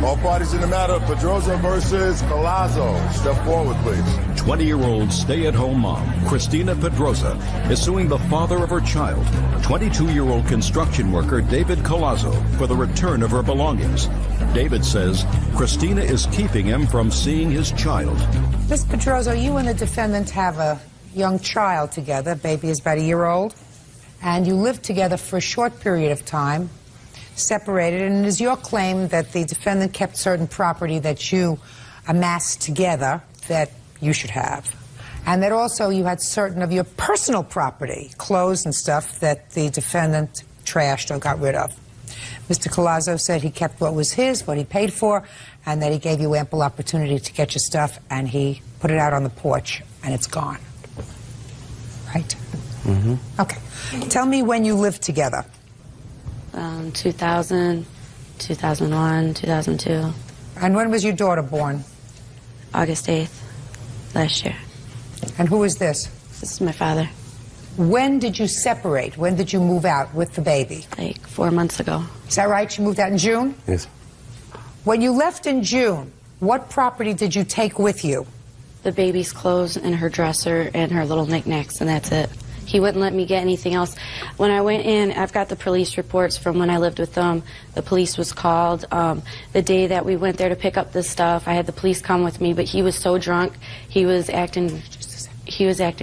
All parties in the matter, Pedrosa versus Collazo. Step forward, please. 20-year-old stay-at-home mom, Christina Pedrosa, is suing the father of her child, 22-year-old construction worker David Collazo, for the return of her belongings. David says Christina is keeping him from seeing his child. Ms. Pedrosa, you and the defendant have a young child together. Baby is about a year old. And you lived together for a short period of time, separated, and it is your claim that the defendant kept certain property that you amassed together that you should have, and that also you had certain of your personal property, clothes and stuff, that the defendant trashed or got rid of. Mr. Collazo said he kept what was his, what he paid for, and that he gave you ample opportunity to get your stuff, and he put it out on the porch, and it's gone. Right? Mm-hmm. Okay. Tell me when you lived together. 2000, 2001, 2002. And when was your daughter born? August 8th, last year. And who is this? This is my father. When did you separate? When did you move out with the baby? Like 4 months ago. Is that right? You moved out in June? Yes. When you left in June, what property did you take with you? The baby's clothes and her dresser and her little knickknacks, and that's it. He wouldn't let me get anything else. When I went in, I've got the police reports from when I lived with them. The police was called. The day that we went there to pick up this stuff, I had the police come with me, but he was so drunk, he was acting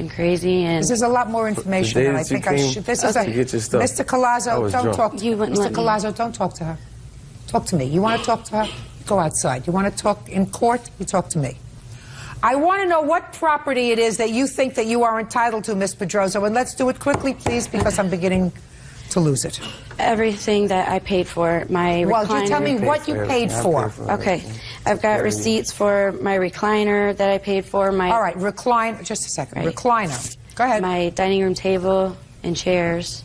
crazy. And this is a lot more information than I think I should. This is Mr. Collazo, don't talk to her. Mr. Collazo, don't talk to her. Talk to me. You want to talk to her? Go outside. You want to talk in court? You talk to me. I want to know what property it is that you think that you are entitled to, Ms. Pedrosa, and let's do it quickly, please, because I'm beginning to lose it. Everything that I paid for, my recliner. Well, you tell me what you paid for. Okay. I've got receipts for my recliner that I paid for. All right, recliner, just a second. Right. Recliner. Go ahead. My dining room table and chairs.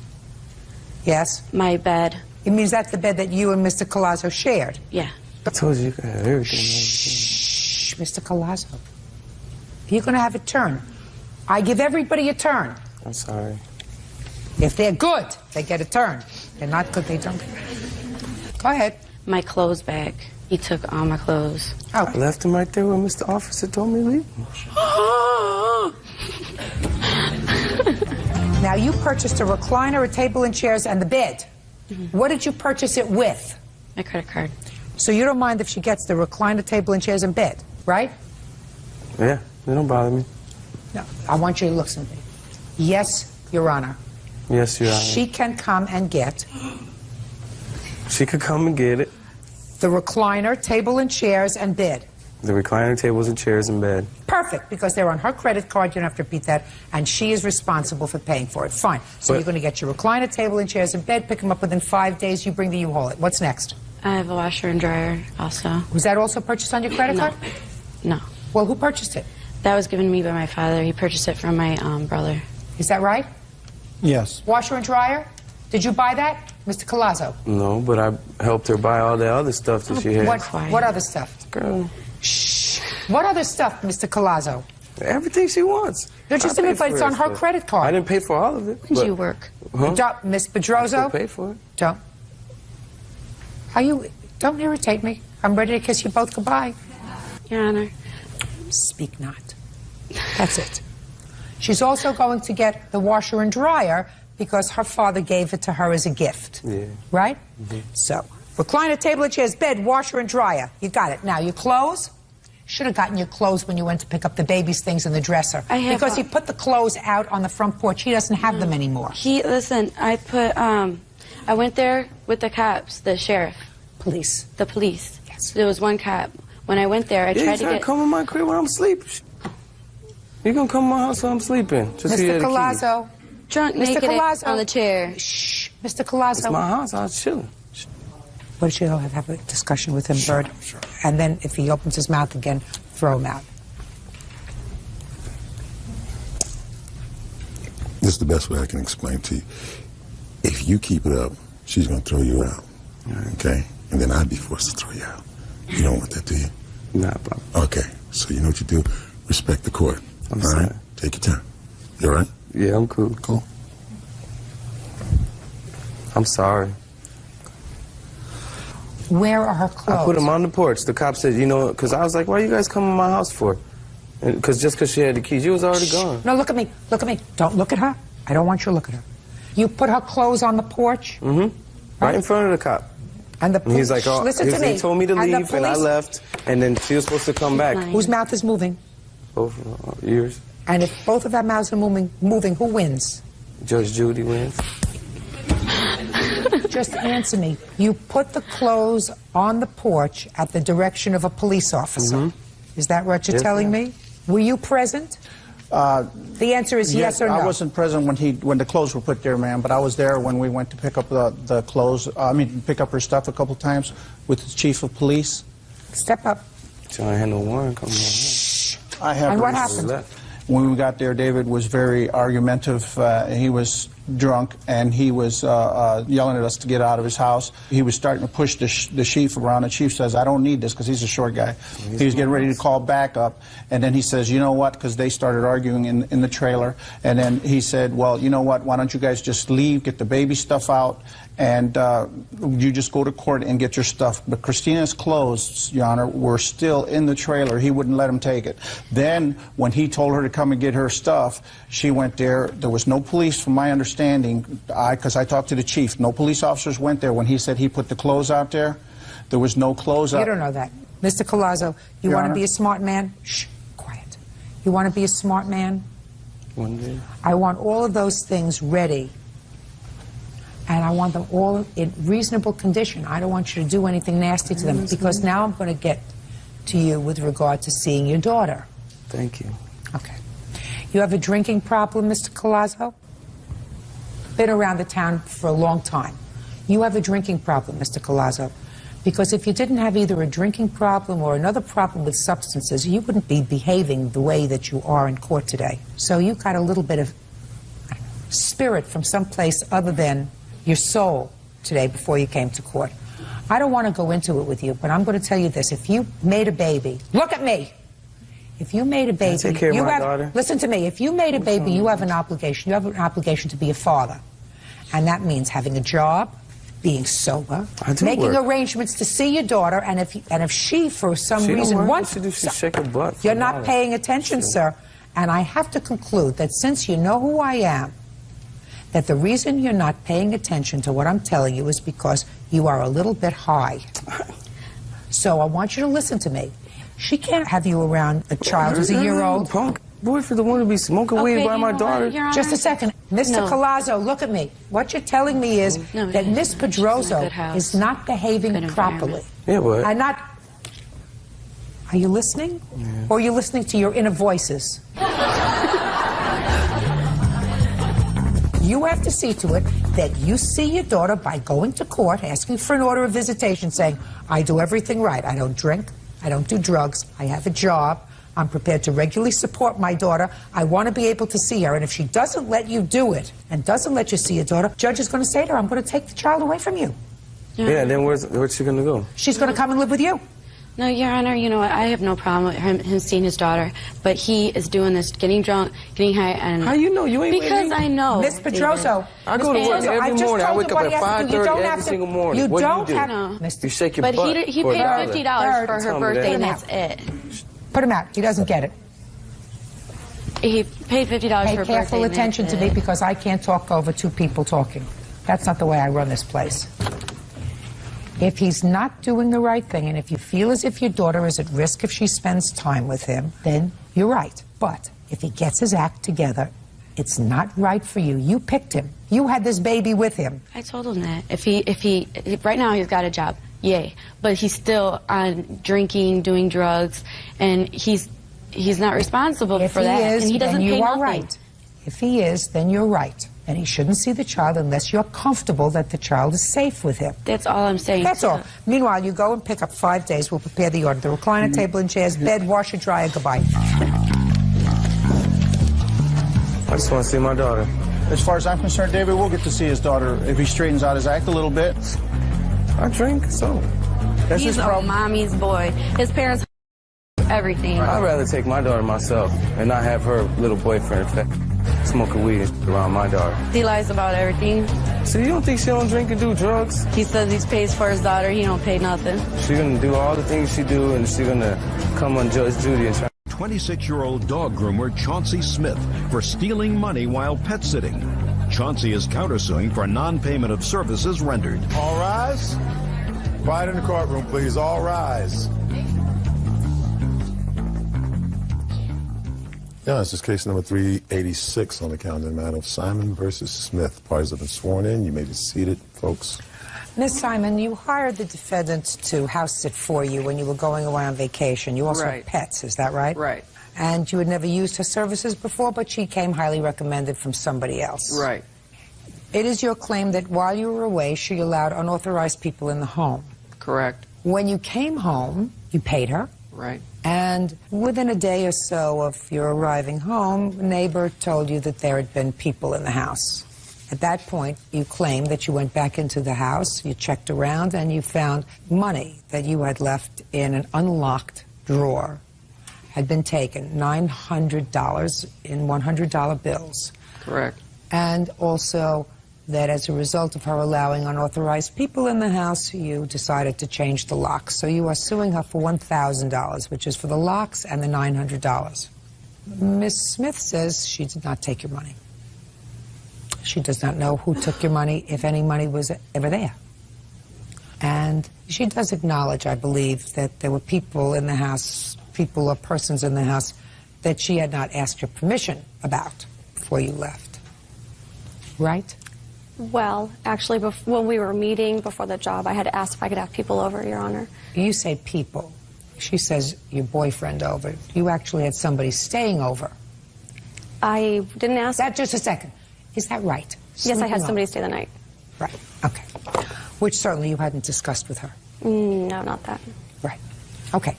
Yes. My bed. It means that's the bed that you and Mr. Collazo shared? Yeah. I told you you could have everything. Shh, Mr. Collazo. You're going to have a turn. I give everybody a turn. I'm sorry. If they're good, they get a turn. They're not good, they don't. Go ahead. My clothes bag. He took all my clothes. Oh. I left them right there when Mr. Officer told me to leave. Now, you purchased a recliner, a table and chairs, and the bed. Mm-hmm. What did you purchase it with? My credit card. So you don't mind if she gets the recliner, table and chairs, and bed, right? Yeah, they don't bother me. No, I want you to look at me. Yes, Your Honor. Yes, Your Honor. She can come and get... She could come and get it. The recliner, table and chairs, and bed. The recliner, tables, and chairs, and bed. Perfect, because they're on her credit card, you don't have to repeat that, and she is responsible for paying for it. Fine. So you're going to get your recliner, table, and chairs, and bed, pick them up within 5 days, you bring the U-Haul. What's next? I have a washer and dryer also. Was that also purchased on your credit card? No. Well, who purchased it? That was given to me by my father. He purchased it from my brother. Is that right? Yes. Washer and dryer? Did you buy that, Mr. Collazo? No, but I helped her buy all the other stuff that she had. What other stuff? Girl. Shh. What other stuff, Mr. Collazo? Everything she wants. No, just a minute, but it's on her credit card. I didn't pay for all of it. When did you work? Huh? Don't, Miss Pedrosa. I still pay for it. Don't. Don't irritate me. I'm ready to kiss you both goodbye. Your Honor. Speak not. That's it. She's also going to get the washer and dryer because her father gave it to her as a gift. Yeah. Right? Mm-hmm. So, recliner, table and chairs, bed, washer and dryer. You got it. Now, your clothes? Should have gotten your clothes when you went to pick up the baby's things in the dresser. Because he put the clothes out on the front porch. He doesn't have them anymore. Listen, I went there with the cops, the sheriff. Police. The police. Yes. There was one cop. When I went there, I tried to get... come in my crib when I'm sleeping. You gonna come to my house while I'm sleeping? Just Mr. Collazo. Drunk, naked on the chair. Shh. Mr. Collazo. It's my house. I was chilling. What did you have a discussion with him, Byrd? Sure. And then if he opens his mouth again, throw him out. This is the best way I can explain to you. If you keep it up, she's going to throw you out. Okay? And then I'd be forced to throw you out. You don't want that, do you? Nah, bro. Okay. So you know what you do? Respect the court. I'm all sorry. right? Take your time. You all right? Yeah, I'm cool. Cool. I'm sorry. Where are her clothes? I put them on the porch. The cop said, you know, because I was like, why are you guys coming to my house for? Just because she had the keys. She was already gone. No, look at me. Look at me. Don't look at her. I don't want you to look at her. You put her clothes on the porch? Mm-hmm. Right in front of the cop. And the he's like, oh, listen to me. He told me to leave, and I left, and then she was supposed to come back. Whose mouth is moving? Both ears. And if both of our mouths are moving, who wins? Judge Judy wins. Just answer me. You put the clothes on the porch at the direction of a police officer. Mm-hmm. Is that what you're telling me? Were you present? The answer is yes or no. I wasn't present when the clothes were put there, ma'am, but I was there when we went to pick up the clothes. Pick up her stuff a couple times with the chief of police. Step up. So I had no warrant coming on. Shh. And what happened? When we got there, David was very argumentative. He was drunk, and he was yelling at us to get out of his house. He was starting to push the chief around. The chief says, I don't need this, because he's a short guy. He was getting ready to call backup, and then he says, you know what, because they started arguing in the trailer, and then he said, well, you know what, why don't you guys just leave, get the baby stuff out, and you just go to court and get your stuff. But Christina's clothes, Your Honor, were still in the trailer. He wouldn't let him take it. Then, when he told her to come and get her stuff, she went there. There was no police, from my understanding, because I talked to the chief. No police officers went there when he said he put the clothes out there. There was no clothes out. You don't know that. Mr. Collazo, you want to be a smart man? Shh, quiet. You want to be a smart man? One day. I want all of those things ready. And I want them all in reasonable condition. I don't want you to do anything nasty to them, because now I'm going to get to you with regard to seeing your daughter. Thank you. Okay. You have a drinking problem, Mr. Collazo? Been around the town for a long time. You have a drinking problem, Mr. Collazo, because if you didn't have either a drinking problem or another problem with substances, you wouldn't be behaving the way that you are in court today. So you got a little bit of spirit from someplace other than your soul today before you came to court. I don't want to go into it with you, but I'm going to tell you this. If you made a baby, look at me. If you made a baby, take care of my daughter. Listen to me. If you made a baby, you have an obligation. You have an obligation to be a father. And that means having a job, being sober, making arrangements to see your daughter, and if she, for some reason, wants to shake her butt. You're not paying attention, sir. And I have to conclude that since you know who I am, that the reason you're not paying attention to what I'm telling you is because you are a little bit high. So I want you to listen to me. She can't have you around a child who's a year old. Punk boyfriend don't want to be smoking weed by my daughter. Just a second. Mr. Collazo, look at me. What you're telling me is that Miss Pedroso is not behaving properly. Yeah, but... Are you listening? Yeah. Or are you listening to your inner voices? You have to see to it that you see your daughter by going to court, asking for an order of visitation, saying, I do everything right. I don't drink. I don't do drugs. I have a job. I'm prepared to regularly support my daughter. I want to be able to see her. And if she doesn't let you do it and doesn't let you see your daughter, judge is going to say to her, I'm going to take the child away from you. Yeah, then where's she going to go? She's going to come and live with you. No, Your Honor, you know what? I have no problem with him seeing his daughter, but he is doing this, getting drunk, getting high, and... How you know? You ain't Because I know. Miss Pedroso. I go to work every morning. I wake up at 5:30 every single morning. What do you do? No. You shake your butt. But he paid $50 for her birthday, and that's it. Put him out. He doesn't get it. He paid $50 for her birthday. Pay careful attention to me, because I can't talk over two people talking. That's not the way I run this place. If he's not doing the right thing, and if you feel as if your daughter is at risk if she spends time with him, then you're right. But if he gets his act together, it's not right for you. You picked him. You had this baby with him. I told him that. If he right now he's got a job, yay. But he's still on drinking, doing drugs, and he's not responsible for that. If he is, and he doesn't then you pay are nothing. right. If he is, then you're right. And he shouldn't see the child unless you're comfortable that the child is safe with him. That's all I'm saying. That's all. Meanwhile, you go and pick up 5 days. We'll prepare the order. The recliner, table and chairs, bed, washer, dryer, goodbye. I just want to see my daughter. As far as I'm concerned, David, we'll get to see his daughter if he straightens out his act a little bit. I drink, so... That's He's his problem. a mommy's boy. His parents everything. I'd rather take my daughter myself and not have her little boyfriend smoking weed around my daughter. He lies about everything. So you don't think she don't drink and do drugs? He says he pays for his daughter. He don't pay nothing. She gonna do all the things she do, and she gonna come on Judge Judy and try. 26-year-old dog groomer Chauncey Smith for stealing money while pet sitting. Chauncey is countersuing for non-payment of services rendered. All rise. Quiet in the courtroom, please. All rise. Yeah, this is case number 386 on the calendar, the matter of Simon versus Smith. Parties have been sworn in. You may be seated, folks. Miss Simon, you hired the defendant to house sit for you when you were going away on vacation. You also have pets, is that right? Right. And you had never used her services before, but she came highly recommended from somebody else. Right. It is your claim that while you were away, she allowed unauthorized people in the home. Correct. When you came home, you paid her. Right. And within a day or so of your arriving home, a neighbor told you that there had been people in the house. At that point, you claimed that you went back into the house, you checked around, and you found money that you had left in an unlocked drawer had been taken, $900 in $100 bills. Correct. And also that as a result of her allowing unauthorized people in the house, you decided to change the locks. So you are suing her for $1,000, which is for the locks and the $900. Ms. Smith says she did not take your money. She does not know who took your money, if any money was ever there. And she does acknowledge, I believe, that there were people in the house, people or persons in the house, that she had not asked your permission about before you left. Right? Well, actually, when we were meeting before the job, I had asked if I could have people over, Your Honor. You say people. She says your boyfriend over. You actually had somebody staying over. I didn't ask. That just a second. Is that right? Yes, I had somebody stay the night. Right. Okay. Which certainly you hadn't discussed with her. No, not that. Right. Okay.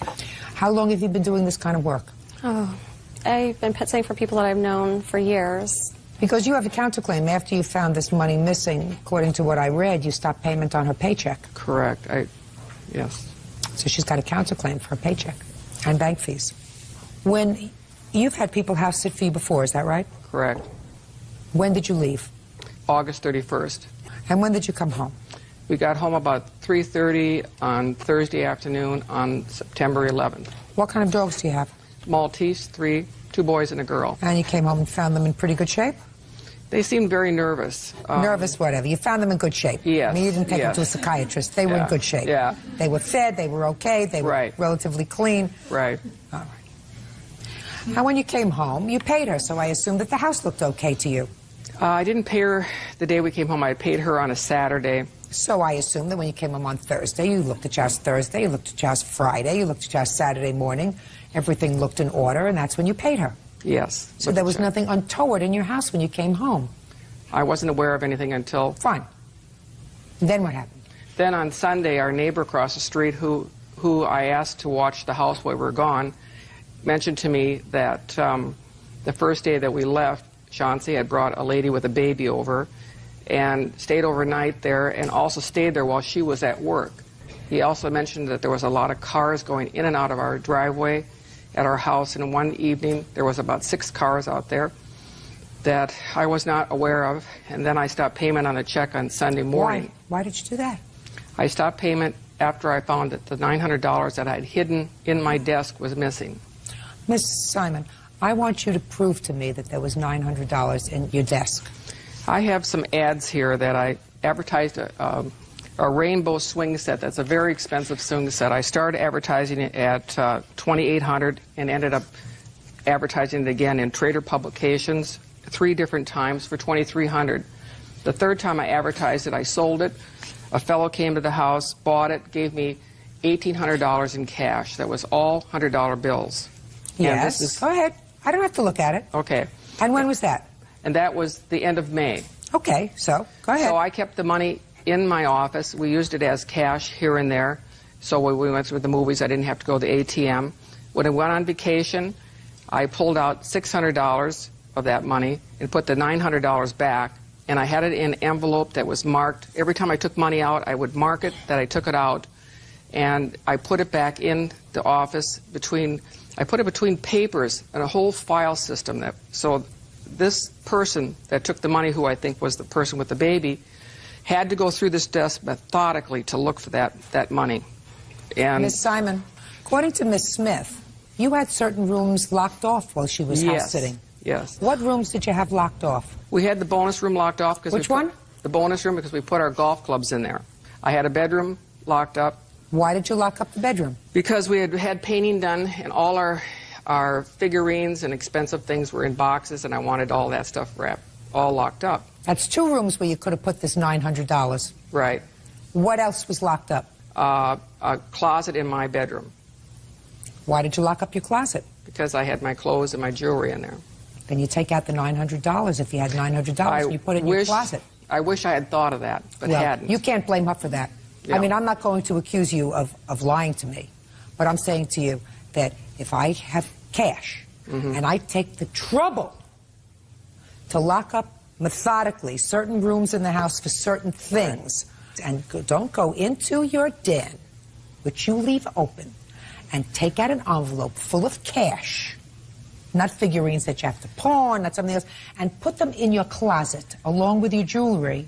How long have you been doing this kind of work? Oh, I've been pet sitting for people that I've known for years. Because you have a counterclaim. After you found this money missing, according to what I read, you stopped payment on her paycheck. Correct. Yes. So she's got a counterclaim for her paycheck and bank fees. When you've had people house sit for you before, is that right? Correct. When did you leave? August 31st. And when did you come home? We got home about 3:30 on Thursday afternoon on September 11th. What kind of dogs do you have? Maltese, 3, 2 boys and a girl. And you came home and found them in pretty good shape? They seemed very nervous. Nervous, whatever. You found them in good shape. Yes. I mean, you didn't take them to a psychiatrist. They were in good shape. Yeah. They were fed. They were okay. They were relatively clean. Right. All right. Now, when you came home, you paid her, so I assume that the house looked okay to you. I didn't pay her the day we came home. I paid her on a Saturday. So I assume that when you came home on Thursday, you looked at your house Thursday, you looked at your house Friday, you looked at your house Saturday morning. Everything looked in order, and that's when you paid her. Yes. So there was nothing untoward in your house when you came home? I wasn't aware of anything until... Fine. Then what happened? Then on Sunday, our neighbor across the street, who I asked to watch the house while we were gone, mentioned to me that the first day that we left, Chauncey had brought a lady with a baby over and stayed overnight there and also stayed there while she was at work. He also mentioned that there was a lot of cars going in and out of our driveway at our house, and one evening there was about 6 cars out there that I was not aware of, and then I stopped payment on a check on Sunday morning. Why did you do that? I stopped payment after I found that the $900 that I had hidden in my desk was missing. Miss Simon, I want you to prove to me that there was $900 in your desk. I have some ads here that I advertised a rainbow swing set. That's a very expensive swing set. I started advertising it at $2,800 and ended up advertising it again in Trader Publications 3 different times for $2,300. The third time I advertised it, I sold it. A fellow came to the house, bought it, gave me $1,800 in cash. That was all $100 bills. Yes, go ahead. I don't have to look at it. Okay. And when was that? And that was the end of May. Okay, so go ahead. So I kept the money in my office. We used it as cash here and there. So when we went to the movies, I didn't have to go to the ATM. When I went on vacation, I pulled out $600 of that money and put the $900 back, and I had it in an envelope that was marked. Every time I took money out, I would mark it that I took it out, and I put it back in the office between papers and a whole file system. So this person that took the money, who I think was the person with the baby, had to go through this desk methodically to look for that money. And Miss Simon, according to Miss Smith, you had certain rooms locked off while she was house sitting. Yes. What rooms did you have locked off? We had the bonus room locked off because Which one? The bonus room, because we put our golf clubs in there. I had a bedroom locked up. Why did you lock up the bedroom? Because we had painting done, and all our figurines and expensive things were in boxes, and I wanted all that stuff wrapped, all locked up. That's 2 rooms where you could have put this $900. Right. What else was locked up? A closet in my bedroom. Why did you lock up your closet? Because I had my clothes and my jewelry in there. Then you take out the $900 if you had $900 and you put it in your closet. I wish I had thought of that, but well, hadn't. You can't blame her for that. Yeah. I mean, I'm not going to accuse you of lying to me, but I'm saying to you that if I have cash and I take the trouble to lock up methodically certain rooms in the house for certain things, and don't go into your den, which you leave open, and take out an envelope full of cash, not figurines that you have to pawn, not something else, and put them in your closet along with your jewelry,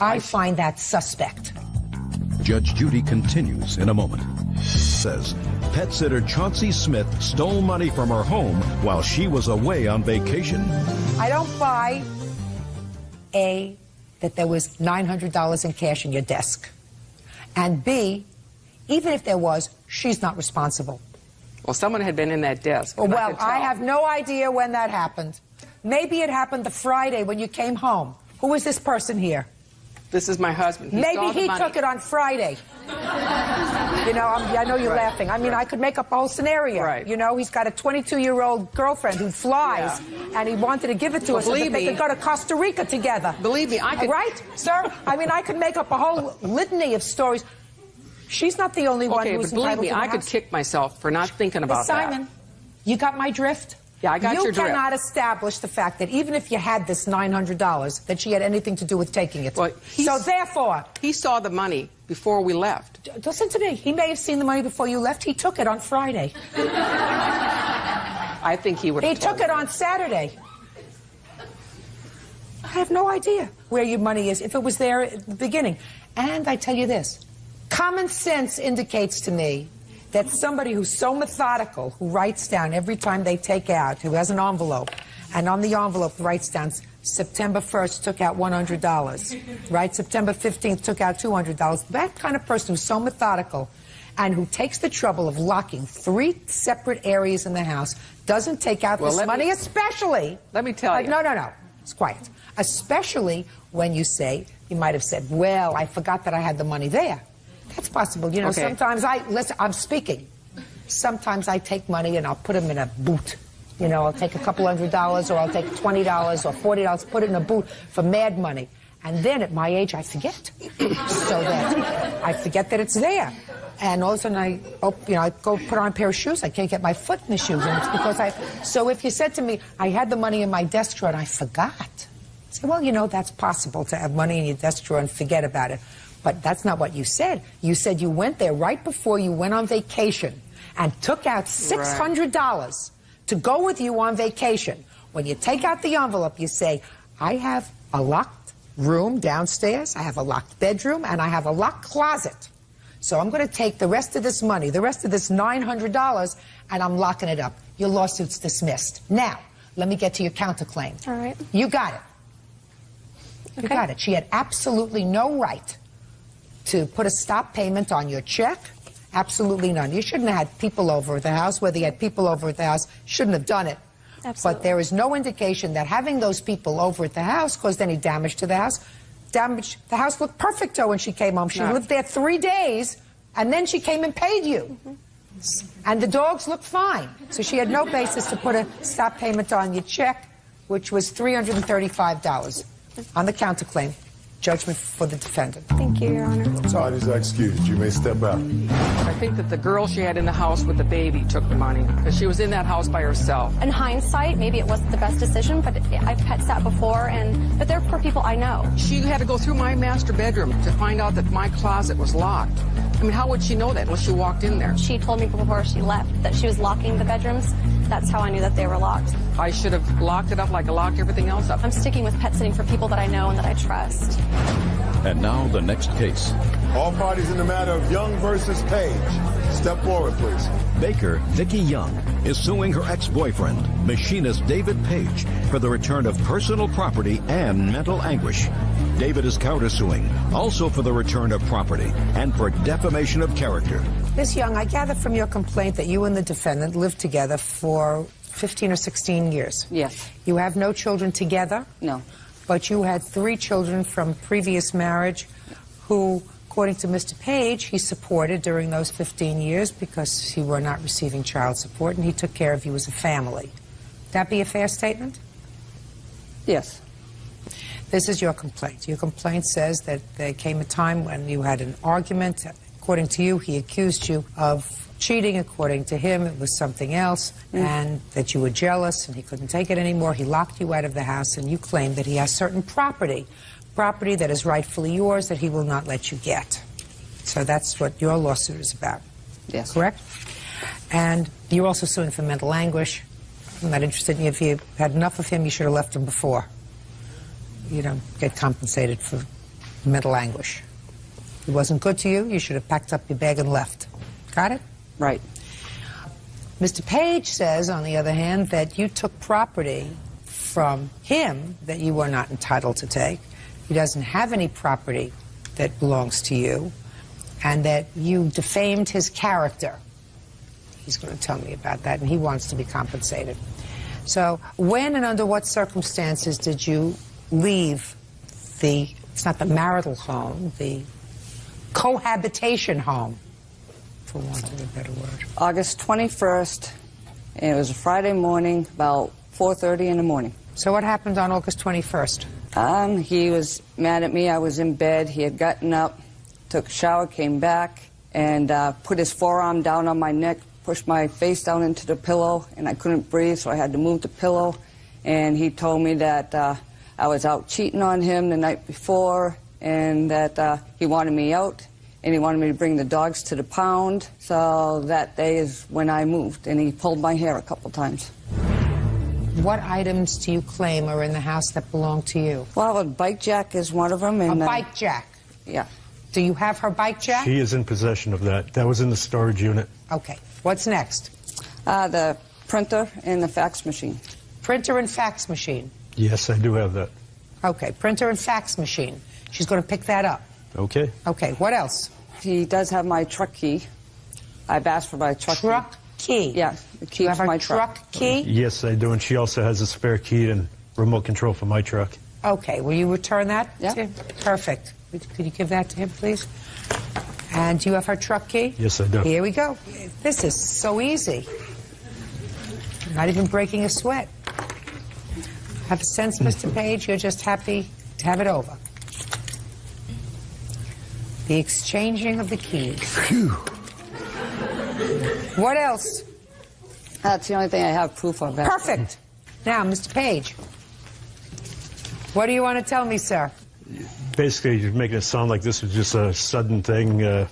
I find that suspect. Judge Judy continues in a moment. Says pet sitter Chauncey Smith stole money from her home while she was away on vacation. I don't buy, A, that there was $900 in cash in your desk, and B, even if there was, she's not responsible. Well, someone had been in that desk. Well, I have no idea when that happened. Maybe it happened the Friday when you came home. Who is this person here? This is my husband. Maybe he took it on Friday. You know, I know you're laughing. I mean, I could make up a whole scenario. Right. You know, he's got a 22-year-old girlfriend who flies, and he wanted to give it to us so that they could go to Costa Rica together. Believe me, I could... Right, sir? I mean, I could make up a whole litany of stories. She's not the only one who's entitled to the house. Okay, but believe me, I could kick myself for not thinking about that. Simon, you got my drift? Yeah, I got your drift. You cannot establish the fact that even if you had this $900, that she had anything to do with taking it. Well, so therefore... He saw the money before we left. Listen to me. He may have seen the money before you left. He took it on Friday. I think he would have... He took it on Saturday. I have no idea where your money is, if it was there at the beginning. And I tell you this, common sense indicates to me that somebody who's so methodical, who writes down every time they take out, who has an envelope, and on the envelope writes down September 1st took out $100, right? September 15th took out $200. That kind of person who's so methodical and who takes the trouble of locking 3 separate areas in the house doesn't take out this money, especially... Let me tell you. No. It's quiet. Especially when you say, you might have said, well, I forgot that I had the money there. That's possible. You know, sometimes I'm speaking. Sometimes I take money and I'll put them in a boot. You know, I'll take a couple $100 or I'll take $20 or $40, put it in a boot for mad money. And then at my age, I forget. So that I forget that it's there. And all of a sudden I go put on a pair of shoes. I can't get my foot in the shoes. And it's because so if you said to me, I had the money in my desk drawer and I forgot. I say, well, you know, that's possible to have money in your desk drawer and forget about it. But that's not what you said. You said you went there right before you went on vacation and took out $600 to go with you on vacation. When you take out the envelope, you say, I have a locked room downstairs, I have a locked bedroom, and I have a locked closet. So I'm going to take the rest of this money, the rest of this $900, and I'm locking it up. Your lawsuit's dismissed. Now, let me get to your counterclaim. All right. You got it. You got it. She had absolutely no right to put a stop payment on your check. Absolutely none. You shouldn't have had people over at the house. Whether you had people over at the house, shouldn't have done it. Absolutely. But there is no indication that having those people over at the house caused any damage to the house. The house looked perfect to her when she came home. She lived there 3 days, and then she came and paid you. And the dogs looked fine. So she had no basis to put a stop payment on your check, which was $335 on the counterclaim. Judgment for the defendant. Thank you, Your Honor. Parties are excused. You may step out. I think that the girl she had in the house with the baby took the money because she was in that house by herself. In hindsight, maybe it wasn't the best decision, but I've pet sat before, but they're for people I know. She had to go through my master bedroom to find out that my closet was locked. I mean, how would she know that unless she walked in there? She told me before she left that she was locking the bedrooms. That's how I knew that they were locked. I should have locked it up like I locked everything else up. I'm sticking with pet sitting for people that I know and that I trust. And now the next case. All parties in the matter of Young versus Page. Step forward, please. Baker Vicki Young is suing her ex-boyfriend, machinist David Page, for the return of personal property and mental anguish. David is countersuing, also for the return of property and for defamation of character. Ms. Young, I gather from your complaint that you and the defendant lived together for 15 or 16 years. Yes. You have no children together? No. But you had 3 children from previous marriage who, according to Mr. Page, he supported during those 15 years because you were not receiving child support, and he took care of you as a family. That be a fair statement? Yes. This is your complaint. Your complaint says that there came a time when you had an argument. According to you, he accused you of cheating. According to him, it was something else, and that you were jealous and he couldn't take it anymore. He locked you out of the house, and you claim that he has certain property that is rightfully yours that he will not let you get. So that's what your lawsuit is about. Yes. Correct? And you're also suing for mental anguish. I'm not interested in you. If you had enough of him, you should have left him before. You don't get compensated for mental anguish. He wasn't good to you, you should have packed up your bag and left. Got it? Right. Mr. Page says, on the other hand, that you took property from him that you were not entitled to take. He doesn't have any property that belongs to you, and that you defamed his character. He's going to tell me about that, and he wants to be compensated. So when and under what circumstances did you leave it's not the marital home, the cohabitation home, for want of a better word? August 21st, and it was a Friday morning, about 4:30 in the morning. So what happened on August 21st? He was mad at me. I was in bed. He had gotten up, took a shower, came back, and put his forearm down on my neck, pushed my face down into the pillow, and I couldn't breathe, so I had to move the pillow. And he told me that I was out cheating on him the night before, and that he wanted me out, and he wanted me to bring the dogs to the pound. So that day is when I moved, and he pulled my hair a couple times. What items do you claim are in the house that belong to you? Well, a bike jack is one of them. And, a bike jack? Yeah. Do you have her bike jack? She is in possession of that. That was in the storage unit. Okay. What's next? The printer and the fax machine. Printer and fax machine. Yes, I do have that. Okay, printer and fax machine. She's going to pick that up. Okay. Okay, what else? He does have my truck key. I've asked for my truck key. Yeah, the key you have for my her truck key? Yes, I do, and she also has a spare key and remote control for my truck. Okay, will you return that? Yeah. Perfect. Could you give that to him, please? And do you have her truck key? Yes, I do. Here we go. This is so easy. Not even breaking a sweat. Have a sense, Mr. Page, you're just happy to have it over. The exchanging of the keys. Phew. What else? That's the only thing I have proof of. Perfect. Now, Mr. Page, what do you want to tell me, sir? Basically, you're making it sound like this was just a sudden thing.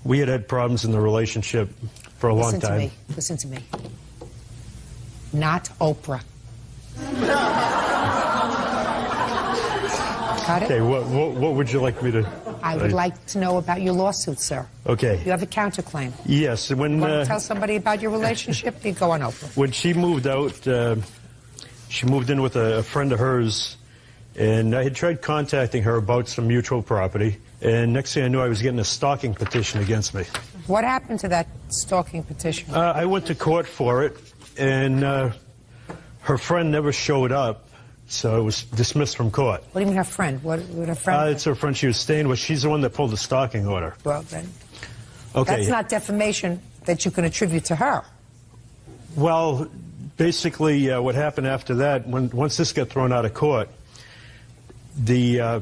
We had problems in the relationship for a long time. Listen to me. Not Oprah. Got it? Okay, what would you like me to... I would like to know about your lawsuit, sir. Okay. You have a counterclaim. Yes, when... You want to tell somebody about your relationship? You go on Oprah. When she moved out, she moved in with a friend of hers, and I had tried contacting her about some mutual property, and next thing I knew, I was getting a stalking petition against me. What happened to that stalking petition? I went to court for it, and her friend never showed up, so it was dismissed from court. What do you mean her friend? What her friend? It's her friend she was staying with. She's the one that pulled the stalking order. Well, then, okay. That's not defamation that you can attribute to her. Well, basically, what happened after that, once this got thrown out of court, the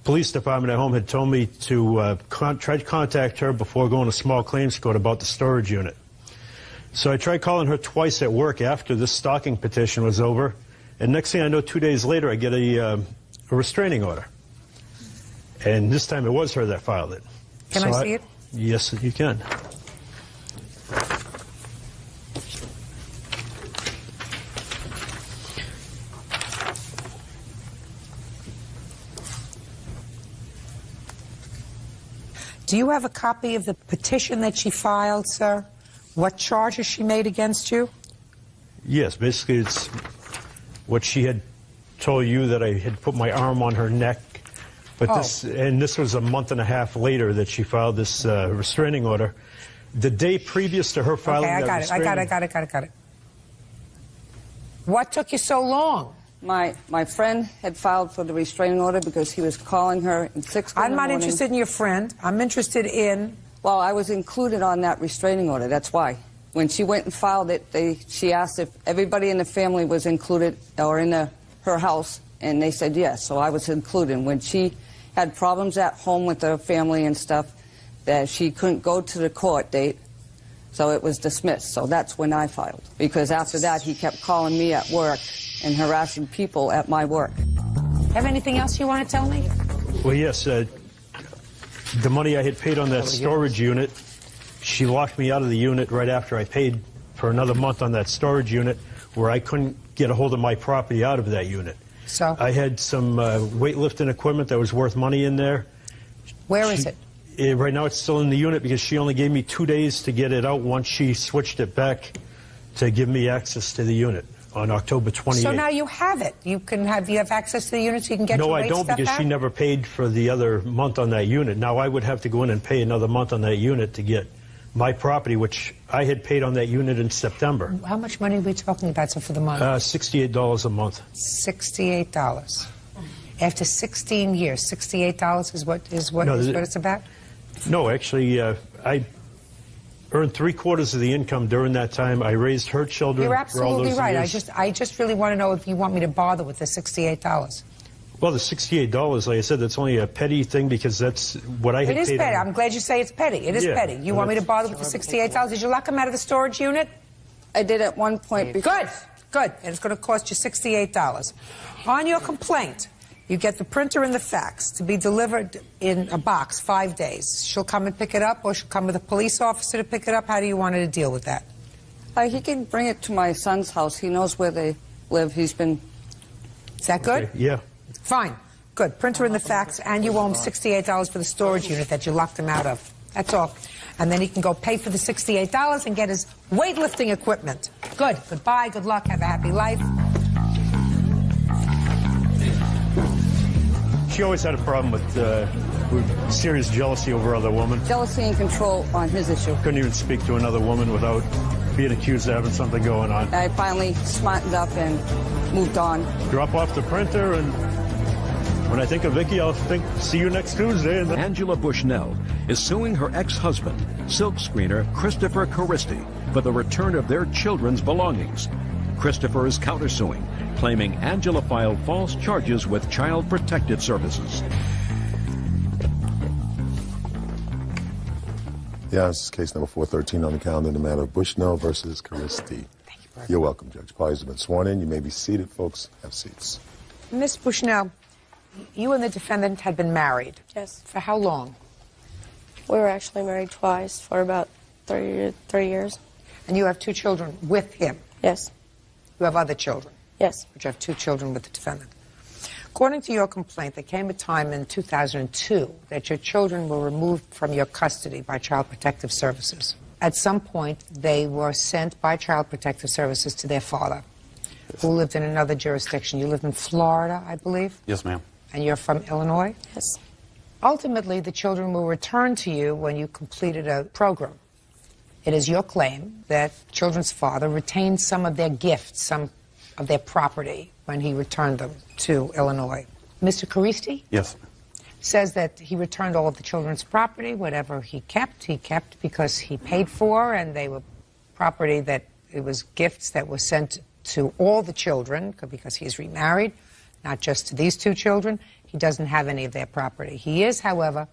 police department at home had told me to try to contact her before going to small claims court about the storage unit. So I tried calling her twice at work after this stalking petition was over, and next thing I know, 2 days later, I get a restraining order. And this time it was her that filed it. Can I see it? Yes, you can. Do you have a copy of the petition that she filed, sir? What charges she made against you? Yes, basically it's what she had told you, that I had put my arm on her neck. But this was a month and a half later that she filed this restraining order. The day previous to her filing I got it. What took you so long? My friend had filed for the restraining order because he was calling her at 6 in the morning. I'm not interested in your friend. I'm interested in... Well, I was included on that restraining order, that's why. When she went and filed it, she asked if everybody in the family was included or in her house, and they said yes, so I was included. When she had problems at home with her family and stuff, that she couldn't go to the court date, so it was dismissed. So that's when I filed, because after that he kept calling me at work and harassing people at my work. Have anything else you want to tell me? Well, yes. The money I had paid on that storage unit, she locked me out of the unit right after I paid for another month on that storage unit, where I couldn't get a hold of my property out of that unit. So? I had some weightlifting equipment that was worth money in there. Where is it? Right now it's still in the unit because she only gave me 2 days to get it out once she switched it back to give me access to the unit on October 28th. So now you have it. You have access to the unit so you can get your weight stuff out? No, I don't, because she never paid for the other month on that unit. Now I would have to go in and pay another month on that unit to get my property, which I had paid on that unit in September. How much money are we talking about for the month? $68 a month. $68. After 16 years, $68 is what it's about? No, actually, I earned 3/4 of the income during that time. I raised her children. You're absolutely for all right. those years. I just really want to know if you want me to bother with the $68. Well, the $68, like I said, that's only a petty thing because that's what I had paid. It is petty. I'm glad you say it's petty. It is petty. You want me to bother with the $68? Did you lock him out of the storage unit? I did at one point. Good. And it's going to cost you $68. On your complaint, you get the printer and the fax to be delivered in a box 5 days. She'll come and pick it up, or she'll come with a police officer to pick it up. How do you want her to deal with that? He can bring it to my son's house. He knows where they live. He's been... Is that good? Okay. Yeah. Fine. Good. Printer and the fax, and you owe him $68 for the storage unit that you locked him out of. That's all. And then he can go pay for the $68 and get his weightlifting equipment. Good. Goodbye. Good luck. Have a happy life. She always had a problem with serious jealousy over other women. Jealousy and control on his issue. Couldn't even speak to another woman without being accused of having something going on. I finally smartened up and moved on. Drop off the printer, and when I think of Vicky, I'll see you next Tuesday. And Angela Bushnell is suing her ex-husband, silk screener Christopher Caristi, for the return of their children's belongings. Christopher is countersuing, claiming Angela filed false charges with Child Protective Services. Yeah, this is case number 413 on the calendar in the matter of Bushnell versus Caristi. You're welcome, Judge. Parties have been sworn in. You may be seated, folks. Have seats. Miss Bushnell, you and the defendant had been married. Yes. For how long? We were actually married twice for about 3 years. And you have 2 children with him? Yes. You have other children? Yes. But you have 2 children with the defendant. According to your complaint, there came a time in 2002 that your children were removed from your custody by Child Protective Services. At some point, they were sent by Child Protective Services to their father, who lived in another jurisdiction. You live in Florida, I believe? Yes, ma'am. And you're from Illinois? Yes. Ultimately, the children will return to you when you completed a program. It is your claim that children's father retained some of their gifts, some of their property, when he returned them to Illinois. Mr. Caristi? Yes. Says that he returned all of the children's property. Whatever he kept because he paid for, and they were property that it was gifts that were sent to all the children because he's remarried, not just to these 2 children. He doesn't have any of their property. He is, however,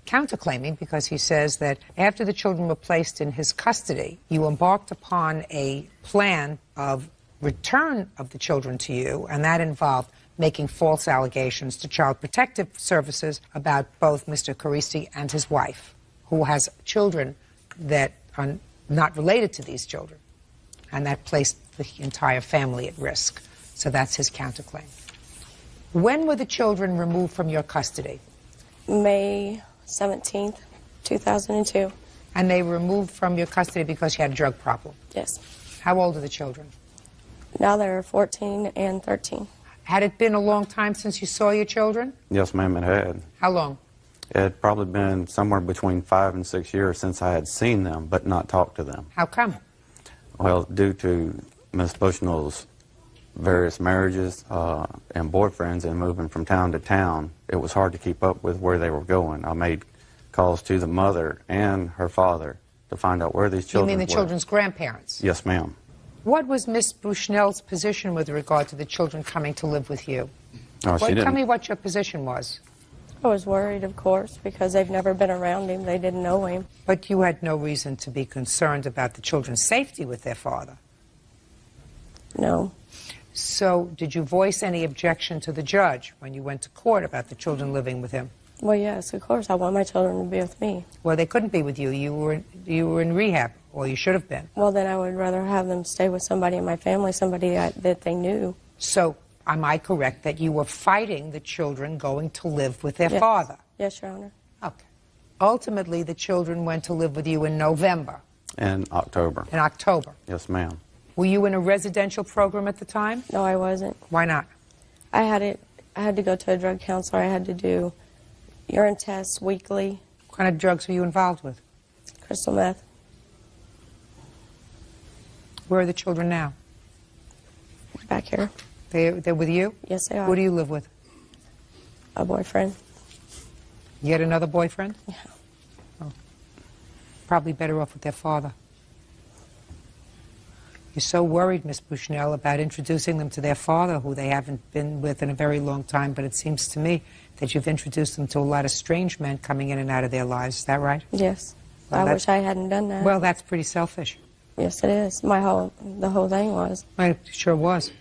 counterclaiming because he says that after the children were placed in his custody, you embarked upon a plan of return of the children to you, and that involved making false allegations to Child Protective Services about both Mr. Caristi and his wife, who has children that are not related to these children, and that placed the entire family at risk. So that's his counterclaim. When were the children removed from your custody? May 17th. 2002. And they were removed from your custody because you had a drug problem? Yes. How old are the children? Now they're 14 and 13. Had it been a long time since you saw your children? Yes, ma'am, it had. How long? It had probably been somewhere between 5 and 6 years since I had seen them, but not talked to them. How come? Well, due to Miss Bushnell's various marriages and boyfriends and moving from town to town, it was hard to keep up with where they were going. I made calls to the mother and her father to find out where these children were. You mean the children's grandparents? Yes, ma'am. What was Miss Bushnell's position with regard to the children coming to live with you? Oh, she didn't. Tell me what your position was. I was worried, of course, because they've never been around him. They didn't know him. But you had no reason to be concerned about the children's safety with their father? No. So did you voice any objection to the judge when you went to court about the children living with him? Well, yes, of course. I want my children to be with me. Well, they couldn't be with you. You were in rehab, or you should have been. Well, then I would rather have them stay with somebody in my family, somebody that they knew. So am I correct that you were fighting the children going to live with their Yes. father? Yes, Your Honor. Okay. Ultimately, the children went to live with you in November. In October. In October. Yes, ma'am. Were you in a residential program at the time? No, I wasn't. Why not? I had to go to a drug counselor. I had to do urine tests weekly. What kind of drugs were you involved with? Crystal meth. Where are the children now? Back here. They're with you? Yes, they are. Who do you live with? A boyfriend. Yet another boyfriend? Yeah. Oh. Probably better off with their father. You're so worried, Miss Bushnell, about introducing them to their father, who they haven't been with in a very long time, but it seems to me that you've introduced them to a lot of strange men coming in and out of their lives. Is that right? Yes. Well, I wish I hadn't done that. Well, that's pretty selfish. Yes, it is. The whole thing was. It sure was.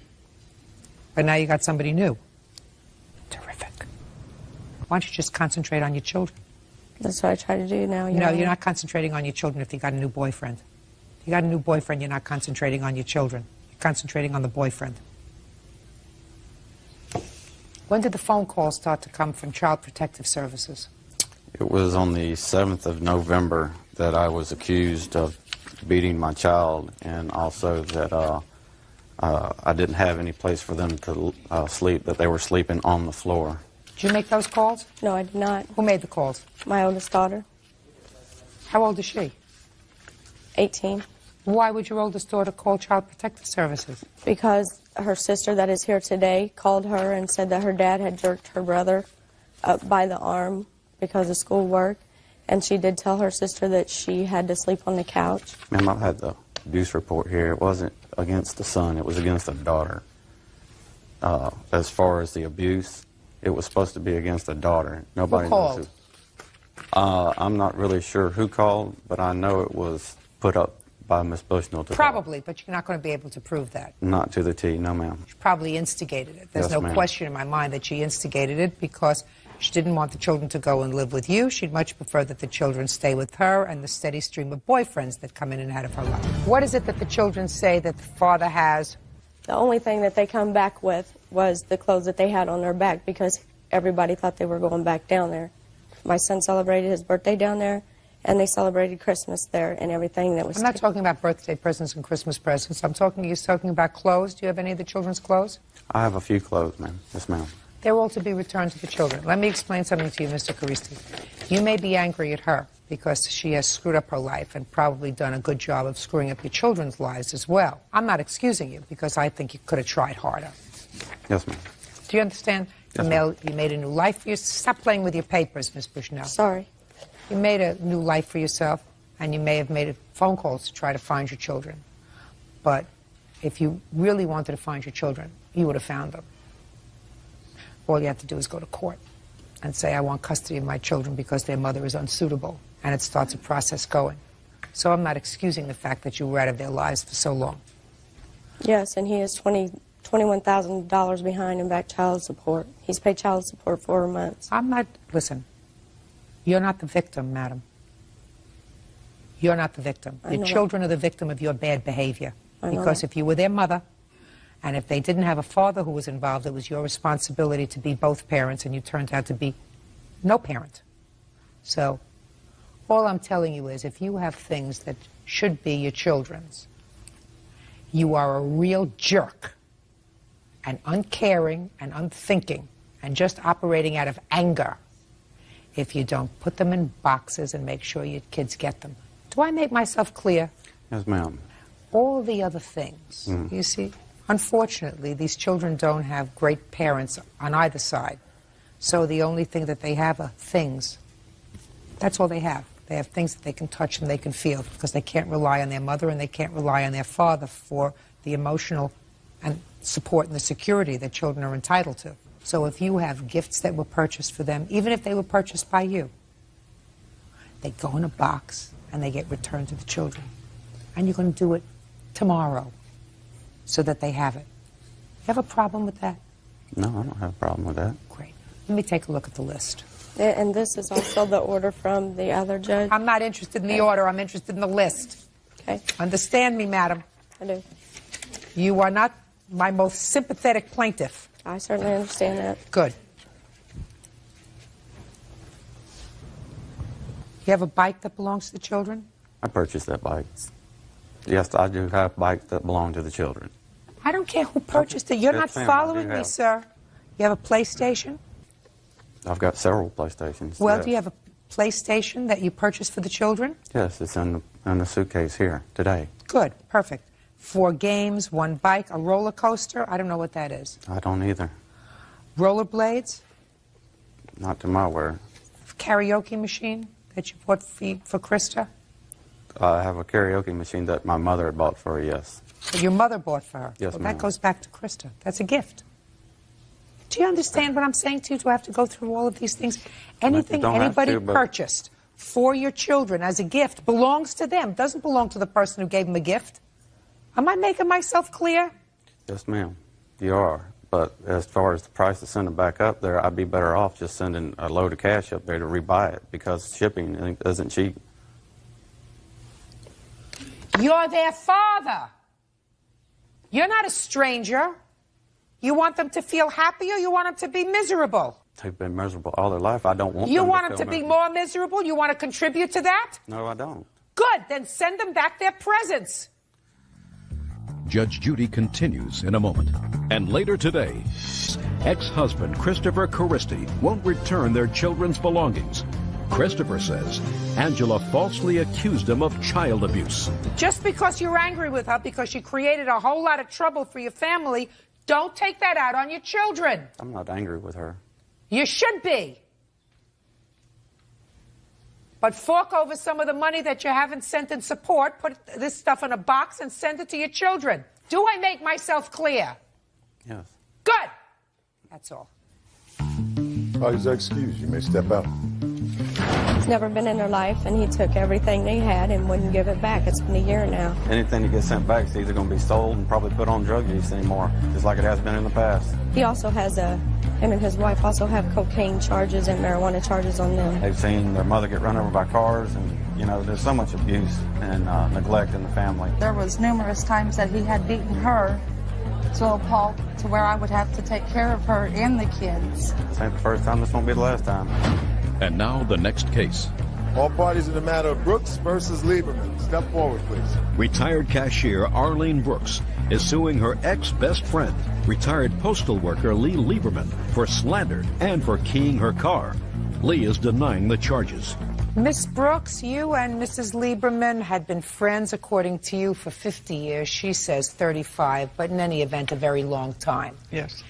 But now you got somebody new. Terrific. Why don't you just concentrate on your children? That's what I try to do now. No, you're not concentrating on your children if you got a new boyfriend. If you got a new boyfriend, you're not concentrating on your children. You're concentrating on the boyfriend. When did the phone calls start to come from Child Protective Services? It was on the 7th of November that I was accused of beating my child, and also that I didn't have any place for them to sleep, that they were sleeping on the floor. Did you make those calls? No, I did not. Who made the calls? My oldest daughter. How old is she? 18. Why would your oldest daughter call Child Protective Services? Because her sister that is here today called her and said that her dad had jerked her brother up by the arm because of schoolwork, and she did tell her sister that she had to sleep on the couch. Ma'am, I've had the abuse report here. It wasn't against the son, it was against the daughter. As far as the abuse, it was supposed to be against the daughter. Nobody Who called? knows who. I'm not really sure who called, but I know it was put up by Miss Bushnell to Probably, but you're not going to be able to prove that. Not to the T, no ma'am. She probably instigated it. There's Yes, no ma'am. question in my mind that she instigated it because she didn't want the children to go and live with you. She'd much prefer that the children stay with her and the steady stream of boyfriends that come in and out of her life. What is it that the children say that the father has? The only thing that they come back with was the clothes that they had on their back because everybody thought they were going back down there. My son celebrated his birthday down there, and they celebrated Christmas there and everything that was... I'm not talking about birthday presents and Christmas presents. You're talking about clothes. Do you have any of the children's clothes? I have a few clothes, ma'am. Yes, ma'am. They're all to be returned to the children. Let me explain something to you, Mr. Caristi. You may be angry at her because she has screwed up her life and probably done a good job of screwing up your children's lives as well. I'm not excusing you because I think you could have tried harder. Yes, ma'am. Do you understand? Yes, You made a new life for yourself. Stop playing with your papers, Miss Bushnell. Sorry. You made a new life for yourself, and you may have made phone calls to try to find your children. But if you really wanted to find your children, you would have found them. All you have to do is go to court and say, I want custody of my children because their mother is unsuitable, and it starts a process going. So I'm not excusing the fact that you were out of their lives for so long. Yes, and he is $21,000 behind in back child support. He's paid child support for 4 months. Listen, you're not the victim, madam. You're not the victim. Your children are the victim of your bad behavior. Because if you were their mother, and if they didn't have a father who was involved, it was your responsibility to be both parents, and you turned out to be no parent. So All I'm telling you is if you have things that should be your children's, you are a real jerk and uncaring and unthinking and just operating out of anger if you don't put them in boxes and make sure your kids get them. Do I make myself clear? Yes, ma'am. All the other things, you see, unfortunately, these children don't have great parents on either side. So the only thing that they have are things. That's all they have. They have things that they can touch and they can feel because they can't rely on their mother and they can't rely on their father for the emotional and support and the security that children are entitled to. So if you have gifts that were purchased for them, even if they were purchased by you, they go in a box and they get returned to the children. And you're going to do it tomorrow so that they have it. You have a problem with that? No, I don't have a problem with that. Great. Let me take a look at the list. And this is also the order from the other judge? I'm not interested in the order. I'm interested in the list. Okay. Understand me, madam. I do. You are not my most sympathetic plaintiff. I certainly understand that. Good. You have a bike that belongs to the children? I purchased that bike. Yes, I do have bikes that belong to the children. I don't care who purchased it. You're not Yes, ma'am, following I do me, sir. You have a PlayStation? I've got several PlayStations. Well, yes. do you have a PlayStation that you purchased for the children? Yes, it's in the suitcase here today. Good. Perfect. 4 games, 1 bike, a roller coaster. I don't know what that is. I don't either. Rollerblades? Not to my word. Karaoke machine that you bought for Krista? I have a karaoke machine that my mother had bought for her, yes. That your mother bought for her? Yes, well, ma'am. that goes back to Krista. That's a gift. Do you understand what I'm saying to you? Do I have to go through all of these things? Anything don't have anybody to, but- purchased for your children as a gift belongs to them, doesn't belong to the person who gave them a gift. Am I making myself clear? Yes, ma'am. You are. But as far as the price to send them back up there, I'd be better off just sending a load of cash up there to rebuy it because shipping isn't cheap. You're their father. You're not a stranger. You want them to feel happy or you want them to be miserable? They've been miserable all their life. I don't want You them want to them feel to be miserable. more miserable? You want to contribute to that? No, I don't. Good. Then send them back their presents. Judge Judy continues in a moment. And later today, ex-husband Christopher Caristi won't return their children's belongings. Christopher says Angela falsely accused him of child abuse. Just because you're angry with her because she created a whole lot of trouble for your family, don't take that out on your children. I'm not angry with her. You should be. But fork over some of the money that you haven't sent in support, put this stuff in a box and send it to your children. Do I make myself clear? Yes. Good. That's all. Parties are excused. You may step out. He's never been in their life, and he took everything they had and wouldn't give it back. It's been a year now. Anything that gets sent back is either going to be sold and probably put on drug use anymore, just like it has been in the past. He also has him and his wife also have cocaine charges and marijuana charges on them. They've seen their mother get run over by cars, and, you know, there's so much abuse and neglect in the family. There was numerous times that he had beaten her to a pulp to where I would have to take care of her and the kids. This ain't the first time, this won't be the last time. And now the next case. All parties in the matter of Brooks versus Lieberman. Step forward, please. Retired cashier Arlene Brooks is suing her ex-best friend, retired postal worker Lee Lieberman, for slander and for keying her car. Lee is denying the charges. Miss Brooks, you and Mrs. Lieberman had been friends, according to you, for 50 years. She says 35, but in any event, a very long time. Yes.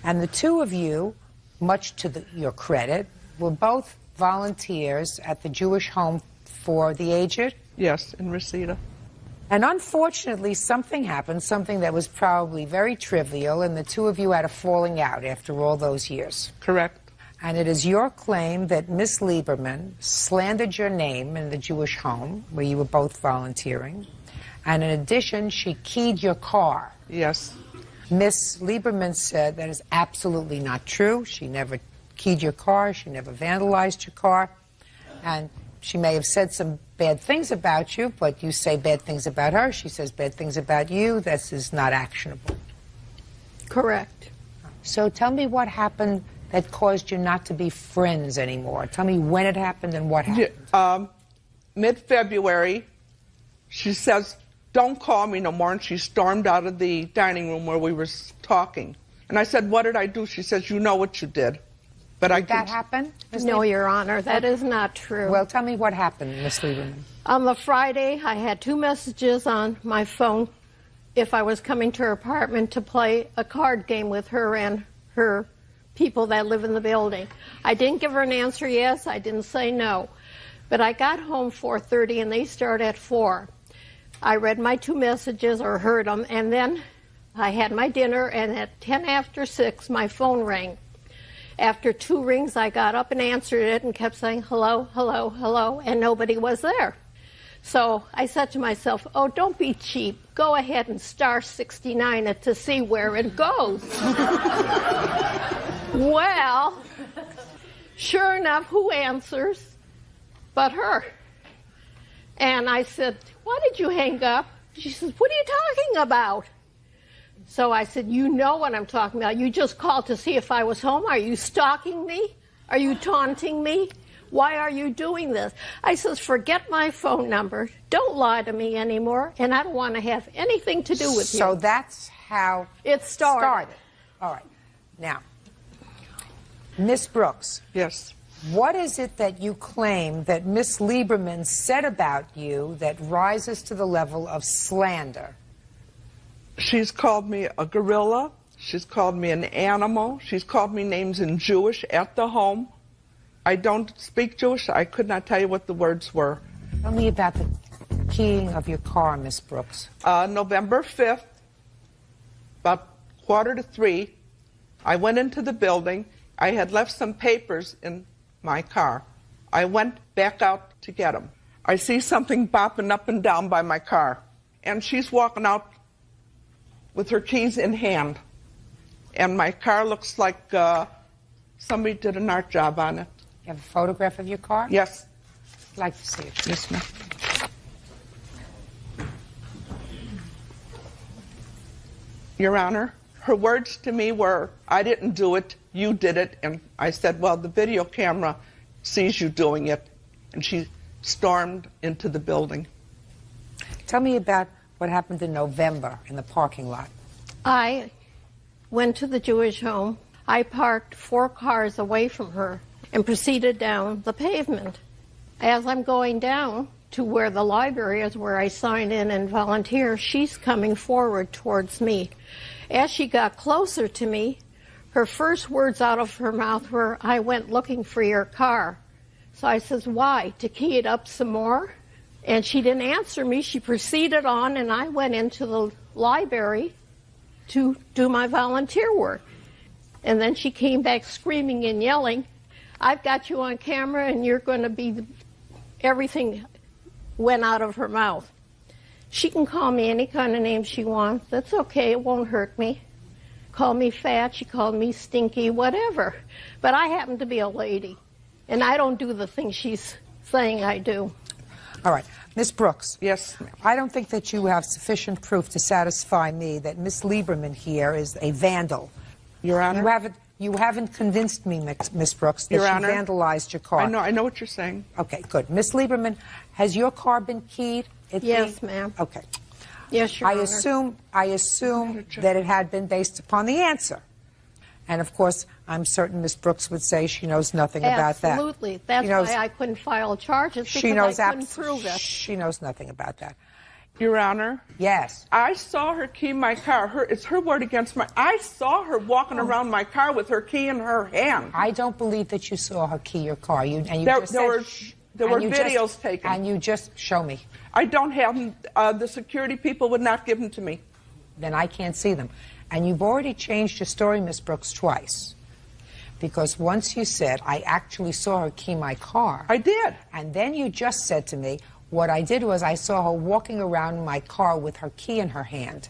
And the two of you, much to your credit, were both volunteers at the Jewish Home for the Aged. Yes, in Reseda. And unfortunately, something happened, something that was probably very trivial, and the two of you had a falling out after all those years. Correct. And it is your claim that Miss Lieberman slandered your name in the Jewish Home, where you were both volunteering. And in addition, she keyed your car. Yes. Miss Lieberman said that is absolutely not true. She never keyed your car. She never vandalized your car. And she may have said some bad things about you, but you say bad things about her. She says bad things about you. This is not actionable. Correct. So tell me what happened that caused you not to be friends anymore. Tell me when it happened and what happened. Yeah, mid-February, she says, "Don't call me no more," and she stormed out of the dining room where we were talking. And I said, "What did I do?" She says, "You know what you did." But Did that happen? No, Your Honor, that is not true. Well, tell me what happened, Ms. Lieberman. On the Friday, I had 2 messages on my phone if I was coming to her apartment to play a card game with her and her people that live in the building. I didn't give her an answer yes, I didn't say no. But I got home 4:30 and they start at 4. I read my 2 messages or heard them, and then I had my dinner, and at 10 after 6 my phone rang. After 2 rings I got up and answered it and kept saying hello, hello, hello, and nobody was there. So I said to myself, oh, don't be cheap. Go ahead and star 69 it to see where it goes. Well, sure enough, who answers but her? And I said, why did you hang up? She says, what are you talking about? So I said, you know what I'm talking about. You just called to see if I was home. Are you stalking me? Are you taunting me? Why are you doing this? I says, forget my phone number. Don't lie to me anymore, and I don't want to have anything to do with you. So that's how it started. All right. Now, Miss Brooks. Yes. What is it that you claim that Miss Lieberman said about you that rises to the level of slander? She's called me a gorilla. She's called me an animal. She's called me names in Jewish at the home. I don't speak Jewish. I could not tell you what the words were. Tell me about the keying of your car, Miss Brooks. November 5th, about 2:45, I went into the building. I had left some papers in my car. I went back out to get them. I see something bopping up and down by my car, and she's walking out with her keys in hand. And my car looks like somebody did an art job on it. You have a photograph of your car? Yes. I'd like to see it. Yes, ma'am. Your Honor, her words to me were, I didn't do it, you did it. And I said, well, the video camera sees you doing it. And she stormed into the building. Tell me about what happened in November in the parking lot. I went to the Jewish home. I parked 4 cars away from her and proceeded down the pavement. As I'm going down to where the library is, where I sign in and volunteer, she's coming forward towards me. As she got closer to me, her first words out of her mouth were, I went looking for your car. So I says, why? To key it up some more? And she didn't answer me. She proceeded on, and I went into the library to do my volunteer work. And then she came back screaming and yelling, I've got you on camera, and you're going to be... Everything went out of her mouth. She can call me any kind of name she wants. That's okay. It won't hurt me. Call me fat. She called me stinky, whatever. But I happen to be a lady, and I don't do the things she's saying I do. All right. Miss Brooks. Yes. I don't think that you have sufficient proof to satisfy me that Miss Lieberman here is a vandal. Your Honor. You haven't convinced me, Miss Brooks, that Your she Honor. vandalized your car. I know what you're saying. Okay, good. Miss Lieberman, has your car been keyed? Yes, ma'am. Okay. Yes, Your Honor. I assume that it had been based upon the answer. And, of course, I'm certain Miss Brooks would say she knows nothing about that. Absolutely. That's why I couldn't file charges, because I couldn't prove it. She knows nothing about that. Your Honor? Yes. I saw her key my car. It's her word against mine. I saw her walking around my car with her key in her hand. I don't believe that you saw her key your car. There were videos taken. And you just show me. I don't have them. The security people would not give them to me. Then I can't see them. And you've already changed your story, Miss Brooks, twice. Because once you said, I actually saw her key my car. I did. And then you just said to me, what I did was I saw her walking around my car with her key in her hand.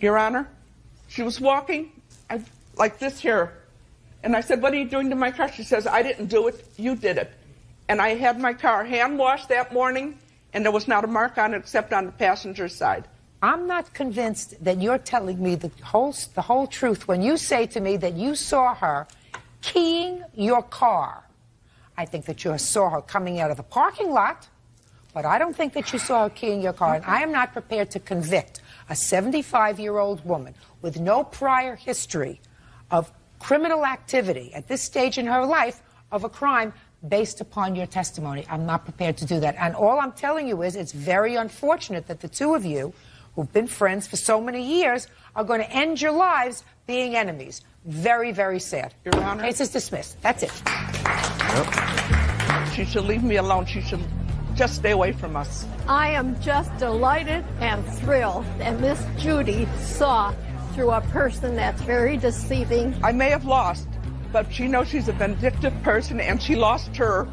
Your Honor, she was walking like this here. And I said, what are you doing to my car? She says, I didn't do it. You did it. And I had my car hand washed that morning, and there was not a mark on it except on the passenger side. I'm not convinced that you're telling me the whole truth when you say to me that you saw her keying your car. I think that you saw her coming out of the parking lot but I don't think that you saw a key in your car, and I am not prepared to convict a 75-year-old woman with no prior history of criminal activity at this stage in her life of a crime based upon your testimony. I'm not prepared to do that. And all I'm telling you is it's very unfortunate that the two of you, who've been friends for so many years, are going to end your lives being enemies. Very, very sad. Your Honor. Case is dismissed. That's it. Yep. She should leave me alone. She should just stay away from us. I am just delighted and thrilled that Miss Judy saw through a person that's very deceiving. I may have lost, but she knows she's a vindictive person, and she lost her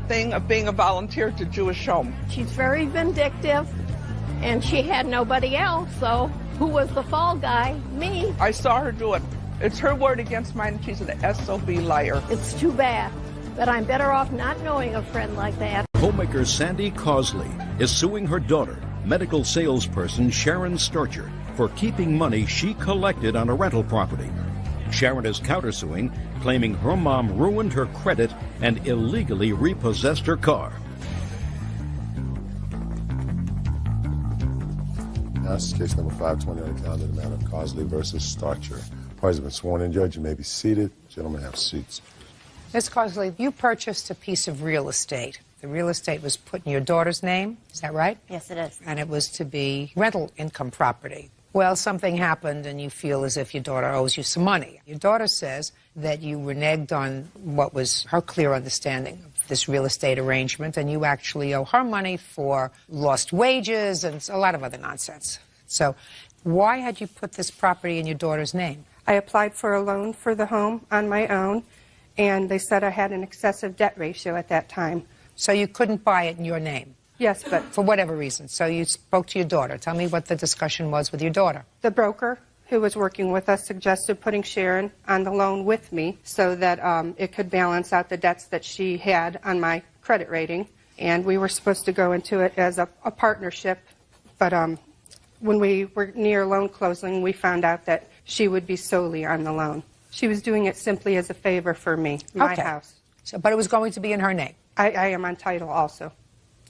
thing of being a volunteer to Jewish Home. She's very vindictive, and she had nobody else, so who was the fall guy? Me. I saw her do it. It's her word against mine, and she's an SOB liar. It's too bad, but I'm better off not knowing a friend like that. Homemaker Sandy Causley is suing her daughter, medical salesperson Sharon Storcher, for keeping money she collected on a rental property. Sharon is countersuing, claiming her mom ruined her credit and illegally repossessed her car. Now, this is case number 520 on the calendar, the matter of Causley versus Starcher. Parties have been sworn in. Judge, you may be seated. Gentlemen, have seats. Ms. Causley, you purchased a piece of real estate. The real estate was put in your daughter's name, is that right? Yes, it is. And it was to be rental income property. Well, something happened and you feel as if your daughter owes you some money. Your daughter says that you reneged on what was her clear understanding of this real estate arrangement, and you actually owe her money for lost wages and a lot of other nonsense. So why had you put this property in your daughter's name? I applied for a loan for the home on my own, and they said I had an excessive debt ratio at that time. So you couldn't buy it in your name? Yes, but... For whatever reason. So you spoke to your daughter. Tell me what the discussion was with your daughter. The broker who was working with us suggested putting Sharon on the loan with me so that it could balance out the debts that she had on my credit rating. And we were supposed to go into it as a partnership, but when we were near loan closing, we found out that she would be solely on the loan. She was doing it simply as a favor for me, my house. So, but it was going to be in her name? I am on title also.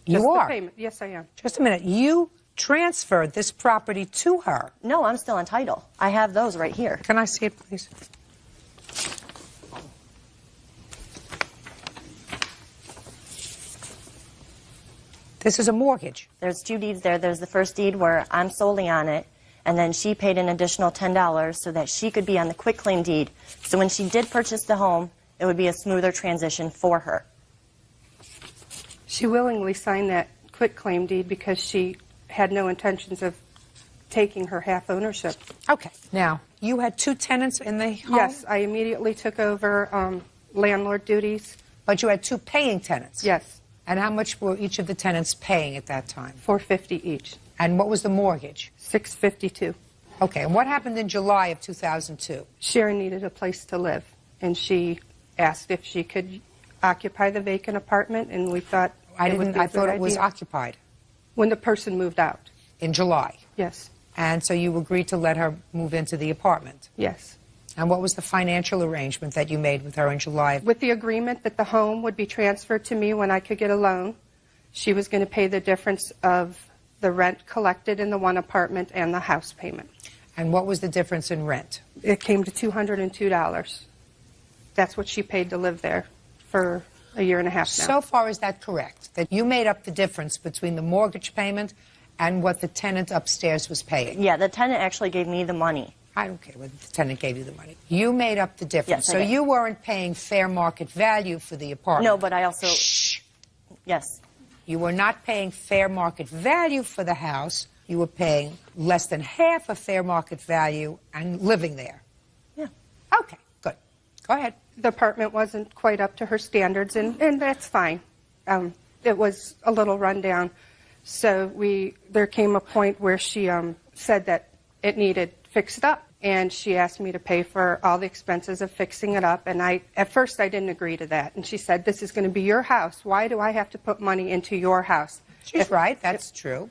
You are? Payment. Yes, I am. Just a minute. You transferred this property to her. No, I'm still on title. I have those right here. Can I see it, please? This is a mortgage. There's two deeds there. There's the first deed where I'm solely on it, and then she paid an additional $10 so that she could be on the quitclaim deed. So when she did purchase the home, it would be a smoother transition for her. She willingly signed that quitclaim deed because she had no intentions of taking her half ownership. Okay. Now, you had two tenants in the home? Yes, I immediately took over landlord duties. But you had two paying tenants? Yes. And how much were each of the tenants paying at that time? $450 each. And what was the mortgage? $652. Okay. And what happened in July of 2002? Sharon needed a place to live, and she asked if she could occupy the vacant apartment, and we thought I thought it was occupied. When the person moved out. In July? Yes. And so you agreed to let her move into the apartment? Yes. And what was the financial arrangement that you made with her in July? With the agreement that the home would be transferred to me when I could get a loan. She was going to pay the difference of the rent collected in the one apartment and the house payment. And what was the difference in rent? It came to $202. That's what she paid to live there for a year and a half now. So far, is that correct? That you made up the difference between the mortgage payment and what the tenant upstairs was paying? Yeah, the tenant actually gave me the money. I don't care whether the tenant gave you the money. You made up the difference. Yes, I so did. You weren't paying fair market value for the apartment. No, but I also... Shh. Yes. You were not paying fair market value for the house. You were paying less than half of fair market value and living there. Yeah. Okay, good. Go ahead. The apartment wasn't quite up to her standards, and that's fine. It was a little rundown. So there came a point where she said that it needed fixed up, and she asked me to pay for all the expenses of fixing it up, and at first I didn't agree to that. And she said, this is going to be your house. Why do I have to put money into your house? She's right. That's true.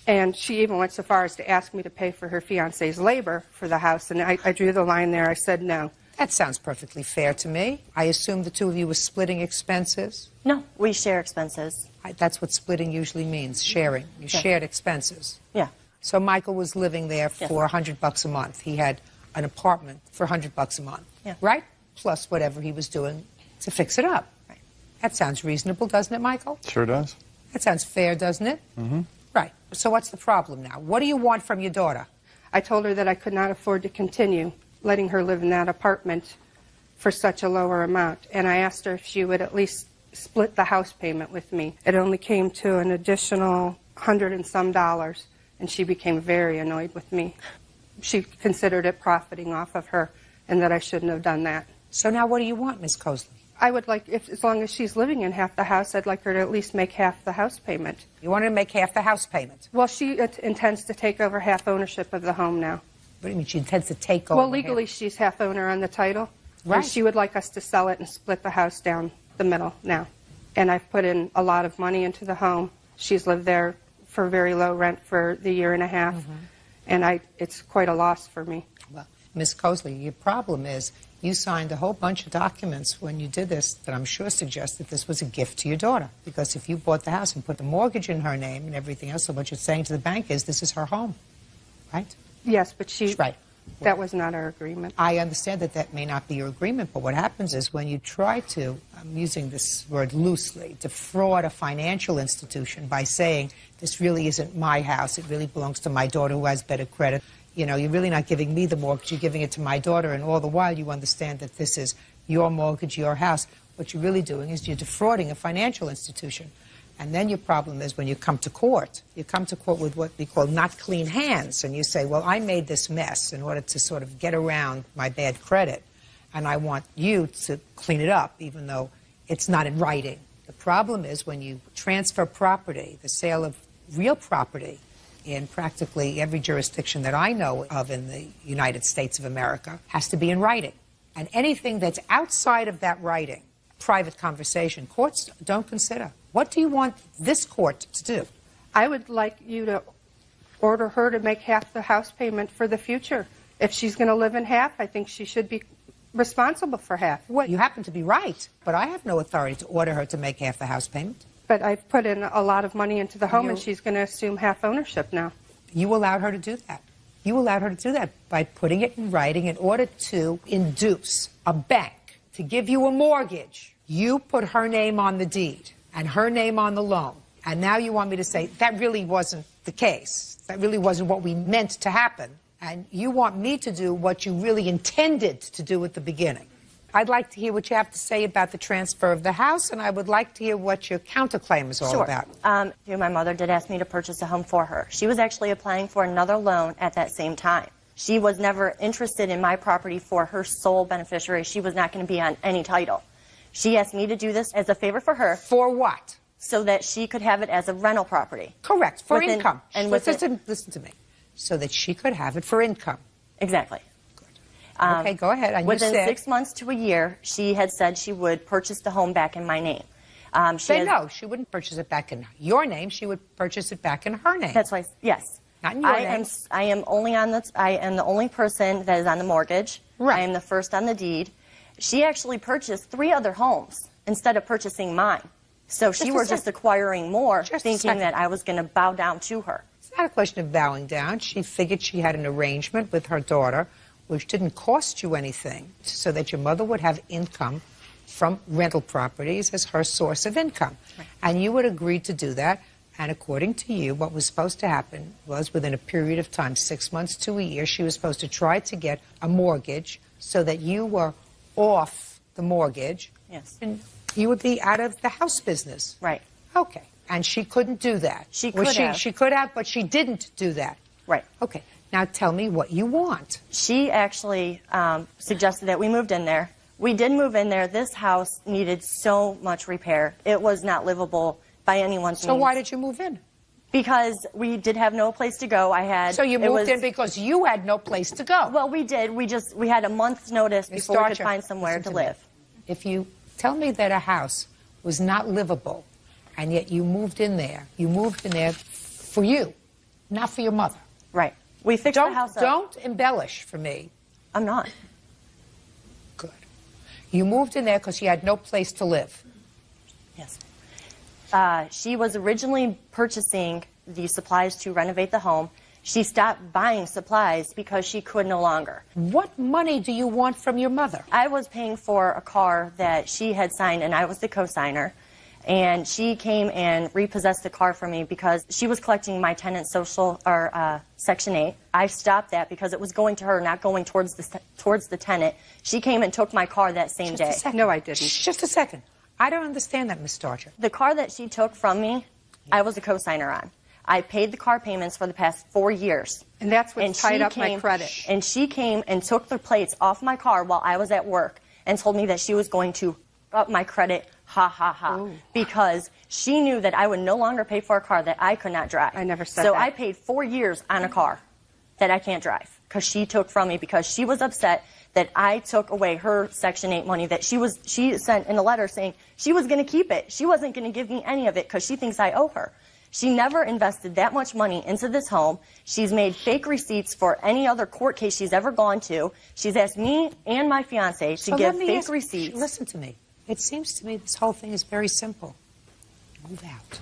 And she even went so far as to ask me to pay for her fiancé's labor for the house, and I drew the line there. I said no. That sounds perfectly fair to me. I assume the two of you were splitting expenses? No, we share expenses. That's what splitting usually means, sharing. You shared expenses. Yeah. So Michael was living there for $100 a month. He had an apartment for $100 a month, right? Plus whatever he was doing to fix it up. Right. That sounds reasonable, doesn't it, Michael? Sure does. That sounds fair, doesn't it? Mm-hmm. Right. So what's the problem now? What do you want from your daughter? I told her that I could not afford to continue letting her live in that apartment for such a lower amount. And I asked her if she would at least split the house payment with me. It only came to an additional $100 and some, and she became very annoyed with me. She considered it profiting off of her and that I shouldn't have done that. So now what do you want, Ms. Cosley? I would like, as long as she's living in half the house, I'd like her to at least make half the house payment. You want her to make half the house payment? Well, she intends to take over half ownership of the home now. What do you mean she intends to take over? Well, legally she's half owner on the title. Right. And she would like us to sell it and split the house down the middle now. And I've put in a lot of money into the home. She's lived there for very low rent for the year and a half. And it's quite a loss for me. Well, Ms. Cosley, your problem is you signed a whole bunch of documents when you did this that I'm sure suggest that this was a gift to your daughter. Because if you bought the house and put the mortgage in her name and everything else, so what you're saying to the bank is this is her home, right? Yes, but she... Right. That was not our agreement. I understand that that may not be your agreement, but what happens is when you try to, I'm using this word loosely, defraud a financial institution by saying this really isn't my house, it really belongs to my daughter who has better credit. You know, you're really not giving me the mortgage, you're giving it to my daughter, and all the while you understand that this is your mortgage, your house. What you're really doing is you're defrauding a financial institution. And then your problem is when you come to court with what we call not clean hands, and you say, well, I made this mess in order to sort of get around my bad credit, and I want you to clean it up, even though it's not in writing. The problem is when you transfer property, the sale of real property in practically every jurisdiction that I know of in the United States of America has to be in writing. And anything that's outside of that writing, private conversation, courts don't consider. What do you want this court to do? I would like you to order her to make half the house payment for the future. If she's going to live in half, I think she should be responsible for half. Well, you happen to be right, but I have no authority to order her to make half the house payment. But I've put in a lot of money into the home, and she's going to assume half ownership now. You allowed her to do that. You allowed her to do that by putting it in writing in order to induce a bank to give you a mortgage. You put her name on the deed and her name on the loan. And now you want me to say that really wasn't the case. That really wasn't what we meant to happen. And you want me to do what you really intended to do at the beginning. I'd like to hear what you have to say about the transfer of the house, and I would like to hear what your counterclaim is all about. My mother did ask me to purchase a home for her. She was actually applying for another loan at that same time. She was never interested in my property for her sole beneficiary. She was not going to be on any title. She asked me to do this as a favor for her. For what? So that she could have it as a rental property. Correct, for income. And listen to me. So that she could have it for income. Exactly. Okay, go ahead. And within 6 months to a year, she had said she would purchase the home back in my name. No, she wouldn't purchase it back in your name. She would purchase it back in her name. That's why, yes. Not in your name. I am the only person that is on the mortgage. Right. I am the first on the deed. She actually purchased 3 other homes instead of purchasing mine. So she was just acquiring more, thinking that I was going to bow down to her. It's not a question of bowing down. She figured she had an arrangement with her daughter, which didn't cost you anything, so that your mother would have income from rental properties as her source of income. Right. And you would agree to do that. And according to you, what was supposed to happen was within a period of time, 6 months to a year, she was supposed to try to get a mortgage so that you were off the mortgage. Yes. And you would be out of the house business. Right. Okay. And she couldn't do that. She could have. She could have, but she didn't do that. Right. Okay. Now tell me what you want. She actually suggested that we moved in there. We did move in there. This house needed so much repair. It was not livable by anyone's means. So why did you move in? Because we did have no place to go. So you moved in because you had no place to go. Well, we did. We had a month's notice before we could find somewhere to live. If you tell me that a house was not livable, and yet you moved in there for you, not for your mother. Right. We fixed the house up. Don't embellish for me. I'm not. You moved in there because you had no place to live. Yes. She was originally purchasing the supplies to renovate the home. She stopped buying supplies because she could no longer. What money do you want from your mother? I was paying for a car that she had signed, and I was the co-signer. And she came and repossessed the car for me because she was collecting my tenant social, or Section 8. I stopped that because it was going to her, not going towards the tenant. She came and took my car that same day. No, I didn't. Just a second. I don't understand that, Miss Starcher. The car that she took from me, I was a co-signer on. I paid the car payments for the past 4 years. And that's what tied up my credit. And she came and took the plates off my car while I was at work and told me that she was going to up my credit, ha, ha, ha. Ooh. Because she knew that I would no longer pay for a car that I could not drive. I never said so that. I paid 4 years on a car that I can't drive because she took from me because she was upset that I took away her Section 8 money that she sent in a letter saying she was going to keep it. She wasn't going to give me any of it because she thinks I owe her. She never invested that much money into this home. She's made fake receipts for any other court case she's ever gone to. She's asked me and my fiancé to give fake receipts. Listen to me. It seems to me this whole thing is very simple. Move out.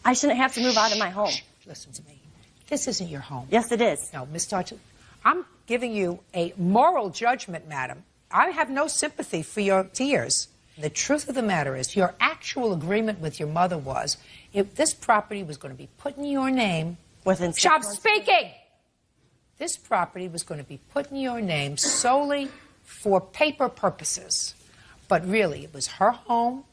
I shouldn't have to move out of my home. Listen to me. This isn't your home. Yes, it is. No, Miss Starcher, I'm giving you a moral judgment, madam. I have no sympathy for your tears. The truth of the matter is your actual agreement with your mother was if this property was going to be put in your name... Stop speaking! This property was going to be put in your name solely for paper purposes. But really, it was her home.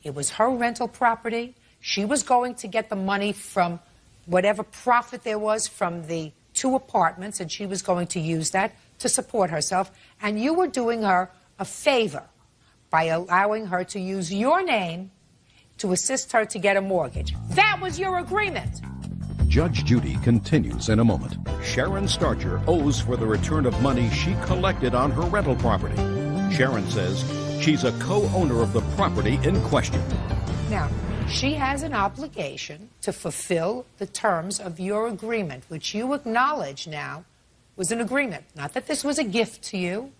It was her rental property. She was going to get the money from whatever profit there was from the 2 apartments, and she was going to use that to support herself. And you were doing her a favor by allowing her to use your name to assist her to get a mortgage. That was your agreement. Judge Judy continues in a moment. Sharon Starcher owes for the return of money she collected on her rental property. Sharon says she's a co-owner of the property in question. Now, she has an obligation to fulfill the terms of your agreement, which you acknowledge now was an agreement. Not that this was a gift to you,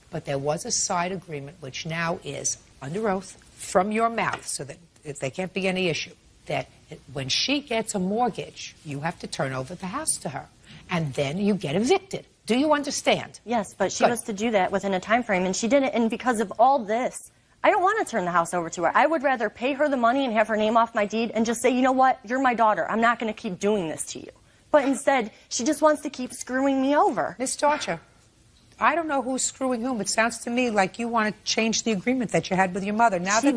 but there was a side agreement, which now is under oath from your mouth, so that there can't be any issue, that when she gets a mortgage, you have to turn over the house to her, and then you get evicted. Do you understand? Yes, but she was to do that within a time frame, and she didn't. And because of all this, I don't want to turn the house over to her. I would rather pay her the money and have her name off my deed and just say, you know what, you're my daughter. I'm not going to keep doing this to you. But instead, she just wants to keep screwing me over. Miss Starcher, I don't know who's screwing whom. It sounds to me like you want to change the agreement that you had with your mother. Now that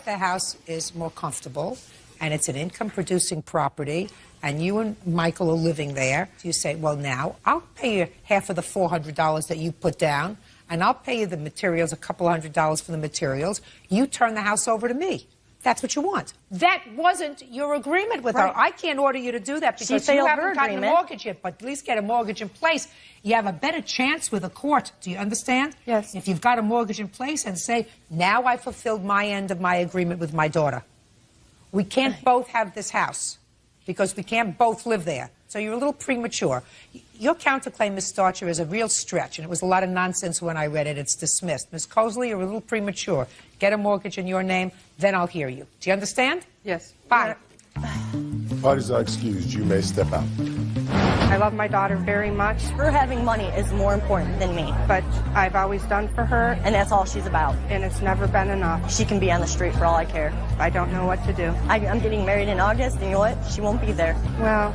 the house is more comfortable and it's an income-producing property and you and Michael are living there, you say, well, now I'll pay you half of the $400 that you put down, and I'll pay you the materials, a couple $100 for the materials. You turn the house over to me. That's what you want. That wasn't your agreement with her. I can't order you to do that because you haven't gotten a mortgage yet, but at least get a mortgage in place. You have a better chance with a court. Do you understand? Yes. If you've got a mortgage in place and say, now I fulfilled my end of my agreement with my daughter. We can't both have this house because we can't both live there. So you're a little premature. Your counterclaim, Ms. Starcher, is a real stretch, and it was a lot of nonsense when I read it. It's dismissed. Ms. Cosley, you're a little premature. Get a mortgage in your name, then I'll hear you. Do you understand? Yes. Bye. Parties are excused. You may step out. I love my daughter very much. Her having money is more important than me. But I've always done for her. And that's all she's about. And it's never been enough. She can be on the street for all I care. I don't know what to do. I'm getting married in August, and you know what? She won't be there. Well,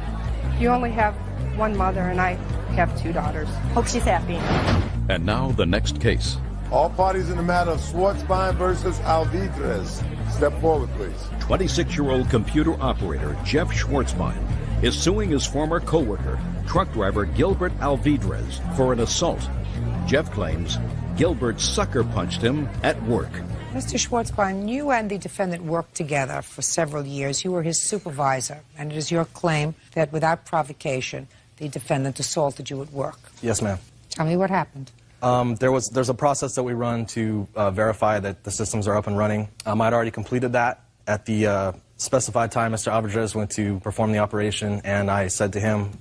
you only have one mother, and I have 2 daughters. Hope she's happy. And now the next case. All parties in the matter of Schwartzbein versus Alvidrez. Step forward, please. 26-year-old computer operator Jeff Schwartzbein is suing his former co-worker, truck driver Gilbert Alvidrez, for an assault. Jeff claims Gilbert sucker punched him at work. Mr. Schwartzbein, you and the defendant worked together for several years. You were his supervisor, and it is your claim that without provocation, the defendant assaulted you at work. Yes, ma'am. Tell me what happened. There's a process that we run to verify that the systems are up and running. I'd already completed that at the specified time, Mr. Alvarez went to perform the operation, and I said to him,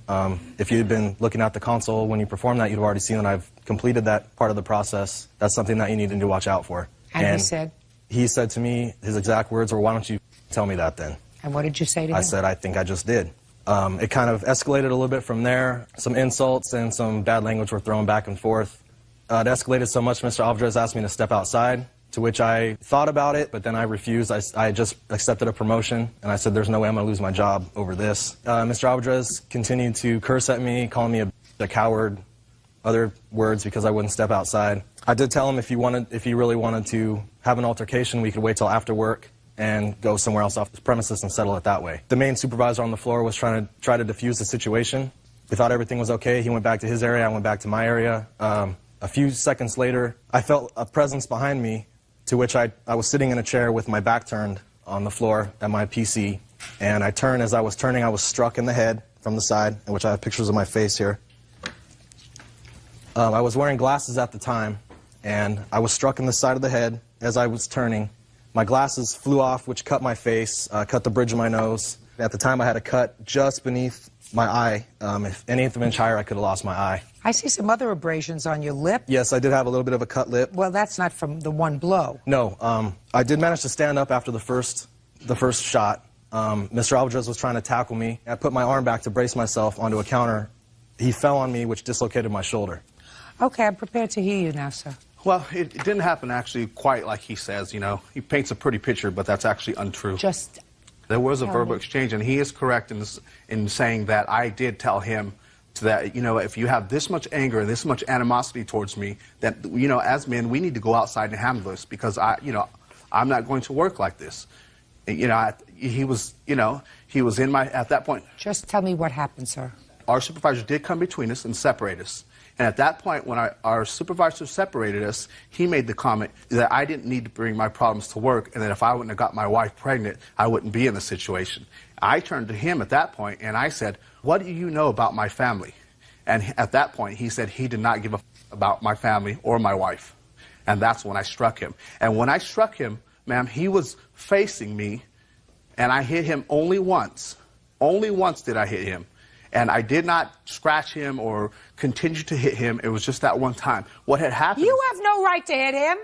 if you had been looking at the console when you performed that, you'd already seen that I've completed that part of the process. That's something that you needed to watch out for. And he said? He said to me, his exact words were, why don't you tell me that then? And what did you say to him? I said, I think I just did. It kind of escalated a little bit from there. Some insults and some bad language were thrown back and forth. It escalated so much, Mr. Alvarez asked me to step outside, to which I thought about it, but then I refused. I just accepted a promotion, and I said, there's no way I'm going to lose my job over this. Mr. Alvarez continued to curse at me, calling me a coward, other words because I wouldn't step outside. I did tell him if he really wanted to have an altercation, we could wait till after work and go somewhere else off the premises and settle it that way. The main supervisor on the floor was trying to defuse the situation. We thought everything was okay. He went back to his area, I went back to my area. A few seconds later, I felt a presence behind me, to which I was sitting in a chair with my back turned on the floor at my PC, and I turned. As I was turning, I was struck in the head from the side, in which I have pictures of my face here. I was wearing glasses at the time, and I was struck in the side of the head as I was turning. My glasses flew off, which cut my face, cut the bridge of my nose. At the time, I had a cut just beneath my eye. If any inch higher, I could have lost my eye. I see some other abrasions on your lip. Yes, I did have a little bit of a cut lip. Well, that's not from the one blow. No, I did manage to stand up after the first shot. Mr. Alvarez was trying to tackle me. I put my arm back to brace myself onto a counter. He fell on me, which dislocated my shoulder. Okay, I'm prepared to hear you now, sir. Well, it didn't happen actually quite like he says, you know. He paints a pretty picture, but that's actually untrue. There was a verbal exchange, and he is correct in saying that I did tell him that, you know, if you have this much anger and this much animosity towards me, that, you know, as men, we need to go outside and handle this because I'm not going to work like this. You know, he was in my, at that point. Just tell me what happened, sir. Our supervisor did come between us and separate us. And at that point, when our supervisor separated us, he made the comment that I didn't need to bring my problems to work, and that if I wouldn't have got my wife pregnant, I wouldn't be in the situation. I turned to him at that point, and I said, what do you know about my family? And at that point, he said he did not give a about my family or my wife. And that's when I struck him. And when I struck him, ma'am, he was facing me, and I hit him only once. Only once did I hit him. And I did not scratch him or continue to hit him. It was just that one time. What had happened... You have no right to hit him.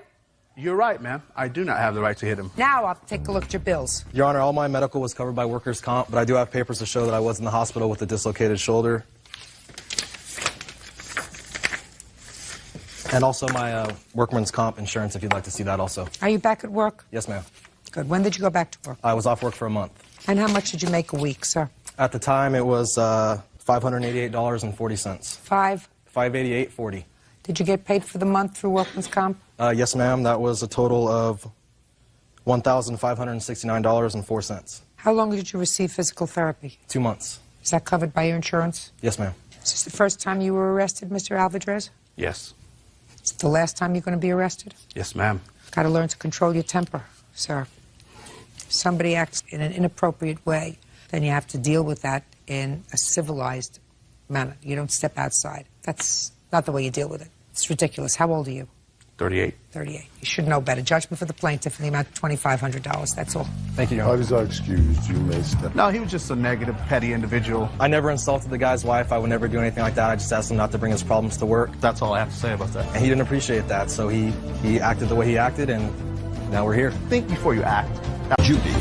You're right, ma'am. I do not have the right to hit him. Now I'll take a look at your bills. Your Honor, all my medical was covered by workers' comp, but I do have papers to show that I was in the hospital with a dislocated shoulder. And also my workman's comp insurance, if you'd like to see that also. Are you back at work? Yes, ma'am. Good. When did you go back to work? I was off work for a month. And how much did you make a week, sir? At the time, it was $588.40. $588.40. Did you get paid for the month through workman's comp? Yes, ma'am. That was a total of $1,569.04. How long did you receive physical therapy? 2 months. Is that covered by your insurance? Yes, ma'am. Is this the first time you were arrested, Mr. Alvarez? Yes. Is it the last time you're going to be arrested? Yes, ma'am. Got to learn to control your temper, sir. If somebody acts in an inappropriate way, then you have to deal with that in a civilized manner. You don't step outside. That's not the way you deal with it. It's ridiculous. How old are you? 38. 38. You should know better. Judgment for the plaintiff in the amount of $2,500. That's all. Thank you, Your Honor. Others are excused. You may step. No, he was just a negative, petty individual. I never insulted the guy's wife. I would never do anything like that. I just asked him not to bring his problems to work. That's all I have to say about that. And he didn't appreciate that, so he acted the way he acted, and now we're here. Think before you act. Judy.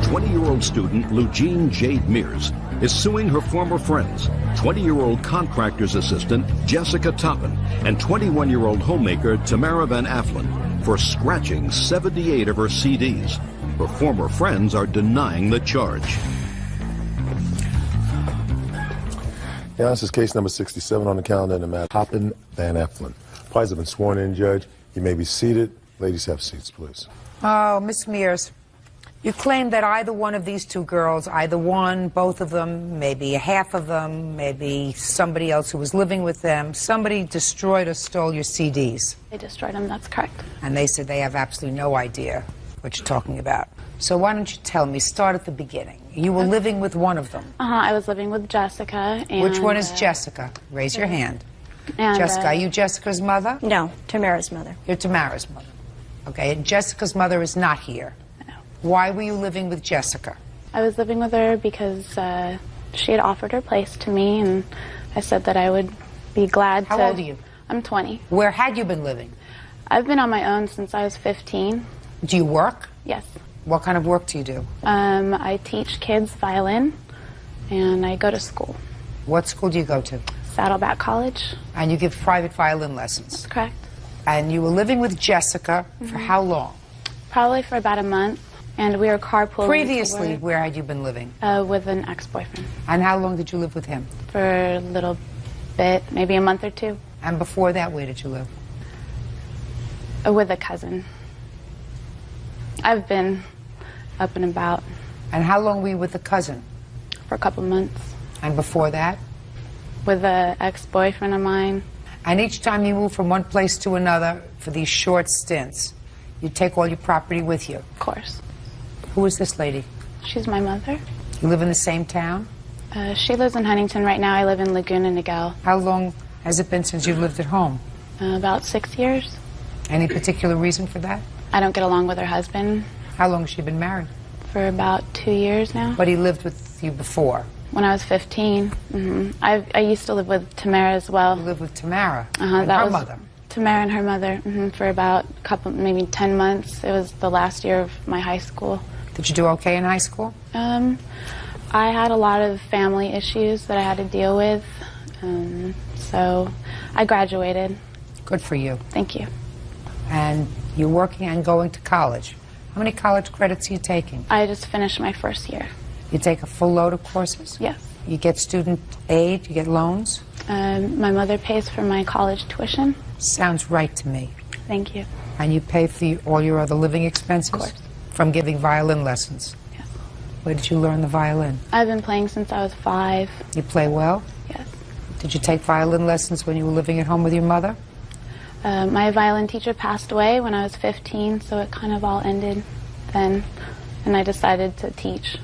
20-year-old student Lugene Jade Mears is suing her former friends, 20-year-old contractor's assistant Jessica Toppin and 21-year-old homemaker Tamara Van Afflen for scratching 78 of her CDs. Her former friends are denying the charge. Yeah, this is case number 67 on the calendar in the matter. Toppin Van Afflen. Parties have been sworn in, Judge. You may be seated. Ladies, have seats, please. Oh, Miss Mears. You claim that either one of these two girls, either one, both of them, maybe a half of them, maybe somebody else who was living with them, somebody destroyed or stole your CDs. They destroyed them, that's correct. And they said they have absolutely no idea what you're talking about. So why don't you tell me, start at the beginning. You were living with one of them. I was living with Jessica. And, which one is Jessica? Raise your hand. And, Jessica, are you Jessica's mother? No, Tamara's mother. You're Tamara's mother. Okay, and Jessica's mother is not here. Why were you living with Jessica? I was living with her because she had offered her place to me, and I said that I would be glad to... How old are you? I'm 20. Where had you been living? I've been on my own since I was 15. Do you work? Yes. What kind of work do you do? I teach kids violin, and I go to school. What school do you go to? Saddleback College. And you give private violin lessons? That's correct. And you were living with Jessica for how long? Probably for about a month, and we were carpooling. Previously, where had you been living? With an ex-boyfriend. And how long did you live with him? For a little bit, maybe a month or two. And before that, where did you live? With a cousin. I've been up and about. And how long were you with the cousin? For a couple months. And before that? With an ex-boyfriend of mine. And each time you moved from one place to another for these short stints, you take all your property with you? Of course. Who is this lady? She's my mother. You live in the same town? She lives in Huntington right now. I live in Laguna Niguel. How long has it been since you've lived at home? About 6 years. Any particular reason for that? I don't get along with her husband. How long has she been married? For about 2 years now. But he lived with you before? When I was 15. I used to live with Tamara as well. You lived with Tamara? And her mother? Tamara and her mother, for about a couple, maybe 10 months. It was the last year of my high school. Did you do okay in high school? I had a lot of family issues that I had to deal with, so I graduated. Good for you. Thank you. And you're working and going to college. How many college credits are you taking? I just finished my first year. You take a full load of courses? Yes. You get student aid? You get loans? My mother pays for my college tuition. Sounds right to me. Thank you. And you pay for all your other living expenses? Of course. From giving violin lessons? Yes. Where did you learn the violin? I've been playing since I was 5. You play well? Yes. Did you take violin lessons when you were living at home with your mother? My violin teacher passed away when I was 15, so it kind of all ended then, and I decided to teach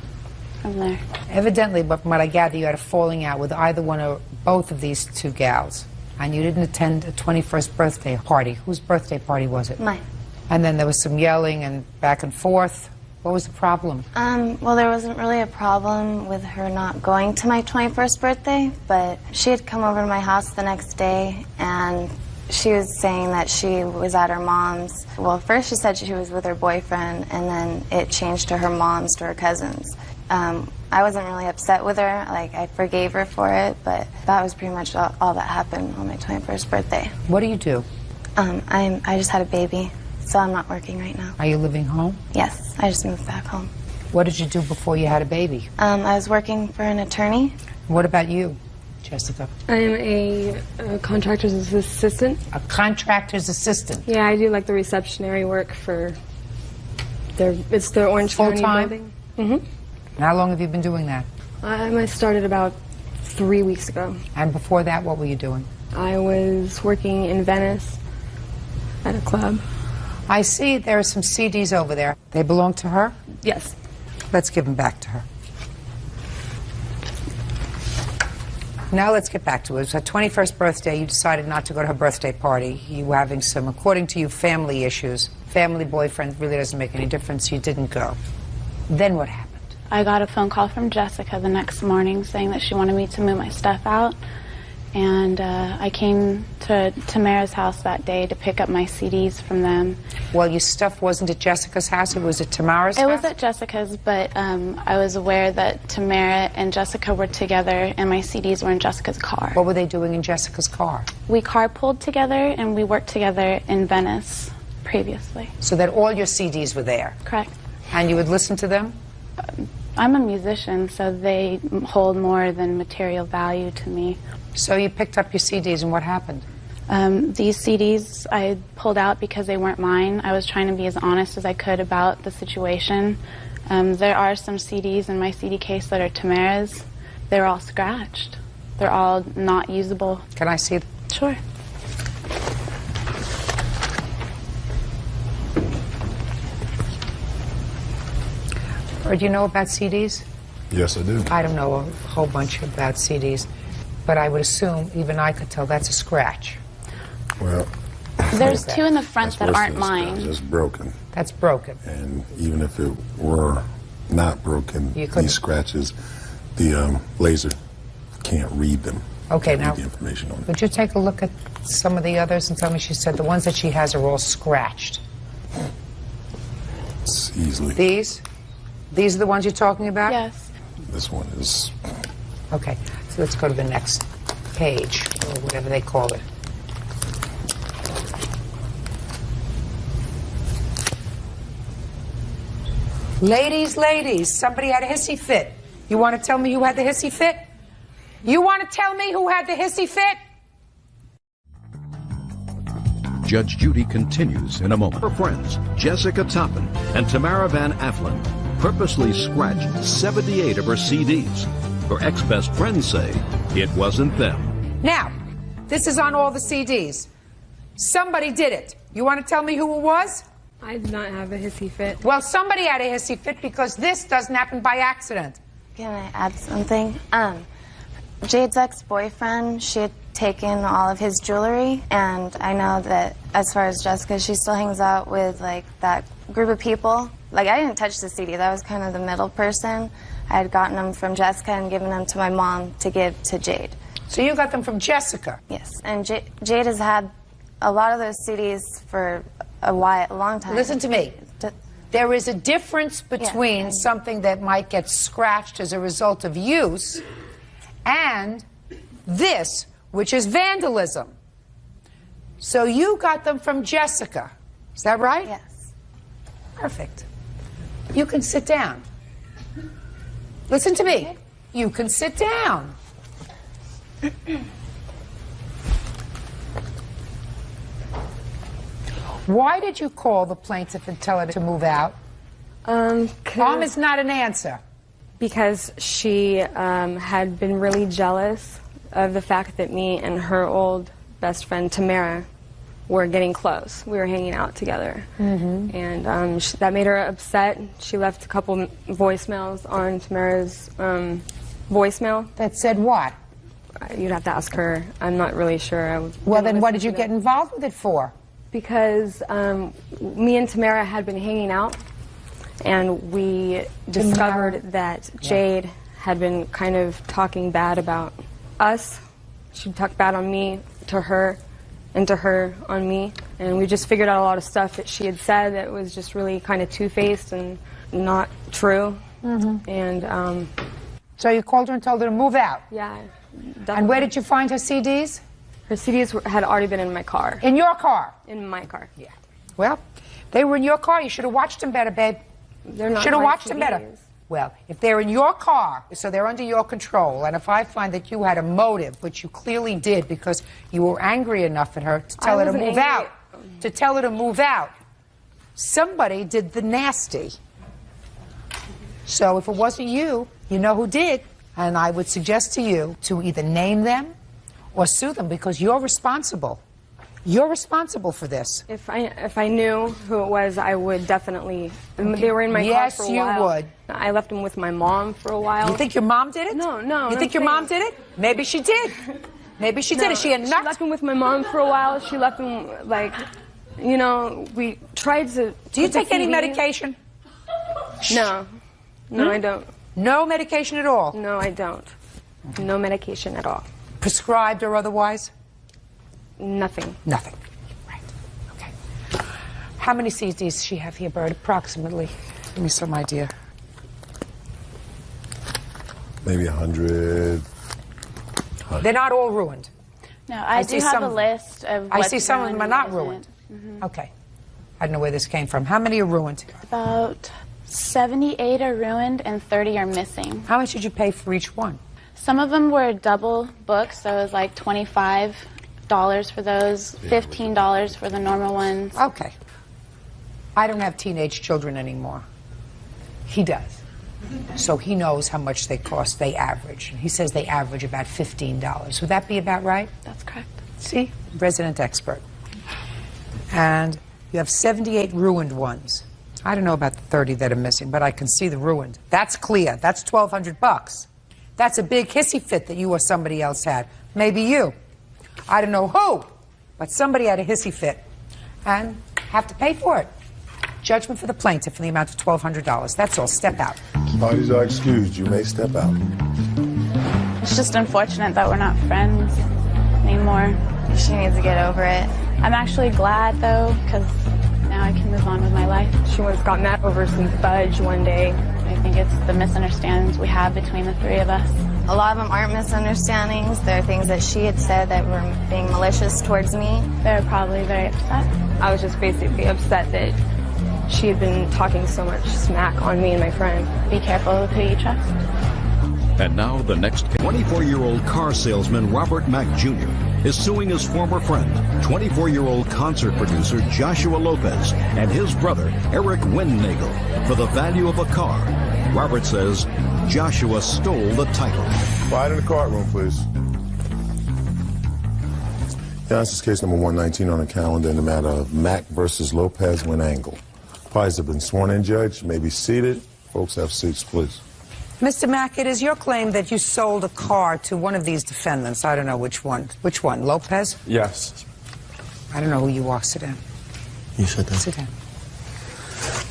from there. Evidently, but from what I gather, you had a falling out with either one or both of these two gals, and you didn't attend a 21st birthday party. Whose birthday party was it? Mine. And then there was some yelling and back and forth. What was the problem? Well, there wasn't really a problem with her not going to my 21st birthday, but she had come over to my house the next day, and she was saying that she was at her mom's. Well, first she said she was with her boyfriend, and then it changed to her mom's, to her cousin's. I wasn't really upset with her. Like, I forgave her for it, but that was pretty much all that happened on my 21st birthday. What do you do? I just had a baby, so I'm not working right now. Are you living home? Yes, I just moved back home. What did you do before you had a baby? I was working for an attorney. What about you, Jessica? I am a contractor's assistant. A contractor's assistant? Yeah, I do like the receptionary work for it's their Orange County building. Mm-hmm. And how long have you been doing that? I started about 3 weeks ago. And before that, what were you doing? I was working in Venice at a club. I see there are some CDs over there. They belong to her? Yes. Let's give them back to her. Now let's get back to it. It was her 21st birthday. You decided not to go to her birthday party. You were having some, according to you, family issues. Family boyfriend really doesn't make any difference. You didn't go. Then what happened? I got a phone call from Jessica the next morning saying that she wanted me to move my stuff out. And I came to Tamara's house that day to pick up my CDs from them. Well, your stuff wasn't at Jessica's house, it was at Tamara's house? It was at Jessica's, but I was aware that Tamara and Jessica were together and my CDs were in Jessica's car. What were they doing in Jessica's car? We carpooled together and we worked together in Venice previously. So that all your CDs were there? Correct. And you would listen to them? I'm a musician, so they hold more than material value to me. So you picked up your CDs, and what happened? These CDs I pulled out because they weren't mine. I was trying to be as honest as I could about the situation. There are some CDs in my CD case that are Tamara's. They're all scratched. They're all not usable. Can I see them? Sure. Or do you know about CDs? Yes, I do. I don't know a whole bunch about CDs, but I would assume even I could tell that's a scratch. Well, there's two in the front that aren't mine. It's broken. That's broken. And even if it were not broken, You couldn't- these scratches, the laser can't read them. Okay, Can't now, read the information on it. would you take a look at some of the others and tell me, she said the ones that she has are all scratched. It's easily. These are the ones you're talking about? Yes. This one is. Okay, so let's go to the next page, or whatever they call it. Ladies, somebody had a hissy fit. You want to tell me who had the hissy fit? You want to tell me who had the hissy fit? Judge Judy continues in a moment. Her friends, Jessica Toppin and Tamara Van Afflen, purposely scratched 78 of her CDs. Her ex-best friends say it wasn't them. Now, this is on all the CDs. Somebody did it. You want to tell me who it was? I did not have a hissy fit. Well, somebody had a hissy fit because this doesn't happen by accident. Can I add something? Jade's ex-boyfriend, she had taken all of his jewelry, and I know that as far as Jessica, she still hangs out with like that group of people. Like, I didn't touch the CD, that was kind of the middle person. I had gotten them from Jessica and given them to my mom to give to Jade. So you got them from Jessica? Yes, and Jade has had a lot of those CDs for a long time. Listen to me. There is a difference between something that might get scratched as a result of use and this, which is vandalism. So you got them from Jessica. Is that right? Yes. Perfect. You can sit down. Listen to me. You can sit down. Why did you call the plaintiff and tell her to move out? Mom is not an answer. Because she had been really jealous of the fact that me and her old best friend Tamara were getting close. We were hanging out together. Mm-hmm. And that made her upset. She left a couple voicemails on Tamara's voicemail. That said what? You'd have to ask her. I'm not really sure. Well, then what did you get involved with it for? Because me and Tamara had been hanging out, and we discovered that Jade had been kind of talking bad about us. She talked bad on me to her, and to her on me. And we just figured out a lot of stuff that she had said that was just really kind of two-faced and not true. Mm-hmm. And so you called her and told her to move out? Yeah. Definitely. And where did you find her CDs? Her CDs had already been in my car. In your car? In my car. Yeah. Well, they were in your car. You should have watched them better, babe. They're not. Should have my watched CDs. them better. Well, if they're in your car, so they're under your control, and if I find that you had a motive, which you clearly did because you were angry enough at her to tell her to move out, somebody did the nasty. So if it wasn't you, you know who did, and I would suggest to you to either name them or sue them because you're responsible. You're responsible for this. If I knew who it was, I would definitely. They were in my car for a while. Yes, you would. I left them with my mom for a while. You think your mom did it? No. You think your mom did it? Maybe she did. Maybe she did. Is she a nut? She left them with my mom for a while. She left them, like, you know, we tried to. Do you take any medication? No. No, I don't. No medication at all? No, I don't. No medication at all. Prescribed or otherwise? Nothing. Nothing. Right. Okay. How many CDs does she have here, Byrd, approximately? Give me some idea. Maybe 100. They're not all ruined. No, I do have a list of I what's see some of them are ruined not and ruined. isn't. Okay. I don't know where this came from. How many are ruined? About 78 are ruined and 30 are missing. How much did you pay for each one? Some of them were double books, so it was like $25 for those, $15 for the normal ones. Okay. I don't have teenage children anymore. He does. So he knows how much they cost, they average. He says they average about $15. Would that be about right? That's correct. See? Resident expert. And you have 78 ruined ones. I don't know about the 30 that are missing, but I can see the ruined. That's clear. That's $1,200. That's a big hissy fit that you or somebody else had. Maybe you. I don't know who, but somebody had a hissy fit and have to pay for it. Judgment for the plaintiff in the amount of $1,200. That's all. Step out. Parties are excused. You may step out. It's just unfortunate that we're not friends anymore. She needs to get over it. I'm actually glad, though, because now I can move on with my life. She once got mad over some fudge one day. I think it's the misunderstandings we have between the three of us. A lot of them aren't misunderstandings. They're things that she had said that were being malicious towards me. They're probably very upset. I was just basically upset that she had been talking so much smack on me and my friend. Be careful with who you trust. And now the next 24-year-old car salesman Robert Mack Jr. is suing his former friend, 24-year-old concert producer Joshua Lopez, and his brother Eric Windnagel for the value of a car. Robert says Joshua stole the title. Quiet in the courtroom, please. Yeah, this is case number 119 on the calendar in the matter of Mack versus Lopez Windnagel. Parties have been sworn in, Judge. You may be seated. Folks, have seats, please. Mr. Mack, it is your claim that you sold a car to one of these defendants. I don't know which one. Which one? Lopez? Yes. I don't know who you are. Sit down. You said that. Sit down.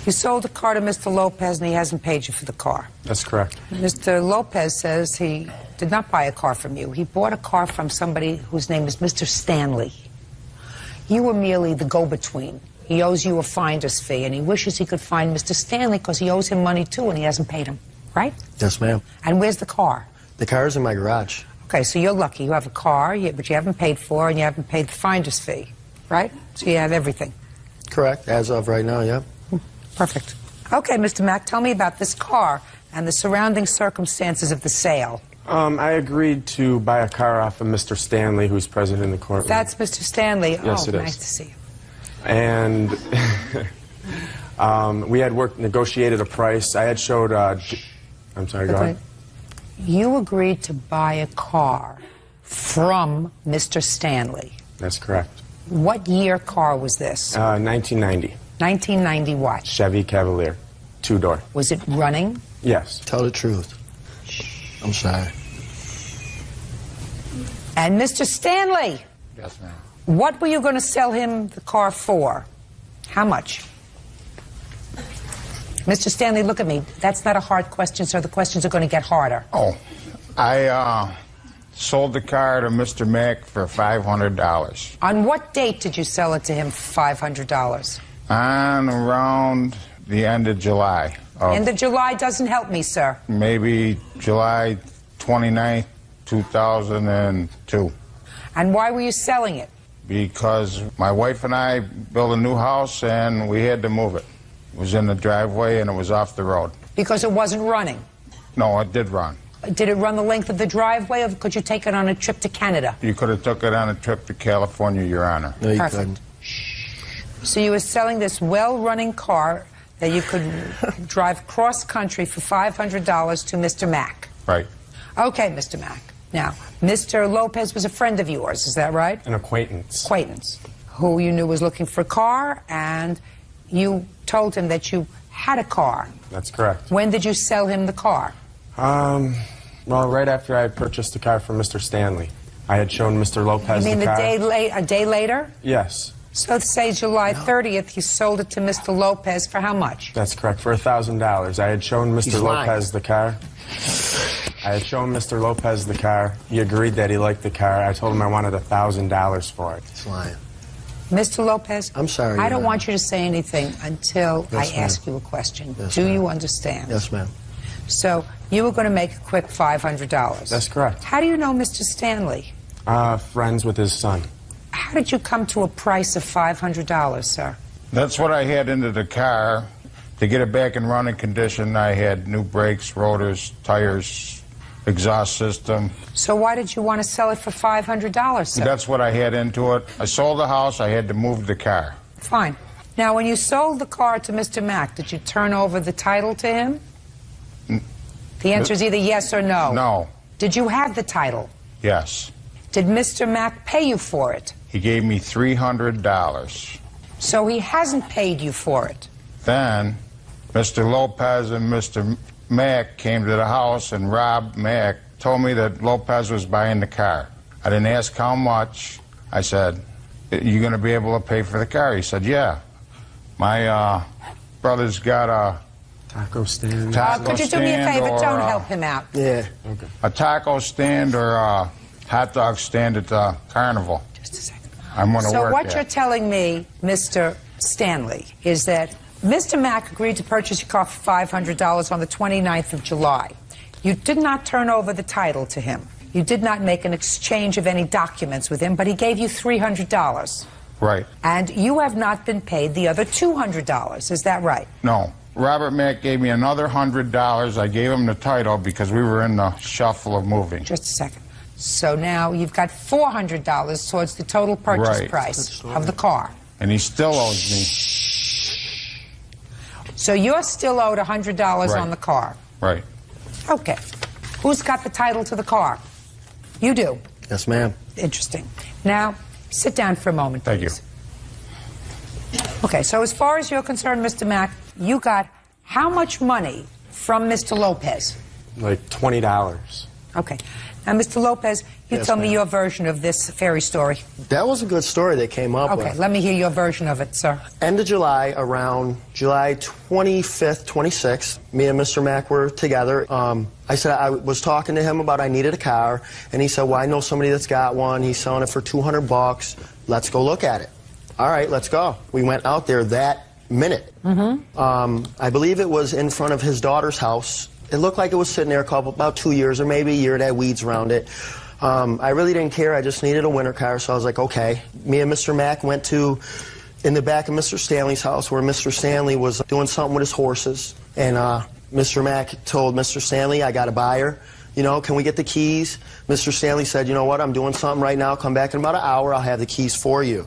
You sold a car to Mr. Lopez and he hasn't paid you for the car. That's correct. Mr. Lopez says he did not buy a car from you. He bought a car from somebody whose name is Mr. Stanley. You were merely the go-between. He owes you a finder's fee, and he wishes he could find Mr. Stanley because he owes him money, too, and he hasn't paid him. Right? Yes, ma'am. And where's the car? The car's in my garage. Okay, so you're lucky. You have a car, but you haven't paid for, and you haven't paid the finder's fee, right? So you have everything. Correct. As of right now, yeah. Perfect. Okay, Mr. Mack, tell me about this car and the surrounding circumstances of the sale. I agreed to buy a car off of Mr. Stanley, who's present in the courtroom. That's Mr. Stanley. Yes, oh, it is. Nice to see you. And we had negotiated a price. I had showed... I'm sorry, go ahead. You agreed to buy a car from Mr. Stanley. That's correct. What year car was this? 1990. 1990 what? Chevy Cavalier, two-door. Was it running? Yes. Tell the truth. I'm sorry. And Mr. Stanley? Yes, ma'am. What were you going to sell him the car for? How much? Mr. Stanley, look at me. That's not a hard question, sir. The questions are going to get harder. Oh, I sold the car to Mr. Mack for $500. On what date did you sell it to him for $500? On around the end of July. End of July doesn't help me, sir. Maybe July 29th, 2002. And why were you selling it? Because my wife and I built a new house and we had to move it. It was in the driveway and it was off the road. Because it wasn't running? No, it did run. Did it run the length of the driveway, or could you take it on a trip to Canada? You could have took it on a trip to California, Your Honor. No, you Perfect. couldn't. So you were selling this well-running car that you could drive cross-country for $500 to Mr. Mack. Right. Okay, Mr. Mack. Now, Mr. Lopez was a friend of yours, is that right? An acquaintance. Acquaintance. Who you knew was looking for a car, and you told him that you had a car. That's correct. When did you sell him the car? Well, right after I had purchased the car from Mr. Stanley. I had shown Mr. Lopez You mean the car. a day later? Yes. So say July 30th, you sold it to Mr. Lopez for how much? That's correct, for $1,000. I had shown Mr. Lopez the car. I had shown Mr. Lopez the car. He agreed that he liked the car. I told him I wanted $1,000 for it. He's lying. Mr. Lopez, I'm sorry. I don't want you to say anything until Yes, I ma'am. ask you a question. Yes, Do ma'am. you understand? Yes, ma'am. So you were going to make a quick $500. That's correct. How do you know Mr. Stanley? Friends with his son. How did you come to a price of $500, sir? That's what I had into the car. To get it back in running condition, I had new brakes, rotors, tires, exhaust system. So why did you want to sell it for $500, sir? That's what I had into it. I sold the house, I had to move the car. Fine. Now, when you sold the car to Mr. Mack, did you turn over the title to him? The answer is either yes or no. No. Did you have the title? Yes. Did Mr. Mack pay you for it? He gave me $300. So he hasn't paid you for it. Then Mr. Lopez and Mr. Mack came to the house, and Rob Mack told me that Lopez was buying the car. I didn't ask how much. I said, "You going to be able to pay for the car?" He said, "Yeah. My brother's got a taco stand. Could you do me a favor? or, Don't help him out. Yeah. Okay. a taco stand or a hot dog stand at the carnival. Just a second. I'm going to So work what at. you're telling me, Mr. Stanley, is that Mr. Mack agreed to purchase your car for $500 on the 29th of July. You did not turn over the title to him. You did not make an exchange of any documents with him, but he gave you $300. Right. And you have not been paid the other $200. Is that right? No. Robert Mack gave me another $100. I gave him the title because we were in the shuffle of moving. Just a second. So now you've got $400 towards the total purchase Right. price of the car. And he still owes me. So you're still owed $100 Right. on the car. Right. Okay. Who's got the title to the car? You do. Yes, ma'am. Interesting. Now, sit down for a moment, Thank you. please. Okay, so as far as you're concerned, Mr. Mack, you got how much money from Mr. Lopez? Like $20. Okay. Now, Mr. Lopez, you Yes, tell me ma'am. your version of this fairy story. That was a good story they came up with. Okay, let me hear your version of it, sir. End of July, around July 25th, 26th, me and Mr. Mack were together. I said I was talking to him about I needed a car, and he said, well, I know somebody that's got one. He's selling it for $200. Let's go look at it. All right, let's go. We went out there that minute. I believe it was in front of his daughter's house. It looked like it was sitting there about 2 years or maybe a year. It had weeds around it. I really didn't care. I just needed a winter car, so I was like, okay. Me and Mr. Mack went to in the back of Mr. Stanley's house where Mr. Stanley was doing something with his horses. And Mr. Mack told Mr. Stanley, I got a buyer. You know, can we get the keys? Mr. Stanley said, you know what, I'm doing something right now. Come back in about an hour. I'll have the keys for you.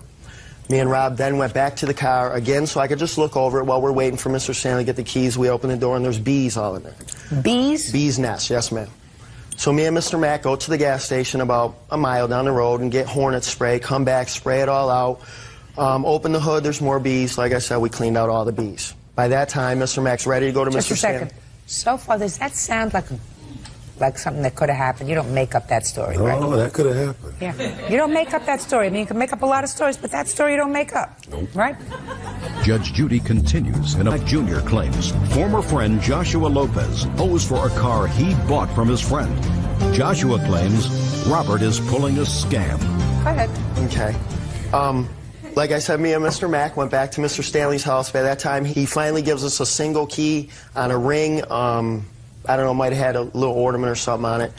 Me and Rob then went back to the car again so I could just look over it while we're waiting for Mr. Stanley to get the keys. We open the door and there's bees all in there. Bees? Bees' nests, yes, ma'am. So me and Mr. Mack go to the gas station about a mile down the road and get hornet spray, come back, spray it all out. Open the hood, there's more bees. Like I said, we cleaned out all the bees. By that time, Mr. Mack's ready to go to Just Mr. a second. Stanley. So far, does that sound like something that could have happened? You don't make up that story, right? Oh, that could have happened. Yeah. You don't make up that story. I mean, you can make up a lot of stories, but that story you don't make up. Nope. Right? Judge Judy continues in a Jr. claims former friend Joshua Lopez owes for a car he bought from his friend. Joshua claims Robert is pulling a scam. Go ahead. Okay. Like I said, me and Mr. Mack went back to Mr. Stanley's house. By that time, he finally gives us a single key on a ring. I don't know, might have had a little ornament or something on it.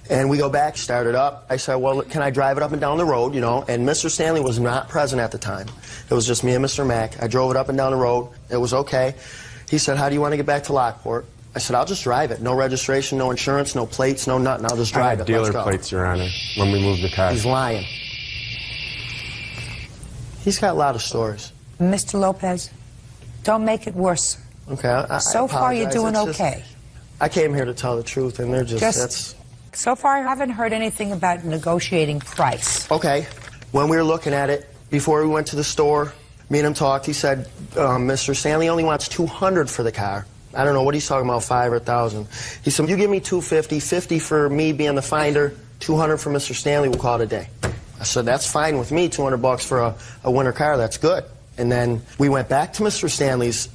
And we go back, start it up. I said, well, can I drive it up and down the road, you know? And Mr. Stanley was not present at the time. It was just me and Mr. Mack. I drove it up and down the road. It was okay. He said, how do you want to get back to Lockport? I said, I'll just drive it. No registration, no insurance, no plates, no nothing. I'll just I drive had it. dealer Let's go. plates, Your Honor, when we moved the car. He's lying. He's got a lot of stories. Mr. Lopez, don't make it worse. Okay, I So far, you're apologize. doing It's just- okay. I came here to tell the truth, and they're that's... So far, I haven't heard anything about negotiating price. Okay. When we were looking at it, before we went to the store, me and him talked. He said, Mr. Stanley only wants $200 for the car. I don't know what he's talking about, $5,000 or $1,000. He said, you give me $250, $50 for me being the finder, $200 for Mr. Stanley, we'll call it a day. I said, that's fine with me, $200 for a winter car, that's good. And then we went back to Mr. Stanley's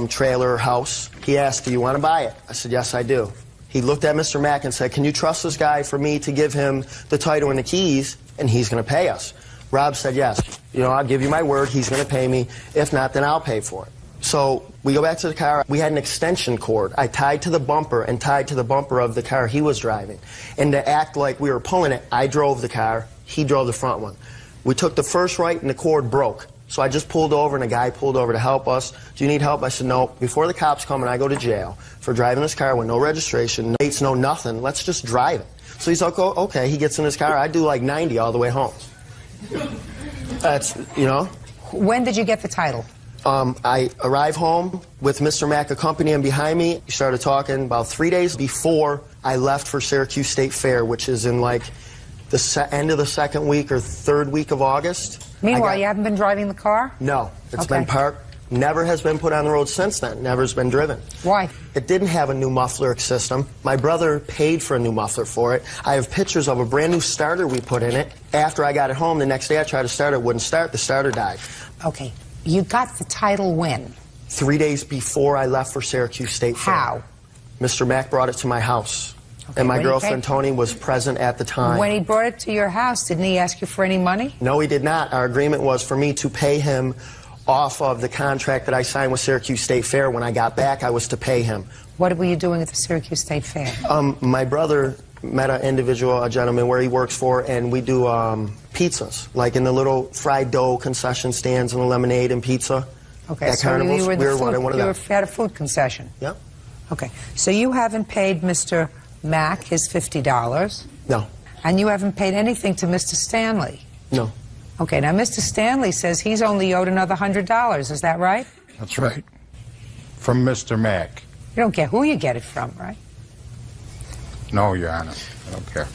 trailer house. He asked, do you want to buy it? I said, yes, I do. He looked at Mr. Mack and said, can you trust this guy for me to give him the title and the keys, and he's going to pay us? Rob said, yes. You know, I'll give you my word, he's going to pay me. If not, then I'll pay for it. So we go back to the car. We had an extension cord. I tied to the bumper and tied to the bumper of the car he was driving. And to act like we were pulling it, I drove the car. He drove the front one. We took the first right and the cord broke. So I just pulled over and a guy pulled over to help us. Do you need help? I said, no. Before the cops come and I go to jail for driving this car with no registration, no plates, no nothing, let's just drive it. So he's like, oh, okay. He gets in his car. I do like 90 all the way home. That's, you know. When did you get the title? I arrived home with Mr. Mack accompanying behind me. We started talking about 3 days before I left for Syracuse State Fair, which is in like the end of the second week or third week of August. Meanwhile, you haven't been driving the car? No. It's Okay. been parked. Never has been put on the road since then. Never has been driven. Why? It didn't have a new muffler system. My brother paid for a new muffler for it. I have pictures of a brand new starter we put in it. After I got it home, the next day I tried to start it, wouldn't start. The starter died. Okay. You got the title when? 3 days before I left for Syracuse State Fair. How? Mr. Mack brought it to my house. Okay, And my when he girlfriend came- Tony was present at the time. When he brought it to your house, didn't he ask you for any money? No, he did not. Our agreement was for me to pay him off of the contract that I signed with Syracuse State Fair. When I got back, I was to pay him. What were you doing at the Syracuse State Fair? My brother met an individual, a gentleman where he works for, and we do pizzas, like in the little fried dough concession stands and the lemonade and pizza. Okay, at so carnivals. you were We the were food, one of you them. had a food concession. Yep. Okay, so you haven't paid Mr. Mack his $50. No. And you haven't paid anything to Mr. Stanley. No. Okay, now Mr. Stanley says he's only owed another $100. Is that right? That's right. From Mr. Mack. You don't care who you get it from, right? No, Your Honor. I don't care.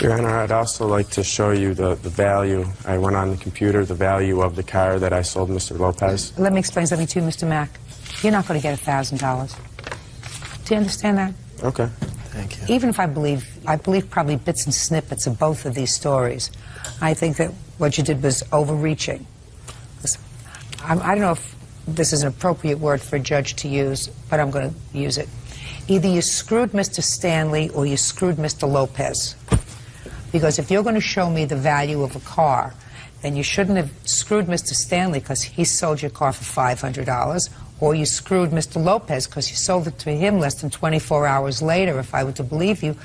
Your Honor, I'd also like to show you the value. I went on the computer, the value of the car that I sold Mr. Lopez. Let me explain something to you, Mr. Mack. You're not going to get $1,000. Do you understand that? Okay. Thank you. Even if I believe probably bits and snippets of both of these stories, I think that what you did was overreaching. Listen, I don't know if this is an appropriate word for a judge to use, but I'm going to use it. Either you screwed Mr. Stanley or you screwed Mr. Lopez. Because if you're going to show me the value of a car, then you shouldn't have screwed Mr. Stanley because he sold your car for $500, or you screwed Mr. Lopez because you sold it to him less than 24 hours later, if I were to believe you,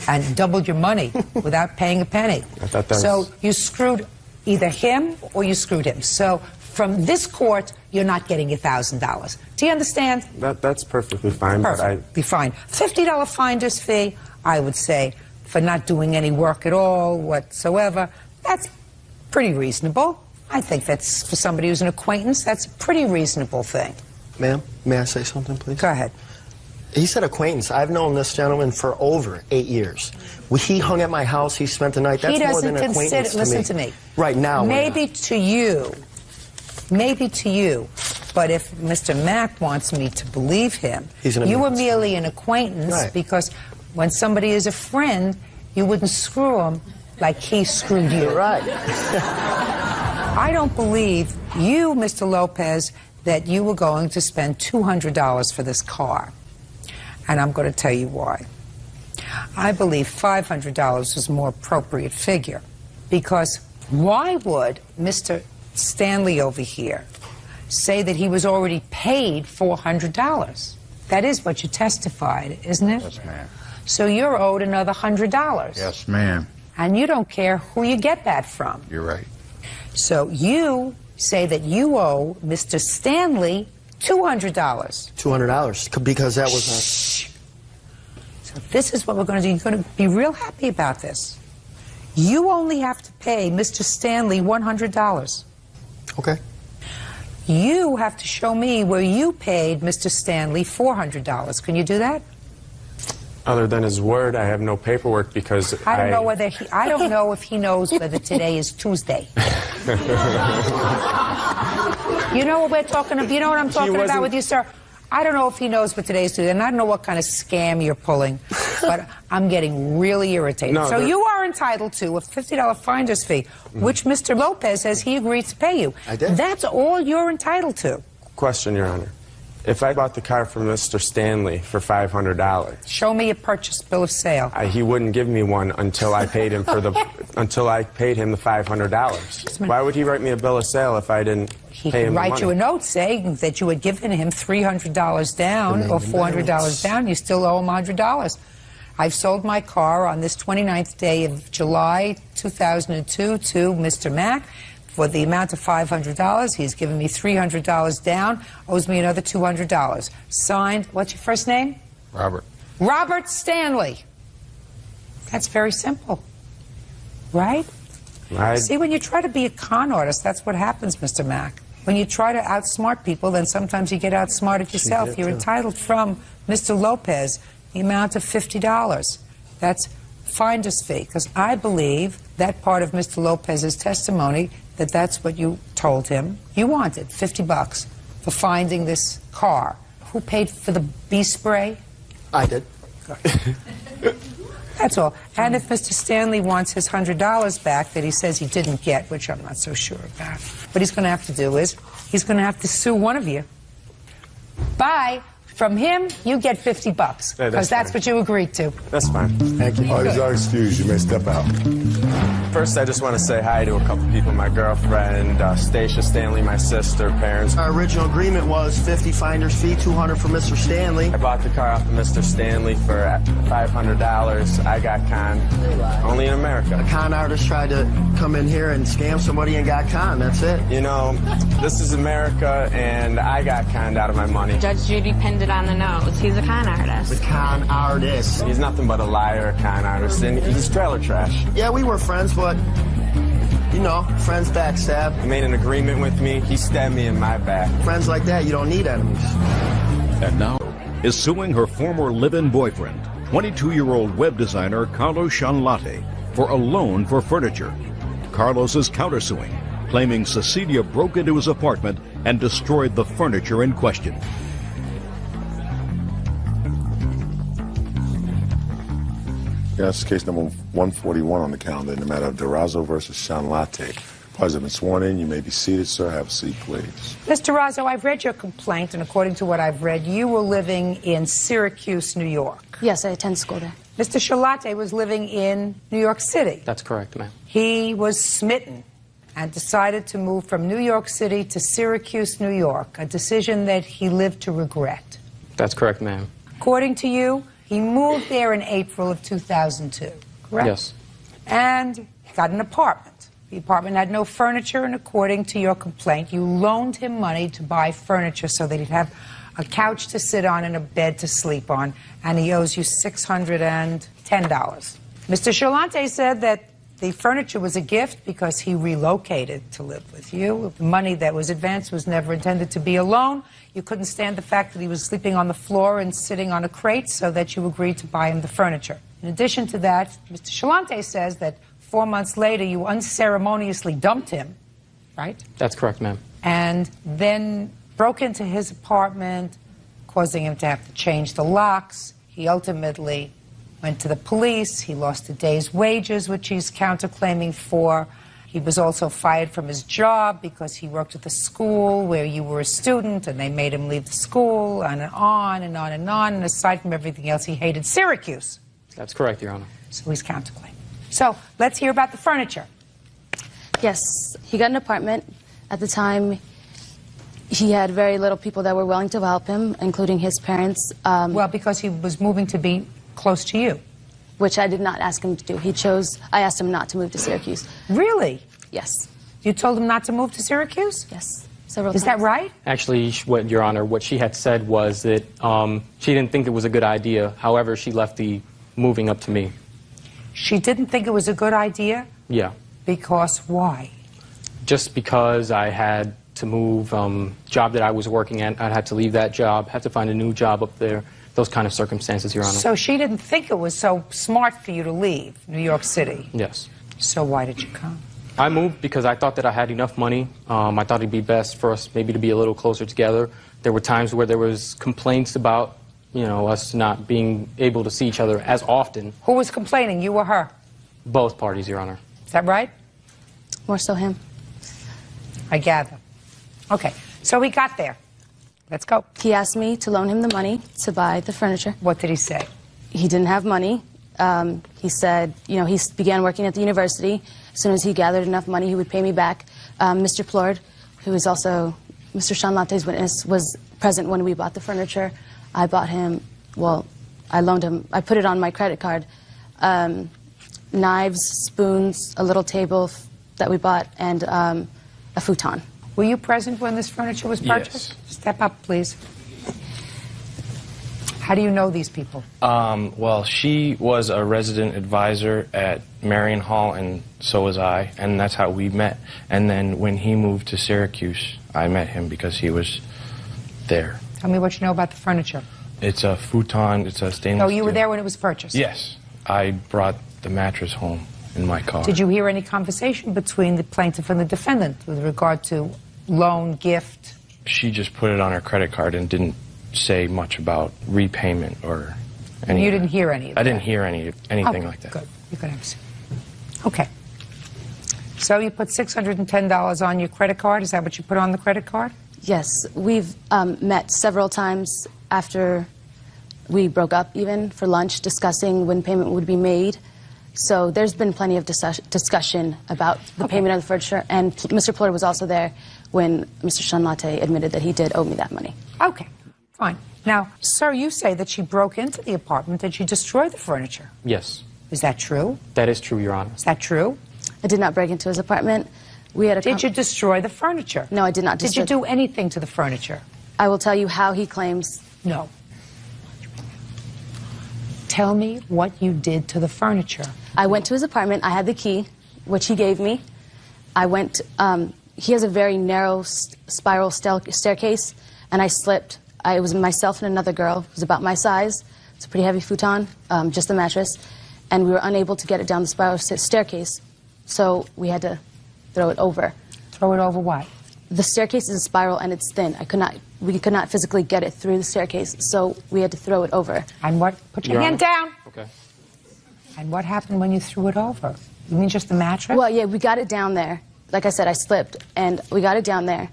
and doubled your money without paying a penny. I thought that So was... you screwed either him or you screwed him. So from this court, you're not getting $1,000. Do you understand? That's perfectly fine. Perfectly fine. $50 finder's fee, I would say, for not doing any work at all whatsoever, that's pretty reasonable. I think that's, for somebody who's an acquaintance, that's a pretty reasonable thing. Ma'am, may I say something, please? Go ahead. He said acquaintance. I've known this gentleman for over 8 years. He hung at my house. He spent the night. That's He more doesn't than acquaintance consider, listen to me. Right now. Maybe to you, but if Mr. Mack wants me to believe him, you were merely an acquaintance, Right. because when somebody is a friend, you wouldn't screw him like he screwed you. Right. I don't believe you, Mr. Lopez, that you were going to spend $200 for this car. And I'm going to tell you why. I believe $500 is a more appropriate figure. Because why would Mr. Stanley over here say that he was already paid $400? That is what you testified, isn't it? Yes, ma'am. So you're owed another $100. Yes, ma'am. And you don't care who you get that from. You're right. So you say that you owe Mr. Stanley $200. $200, because that was So this is what we're going to do. You're going to be real happy about this. You only have to pay Mr. Stanley $100. Okay. You have to show me where you paid Mr. Stanley $400. Can you do that? Other than his word, I have no paperwork because I don't know whether I don't know if he knows whether today is Tuesday. You know what we're talking about? You know what I'm talking about with you, sir? I don't know if he knows what today is Tuesday, and I don't know what kind of scam you're pulling, but I'm getting really irritated. No, so you are entitled to a $50 finder's fee, which Mr. Lopez says he agreed to pay you. I did. That's all you're entitled to. Question, Your Honor. If I bought the car from Mr. Stanley for $500, Show me a purchase bill of sale. he wouldn't give me one until I paid him until I paid him the $500. Why would he write me a bill of sale if I didn't He pay could him the write money? you a note saying that you had given him $300 down or $400 down. You still owe him $100. I've sold my car on this 29th day of July 2002 to Mr. Mack for the amount of $500. He's given me $300 down, owes me another $200. Signed, what's your first name? Robert. Robert Stanley. That's very simple, right? See, when you try to be a con artist, that's what happens, Mr. Mack. When you try to outsmart people, then sometimes you get outsmarted yourself. You're entitled from Mr. Lopez the amount of $50. That's finder's fee, because I believe that part of Mr. Lopez's testimony, that that's what you told him. You wanted $50 for finding this car. Who paid for the bee spray? I did. That's all. And if Mr. Stanley wants his $100 back that he says he didn't get, which I'm not so sure about, what he's going to have to do is he's going to have to sue one of you. buy from him, you get $50 Yeah, because that's what you agreed to. That's fine. Thank you. All these are excused. You may step out. First, I just want to say hi to a couple people. My girlfriend, Stacia Stanley, my sister, parents. Our original agreement was 50 finder's fee, 200 for Mr. Stanley. I bought the car off of Mr. Stanley for $500. I got conned. Only in America. A con artist tried to come in here and scam somebody and got conned. That's it. You know, this is America, and I got conned out of my money. Judge Judy pinned it on the nose. He's a con artist. The con artist. He's nothing but a liar, a con artist, and he's trailer trash. Yeah, we were friends, but, you know, friends backstab. He made an agreement with me. He stabbed me in my back. Friends like that, you don't need enemies. And now is suing her former live-in boyfriend, 22-year-old web designer Carlos Shanlate, for a loan for furniture. Carlos is countersuing, claiming Cecilia broke into his apartment and destroyed the furniture in question. Yes, case number 141 on the calendar in the matter of Durazo versus Shanlate. Parties have been sworn in. You may be seated, sir. Have a seat, please. Mr. Razzo, I've read your complaint, and according to what I've read, you were living in Syracuse, New York. Yes, I attend school there. Mr. Shalate was living in New York City. That's correct, ma'am. He was smitten and decided to move from New York City to Syracuse, New York, a decision that he lived to regret. That's correct, ma'am. According to you, he moved there in April of 2002, correct? Yes. And he got an apartment. The apartment had no furniture, and according to your complaint, you loaned him money to buy furniture so that he'd have a couch to sit on and a bed to sleep on, and he owes you $610. Mr. Shalante said that the furniture was a gift because he relocated to live with you. The money that was advanced was never intended to be a loan. You couldn't stand the fact that he was sleeping on the floor and sitting on a crate, so that you agreed to buy him the furniture. In addition to that, Mr. Shalante says that 4 months later you unceremoniously dumped him, right? That's correct, ma'am. And then broke into his apartment, causing him to have to change the locks. He ultimately went to the police. He lost a day's wages, which he's counterclaiming for. He was also fired from his job because he worked at the school where you were a student, and they made him leave the school, and on and on and on. And aside from everything else, he hated Syracuse. That's correct, Your Honor. So he's counterclaiming. So let's hear about the furniture. Yes, he got an apartment. At the time, he had very little people that were willing to help him, including his parents. Well, because he was moving to be close to you. Which I did not ask him to do. I asked him not to move to Syracuse. Really? Yes. You told him not to move to Syracuse? Yes, several times. Is that right? Actually, Your Honor, what she had said was that she didn't think it was a good idea. However, she left the moving up to me. She didn't think it was a good idea? Yeah. Because why? Just because I had to move, job that I was working at, I had to leave that job, had to find a new job up there. Those kind of circumstances, Your Honor. So she didn't think it was so smart for you to leave New York City? Yes. So why did you come? I moved because I thought that I had enough money. I thought it'd be best for us maybe to be a little closer together. There were times where there was complaints about, you know, us not being able to see each other as often. Who was complaining, you or her? Both parties, Your Honor. Is that right? More so him. I gather. Okay, so he got there. Let's go. He asked me to loan him the money to buy the furniture. What did he say? He didn't have money. He said, you know, he began working at the university. As soon as he gathered enough money, he would pay me back. Mr. Plord, who is also Mr. Shanlate's witness, was present when we bought the furniture. I bought him, well, I loaned him, I put it on my credit card. Knives, spoons, a little table that we bought, and a futon. Were you present when this furniture was purchased? Yes. Step up, please. How do you know these people? Well, she was a resident advisor at Marion Hall, and so was I, and that's how we met. And then when he moved to Syracuse, I met him because he was there. Tell me what you know about the furniture. It's a futon, it's a stainless No, you were steel. there when it was purchased? Yes. I brought the mattress home in my car. Did you hear any conversation between the plaintiff and the defendant with regard to loan, gift? She just put it on her credit card and didn't say much about repayment or anything. You didn't hear any of that? I didn't hear anything Okay, like that. Good. You could have seen. Okay. So you put $610 on your credit card? Is that what you put on the credit card? Yes, we've met several times after we broke up, even for lunch, discussing when payment would be made. So there's been plenty of discussion about the payment of the furniture, and Mr. Plord was also there when Mr. Shanlate admitted that he did owe me that money. Okay, fine. Now, sir, you say that she broke into the apartment and she destroyed the furniture. Yes. Is that true? That is true, Your Honor. Is that true? I did not break into his apartment. We had a Did you destroy the furniture? No, I did not destroy. Did you do anything to the furniture? I will tell you how he claims. No. Tell me what you did to the furniture. I went to his apartment. I had the key, which he gave me. I went, he has a very narrow spiral staircase, and I slipped. It was myself and another girl who was about my size. It's a pretty heavy futon, just a mattress. And we were unable to get it down the spiral staircase, so we had to throw it over. Throw it over what? The staircase is a spiral and it's thin. We could not physically get it through the staircase, so we had to throw it over. And what? Put your hand down. Okay. And what happened when you threw it over? You mean just the mattress? Well, yeah, we got it down there. Like I said, I slipped, and we got it down there.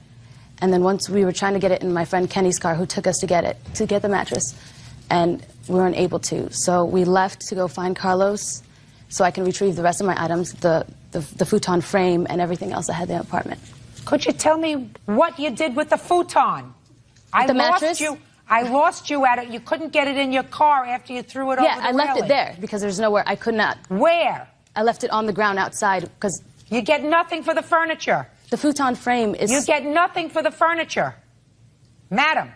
And then once we were trying to get it in my friend Kenny's car, who took us to get the mattress, and we weren't able to. So we left to go find Carlos so I can retrieve the rest of my items, the futon frame and everything else I had in the apartment. Could you tell me what you did with the futon? The mattress? I lost you at it. You couldn't get it in your car after you threw it over the Yeah, I left it there because there's nowhere I could not. Where? I left it on the ground outside because... You get nothing for the furniture. The futon frame is... You get nothing for the furniture. Madam.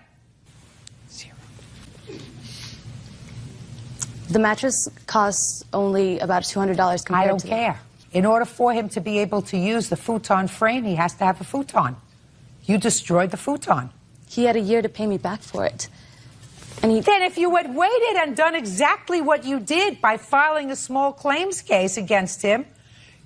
The mattress costs only about $200 compared to... I don't care. In order for him to be able to use the futon frame, he has to have a futon. You destroyed the futon. He had a year to pay me back for it. And Then if you had waited and done exactly what you did by filing a small claims case against him,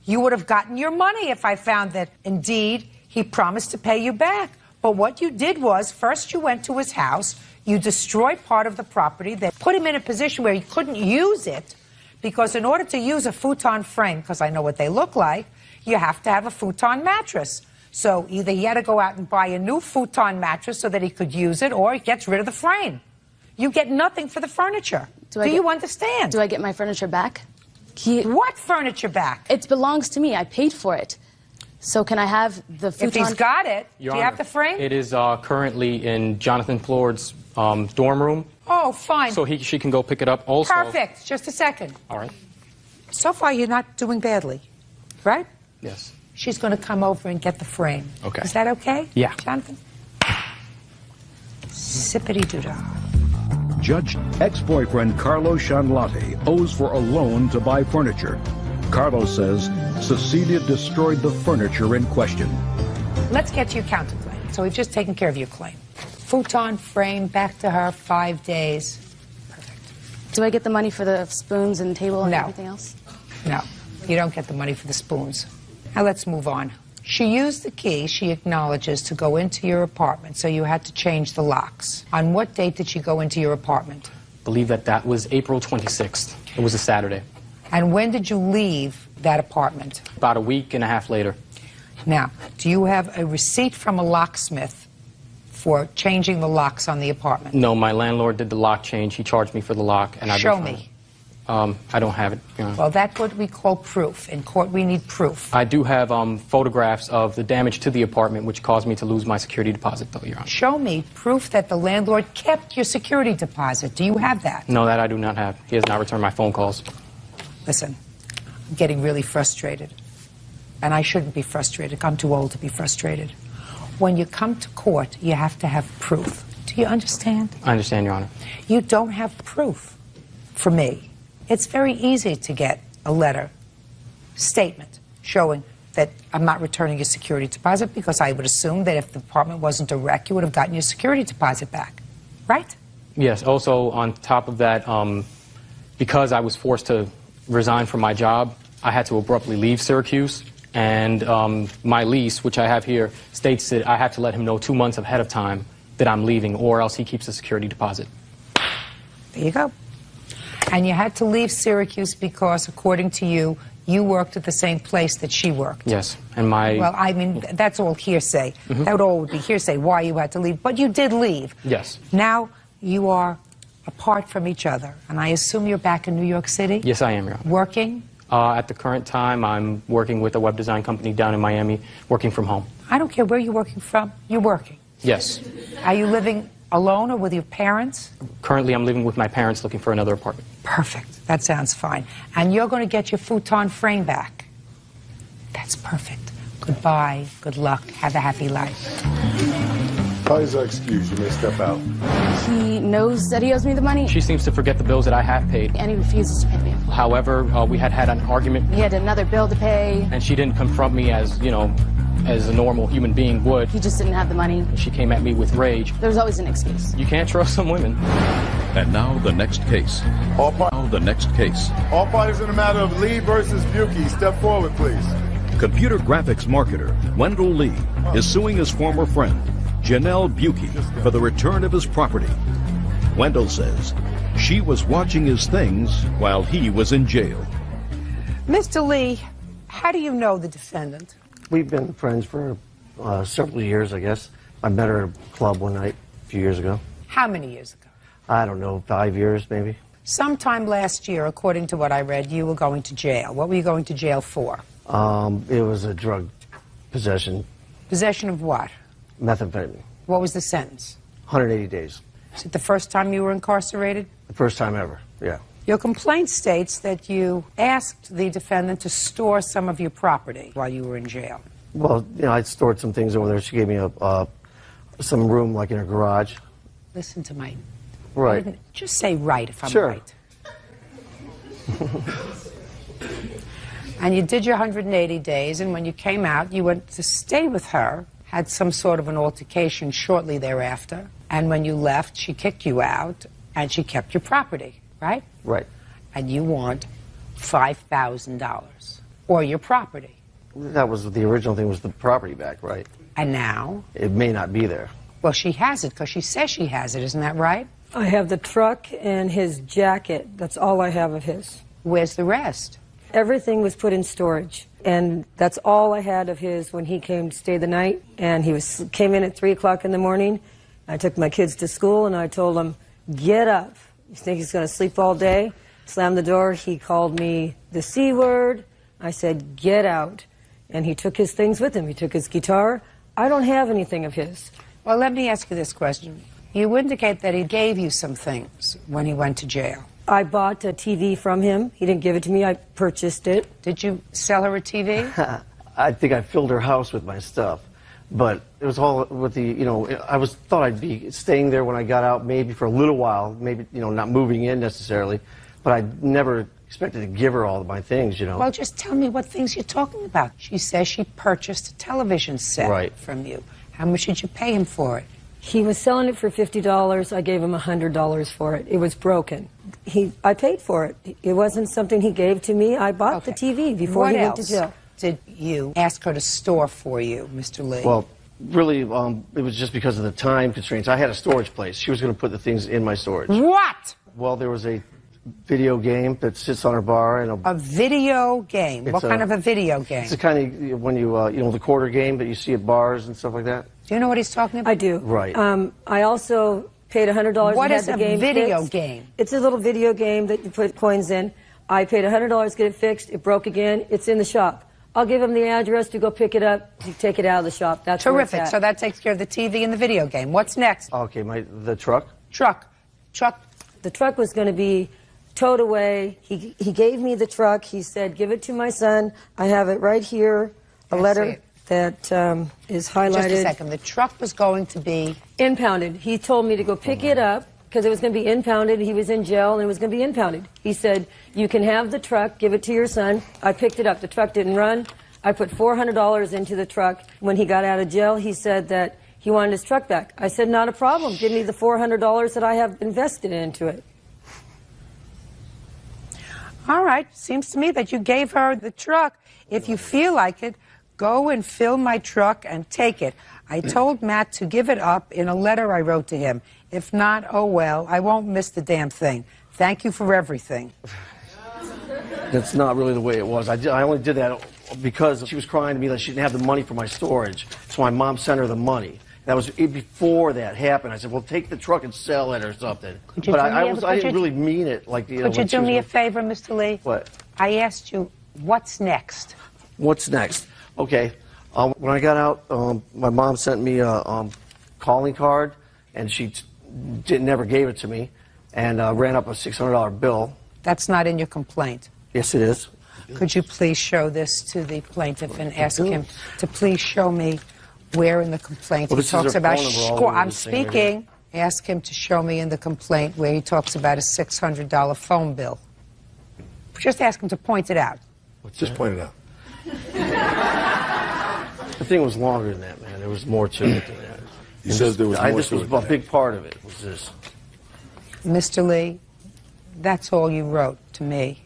you would have gotten your money if I found that, indeed, he promised to pay you back. But what you did was, first you went to his house, you destroyed part of the property, that put him in a position where he couldn't use it, because in order to use a futon frame, because I know what they look like, you have to have a futon mattress. So either he had to go out and buy a new futon mattress so that he could use it, or he gets rid of the frame. You get nothing for the furniture. Do you understand? Do I get my furniture back? What furniture back? It belongs to me. I paid for it. So can I have the futon? If he's got it, Your do you Honor, have the frame? It is currently in Jonathan Plord's dorm room. Oh, fine. So she can go pick it up also. Perfect. Just a second. All right. So far, you're not doing badly, right? Yes. She's going to come over and get the frame. Okay. Is that okay? Yeah. Jonathan? Zippity-doo-dah. Judge ex-boyfriend Carlos Shanlate owes for a loan to buy furniture. Carlos says Cecilia destroyed the furniture in question. Let's get to your counterclaim. So we've just taken care of your claim. Futon frame, back to her, 5 days. Do I get the money for the spoons and table and everything else? No, you don't get the money for the spoons. Now let's move on. She used the key, she acknowledges, to go into your apartment, so you had to change the locks. On what date did she go into your apartment? I believe that was April 26th. It was a Saturday. And when did you leave that apartment? About a week and a half later. Now, do you have a receipt from a locksmith for changing the locks on the apartment? No, my landlord did the lock change. He charged me for the lock. And Show me. I don't have it. Well, that's what we call proof. In court, we need proof. I do have photographs of the damage to the apartment, which caused me to lose my security deposit, though, Your Honor. Show me proof that the landlord kept your security deposit. Do you have that? No, that I do not have. He has not returned my phone calls. Listen, I'm getting really frustrated. And I shouldn't be frustrated. I'm too old to be frustrated. When you come to court, you have to have proof. Do you understand? I understand, Your Honor. You don't have proof for me. It's very easy to get a letter, statement, showing that I'm not returning your security deposit, because I would assume that if the apartment wasn't a wreck, you would have gotten your security deposit back, right? Yes. Also, on top of that, because I was forced to resign from my job, I had to abruptly leave Syracuse. And my lease, which I have here, states that I have to let him know 2 months ahead of time that I'm leaving, or else he keeps the security deposit. There you go. And you had to leave Syracuse because, according to you, you worked at the same place that she worked. Yes, and my... Well, I mean, that's all hearsay. That all would be hearsay, why you had to leave. But you did leave. Yes. Now you are apart from each other, and I assume you're back in New York City? Yes, I am, Your Honor. Working? At the current time, I'm working with a web design company down in Miami, working from home. I don't care where you're working from. You're working. Yes. Are you living alone or with your parents? Currently, I'm living with my parents looking for another apartment. Perfect. That sounds fine. And you're going to get your futon frame back. That's perfect. Goodbye. Good luck. Have a happy life. Please excuse, you may step out. He knows that he owes me the money. She seems to forget the bills that I have paid. And he refuses to pay me. However, we had an argument. He had another bill to pay. And she didn't confront me as, you know, as a normal human being would. He just didn't have the money. She came at me with rage. There was always an excuse. You can't trust some women. And now the next case. All parties in the matter of Lee versus Buki. Step forward, please. Computer graphics marketer Wendell Lee is suing his former friend, Janelle Buki, for the return of his property. Wendell says she was watching his things while he was in jail. Mr. Lee, how do you know the defendant? We've been friends for several years, I guess. I met her at a club one night a few years ago. How many years ago? I don't know, 5 years maybe. Sometime last year, according to what I read, you were going to jail. What were you going to jail for? It was a drug possession. Possession of what? Methamphetamine. What was the sentence? 180 days. Is it the first time you were incarcerated? The first time ever, yeah. Your complaint states that you asked the defendant to store some of your property while you were in jail. Well, you know, I stored some things over there. She gave me some room, like in her garage. Listen to my... Right. Just say right if I'm sure. right. And you did your 180 days, and when you came out, you went to stay with her, had some sort of an altercation shortly thereafter, and when you left, she kicked you out, and she kept your property, right? Right. And you want $5,000, or your property. That was the original thing, was the property back, right? And now? It may not be there. Well, she has it, because she says she has it, isn't that right? I have the truck and his jacket. That's all I have of his. Where's the rest? Everything was put in storage, and that's all I had of his when he came to stay the night. And he came in at 3 o'clock in the morning. I took my kids to school, and I told him, get up. You think he's going to sleep all day? Slammed the door. He called me the C word. I said, get out. And he took his things with him. He took his guitar. I don't have anything of his. Well, let me ask you this question. You indicate that he gave you some things when he went to jail. I bought a TV from him. He didn't give it to me. I purchased it. Did you sell her a TV? I think I filled her house with my stuff. But it was all with the, you know, thought I'd be staying there when I got out, maybe for a little while, maybe, you know, not moving in necessarily. But I never expected to give her all of my things, you know. Well, just tell me what things you're talking about. She says she purchased a television set from you. How much did you pay him for it? He was selling it for $50. I gave him $100 for it. It was broken. I paid for it. It wasn't something he gave to me. I bought the TV before he went to jail. Did you ask her to store for you, Mr. Lee? Well, really, it was just because of the time constraints. I had a storage place. She was going to put the things in my storage. What? Well, there was a video game that sits on her bar. And a video game? What kind of a video game? It's a kind of, when you know, the quarter game that you see at bars and stuff like that. Do you know what he's talking about? I do. Right. I also paid $100. What is a video game? It's a little video game that you put coins in. I paid $100 to get it fixed. It broke again. It's in the shop. I'll give him the address to go pick it up, to take it out of the shop. That's terrific. So that takes care of the TV and the video game. What's next? Okay, the truck. Truck. The truck was going to be towed away. He gave me the truck. He said, give it to my son. I have it right here, a letter that is highlighted. Just a second. The truck was going to be impounded. He told me to go pick it up because it was going to be impounded. He was in jail and it was going to be impounded. He said, you can have the truck, give it to your son. I picked it up. The truck didn't run. I put $400 into the truck. When he got out of jail, he said that he wanted his truck back. I said, not a problem. Give me the $400 that I have invested into it. All right. Seems to me that you gave her the truck. If you feel like it, go and fill my truck and take it. I told Matt to give it up in a letter I wrote to him. If not, oh well, I won't miss the damn thing. Thank you for everything. That's not really the way it was. I only did that because she was crying to me that she didn't have the money for my storage. So my mom sent her the money. That was before that happened. I said, well, take the truck and sell it or something. But I didn't really mean it. Like, could you do me a favor, Mr. Lee? What? I asked you, what's next? What's next? Okay. When I got out, my mom sent me a calling card, and she never gave it to me, and ran up a $600 bill. That's not in your complaint. Yes, it is. Could you please show this to the plaintiff and ask him to please show me where in the complaint he talks about... I'm speaking. Ask him to show me in the complaint where he talks about a $600 phone bill. Just ask him to point it out. Just point it out. The thing was longer than that, man. There was more to it than that. He says there was more to it. This was a big part of it, was this. Mr. Lee, that's all you wrote to me.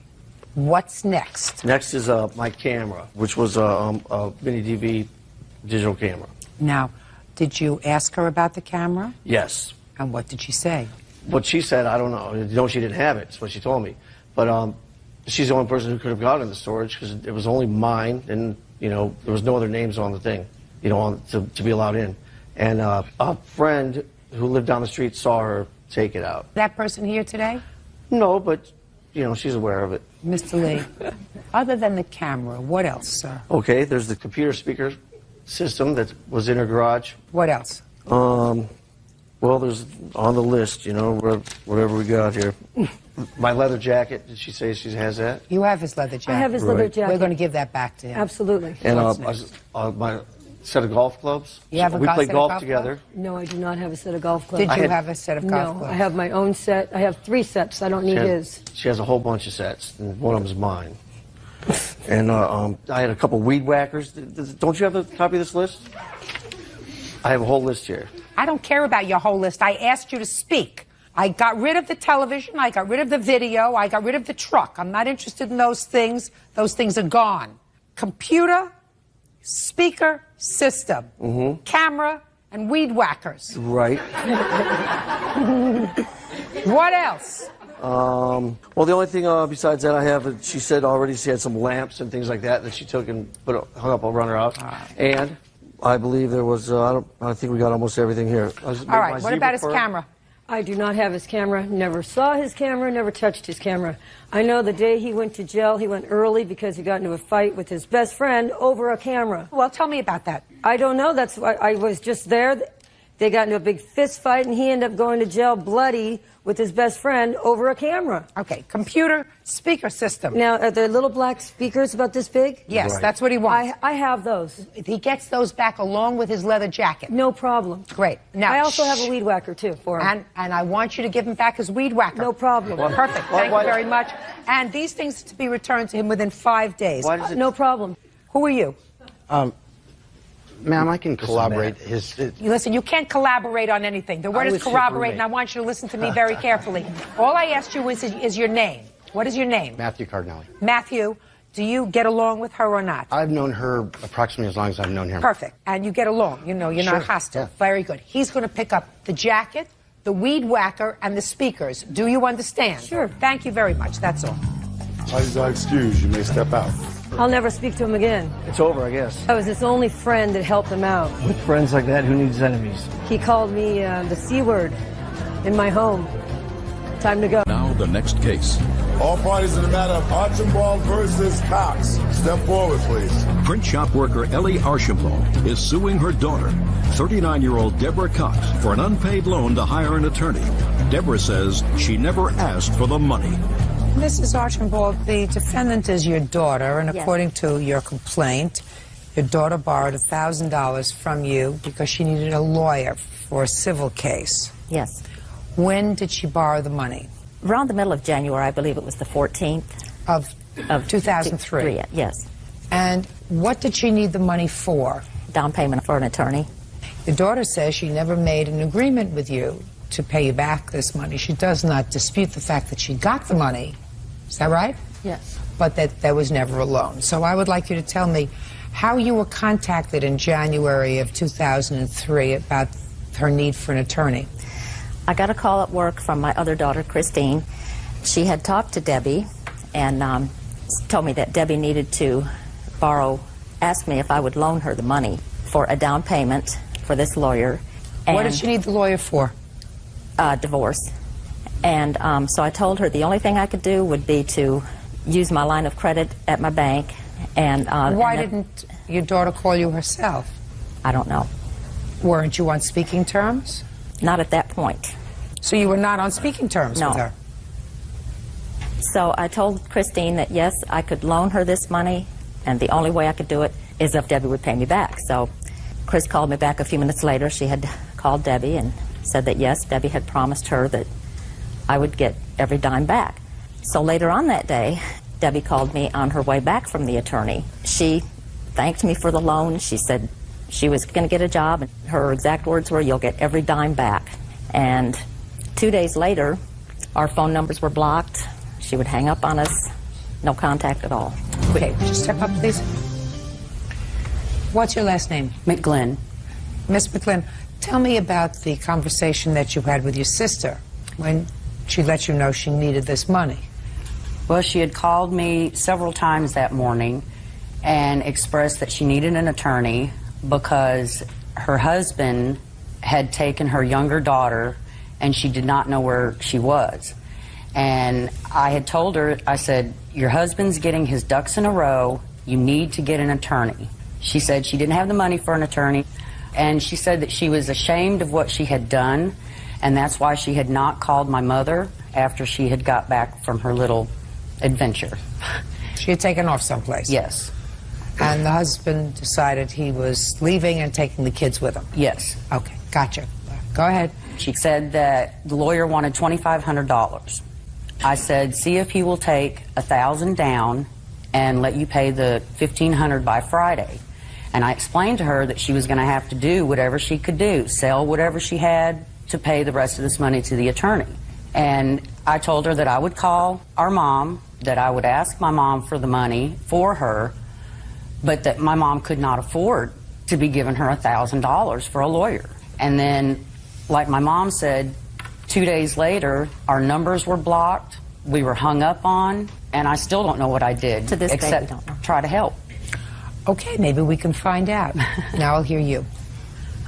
What's next? Next is my camera, which was a mini DV digital camera. Now, did you ask her about the camera? Yes. And what did she say? What she said, I don't know. No, she didn't have it. That's what she told me. But she's the only person who could have gotten the storage because it was only mine, and there was no other names on the thing, to be allowed in. And a friend who lived down the street saw her take it out. That person here today? No, but she's aware of it. Mr. Lee, other than the camera, what else, sir? Okay, there's the computer speaker system that was in her garage. What else? Well, there's on the list, whatever we got here. My leather jacket, did she say she has that? You have his leather jacket. I have his leather jacket. We're going to give that back to him. Absolutely. And my set of golf clubs. You have we play golf together. No, I do not have a set of golf clubs. Did you have a set of golf clubs? No, I have my own set. I have 3 sets. I don't need his. She has a whole bunch of sets, and one of them is mine. And I had a couple weed whackers. Don't you have a copy of this list? I have a whole list here. I don't care about your whole list. I asked you to speak. I got rid of the television. I got rid of the video. I got rid of the truck. I'm not interested in those things. Those things are gone. Computer, speaker, system, camera, and weed whackers. Right. What else? Well, the only thing besides that I have, she said already she had some lamps and things like that she took and hung up around her house. And I believe there was, I think we got almost everything here. All right, what about his camera? I do not have his camera, never saw his camera, never touched his camera. I know the day he went to jail, he went early because he got into a fight with his best friend over a camera. Well, tell me about that. I don't know. That's why I was just there. They got into a big fist fight, and he ended up going to jail bloody with his best friend over a camera. Okay, computer, speaker system. Now, are there little black speakers about this big? Yes, right. That's what he wants. I have those. He gets those back along with his leather jacket. No problem. Great. Now, I also have a weed whacker, too, for him. And I want you to give him back his weed whacker. No problem. Perfect. Thank you very much. And these things to be returned to him within 5 days. No problem. Who are you? Ma'am, I can collaborate. Listen, you can't collaborate on anything. The word is corroborate, and I want you to listen to me very carefully. All I asked you is your name. What is your name? Matthew Cardinelli. Matthew, do you get along with her or not? I've known her approximately as long as I've known him. Perfect. And you get along. You're not hostile. Yeah. Very good. He's going to pick up the jacket, the weed whacker, and the speakers. Do you understand? Sure. Thank you very much. That's all. Please excuse. You may step out. I'll never speak to him again. It's over, I guess. I was his only friend that helped him out. With friends like that, who needs enemies? He called me the C word in my home. Time to go. Now the next case. All parties in the matter of Archambault versus Cox. Step forward, please. Print shop worker Ellie Archambault is suing her daughter, 39-year-old Deborah Cox, for an unpaid loan to hire an attorney. Deborah says she never asked for the money. Mrs. Archambault, the defendant is your daughter, and according to your complaint, your daughter borrowed $1,000 from you because she needed a lawyer for a civil case. Yes. When did she borrow the money? Around the middle of January, I believe it was the 14th. Of 2003? Yes. And what did she need the money for? Down payment for an attorney. Your daughter says she never made an agreement with you to pay you back this money. She does not dispute the fact that she got the money. Is that right? Yes. But that there was never a loan. So I would like you to tell me how you were contacted in January of 2003 about her need for an attorney. I got a call at work from my other daughter, Christine, She had talked to Debbie and told me that Debbie needed to asked me if I would loan her the money for a down payment for this lawyer. What did she need the lawyer for? Divorce. And so I told her the only thing I could do would be to use my line of credit at my bank. And why didn't your daughter call you herself? I don't know. Weren't you on speaking terms? Not at that point. So you were not on speaking terms with her? So I told Christine that yes, I could loan her this money, and the only way I could do it is if Debbie would pay me back. So Chris called me back a few minutes later. She had called Debbie and said that yes, Debbie had promised her that I would get every dime back. So later on that day, Debbie called me on her way back from the attorney. She thanked me for the loan. She said she was going to get a job, and her exact words were, "You'll get every dime back." And 2 days later, our phone numbers were blocked. She would hang up on us. No contact at all. Okay, just step up, please. What's your last name? McGlynn. Miss McGlynn, tell me about the conversation that you had with your sister when she let you know she needed this money. Well, she had called me several times that morning and expressed that she needed an attorney because her husband had taken her younger daughter and she did not know where she was. And I had told her, I said, your husband's getting his ducks in a row. You need to get an attorney. She said she didn't have the money for an attorney. And she said that she was ashamed of what she had done. And that's why she had not called my mother after she had got back from her little adventure. She had taken off someplace? Yes. And the husband decided he was leaving and taking the kids with him? Yes. Okay, gotcha. Go ahead. She said that the lawyer wanted $2,500. I said, see if he will take $1,000 down and let you pay the $1,500 by Friday. And I explained to her that she was going to have to do whatever she could do, sell whatever she had to pay the rest of this money to the attorney. And I told her that I would call our mom, that I would ask my mom for the money for her, but that my mom could not afford to be giving her $1,000 for a lawyer. And then, like my mom said, 2 days later, our numbers were blocked, we were hung up on, and I still don't know what I did to this except day, we don't know. Try to help. Okay, maybe we can find out. Now I'll hear you.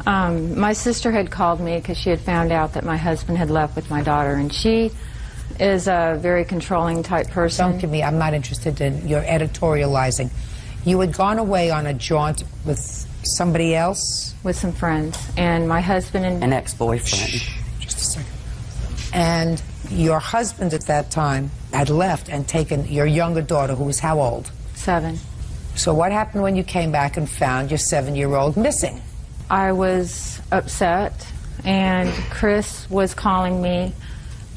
My sister had called me because she had found out that my husband had left with my daughter, and she is a very controlling type person. Don't give me, I'm not interested in your editorializing. You had gone away on a jaunt with somebody else? With some friends, and my husband and... An ex-boyfriend. Just a second. And your husband at that time had left and taken your younger daughter, who was how old? 7. So what happened when you came back and found your 7-year-old missing? I was upset, and Chris was calling me,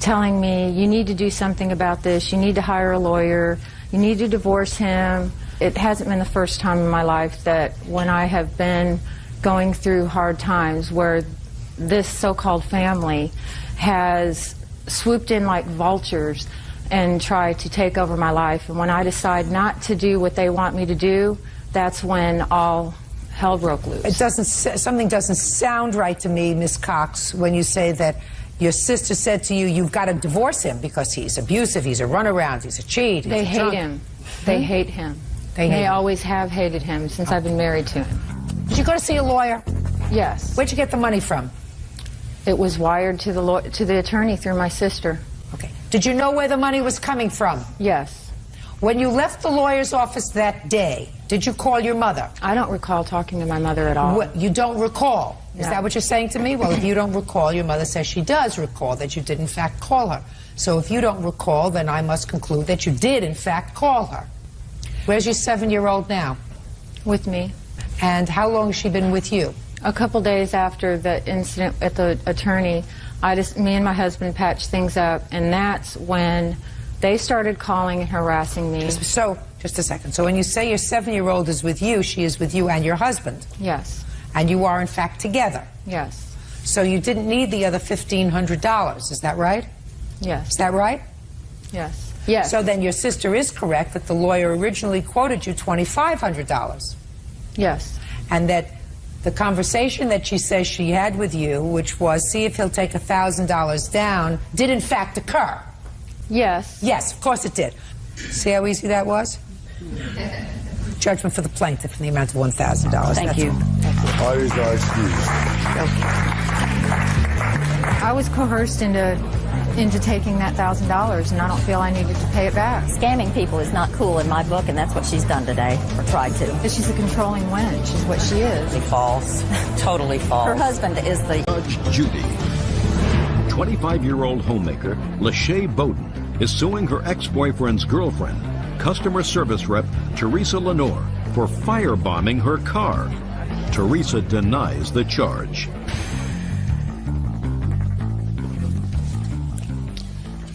telling me, you need to do something about this, you need to hire a lawyer, you need to divorce him. It hasn't been the first time in my life that when I have been going through hard times where this so-called family has swooped in like vultures and tried to take over my life. And when I decide not to do what they want me to do, that's when all hell broke loose. It doesn't, something doesn't sound right to me, Miss Cox, when you say that your sister said to you, you've got to divorce him because he's abusive, he's a runaround, he's a cheat. They hate him. They hate him. They always have hated him since I've been married to him. Did you go to see a lawyer? Yes. Where'd you get the money from? It was wired to the attorney through my sister. Okay. Did you know where the money was coming from? Yes. When you left the lawyer's office that day, did you call your mother? I don't recall talking to my mother at all. You don't recall? No. Is that what you're saying to me? Well, if you don't recall, your mother says she does recall that you did in fact call her. So if you don't recall, then I must conclude that you did in fact call her. Where's your 7-year-old now? With me. And how long has she been with you? A couple days after the incident at the attorney, me and my husband patched things up, and that's when they started calling and harassing me. So, just a second. So when you say your 7-year-old is with you, she is with you and your husband? Yes. And you are in fact together? Yes. So you didn't need the other $1,500, is that right? Yes. Is that right? Yes. Yes. So then your sister is correct that the lawyer originally quoted you $2,500. Yes. And that the conversation that she says she had with you, which was see if he'll take $1,000 down, did in fact occur. Yes. Yes, of course it did. See how easy that was? Judgment for the plaintiff in the amount of $1,000. Thank you. Parties are excused. I was coerced into taking that $1,000, and I don't feel I needed to pay it back. Scamming people is not cool in my book, and that's what she's done today, or tried to. But she's a controlling wench, is what she is. False. Totally false. Her husband is the... Judge Judy. 25-year-old homemaker Lachey Bowden is suing her ex-boyfriend's girlfriend, customer service rep Teresa Lenore, for firebombing her car. Teresa denies the charge.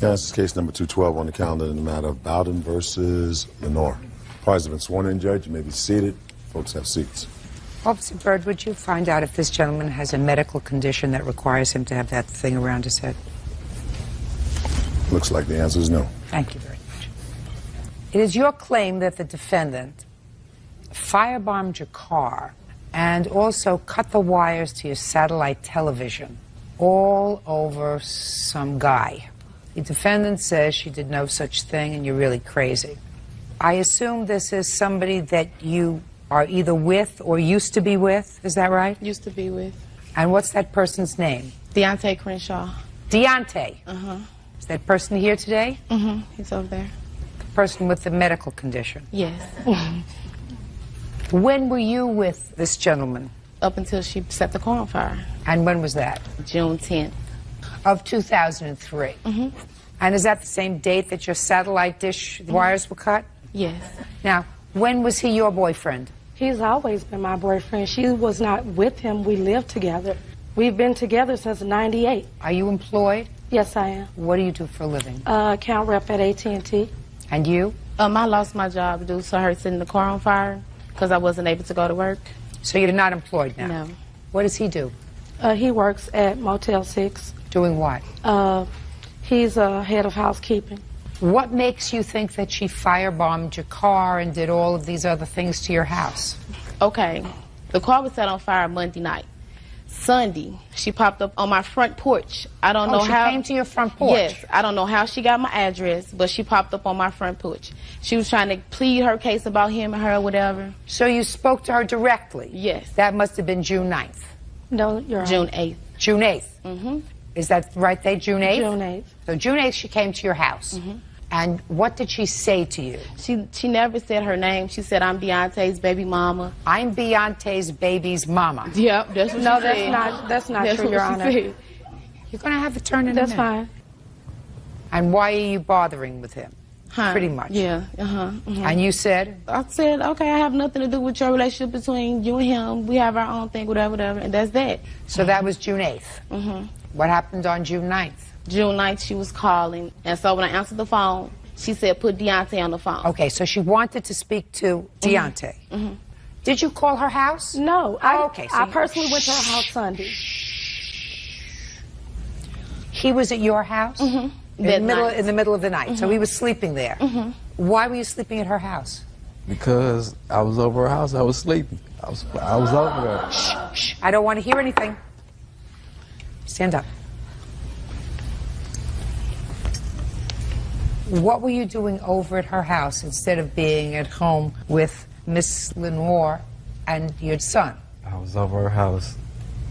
Yeah, this is case number 212 on the calendar in the matter of Bowden versus Lenore. Parties have been sworn in, Judge. You may be seated. Folks have seats. Officer Byrd, would you find out if this gentleman has a medical condition that requires him to have that thing around his head? Looks like the answer is no. Thank you very much. It is your claim that the defendant firebombed your car and also cut the wires to your satellite television all over some guy. The defendant says she did no such thing and you're really crazy. I assume this is somebody that you are either with or used to be with, is that right? Used to be with. And what's that person's name? Deontay Crenshaw. Deontay? Uh-huh. Is that person here today? Mm-hmm. He's over there. The person with the medical condition? Yes. When were you with this gentleman? Up until she set the car on fire. And when was that? June 10th. Of 2003? Mm-hmm. And is that the same date that your satellite dish wires were cut? Yes. Now, when was he your boyfriend? He's always been my boyfriend. She was not with him. We lived together. We've been together since '98. Are you employed? Yes, I am. What do you do for a living? Account rep at AT&T. And you? I lost my job due to her setting the car on fire because I wasn't able to go to work. So you're not employed now? No. What does he do? He works at Motel 6. Doing what? He's head of housekeeping. What makes you think that she firebombed your car and did all of these other things to your house? Okay. The car was set on fire Monday night. Sunday, she popped up on my front porch. I don't know how. She came to your front porch? Yes. I don't know how she got my address, but she popped up on my front porch. She was trying to plead her case about him and her or whatever. So you spoke to her directly? Yes. That must have been June 9th. No, you're right. June 8th. June 8th? Mm-hmm. Is that the right date, June 8th? June 8th. So June 8th she came to your house. Mm-hmm. And what did she say to you? She never said her name. She said, I'm Beyonce's baby mama. I'm Beyonce's baby's mama. Yep, that's what no, she said. that's not That's true, what Your she Honor. said. You're going to have to turn in That's a minute. fine. And why are you bothering with him? Huh. Pretty much. Yeah, uh-huh. Mm-hmm. And you said? I said, okay, I have nothing to do with your relationship between you and him. We have our own thing, whatever, and that's that. So that was June 8th. Mm-hmm. What happened on June 9th? June 9th, she was calling. And so when I answered the phone, she said, put Deontay on the phone. Okay, so she wanted to speak to Deontay. Mm-hmm. Did you call her house? No. Okay, so I personally went to her house Sunday. He was at your house? Mm-hmm. In the middle of the night. So he was sleeping there. Mm-hmm. Why were you sleeping at her house? Because I was over her house. I was sleeping. I was over there. Shh. I don't want to hear anything. Stand up. What were you doing over at her house instead of being at home with Miss Lenore and your son? I was over her house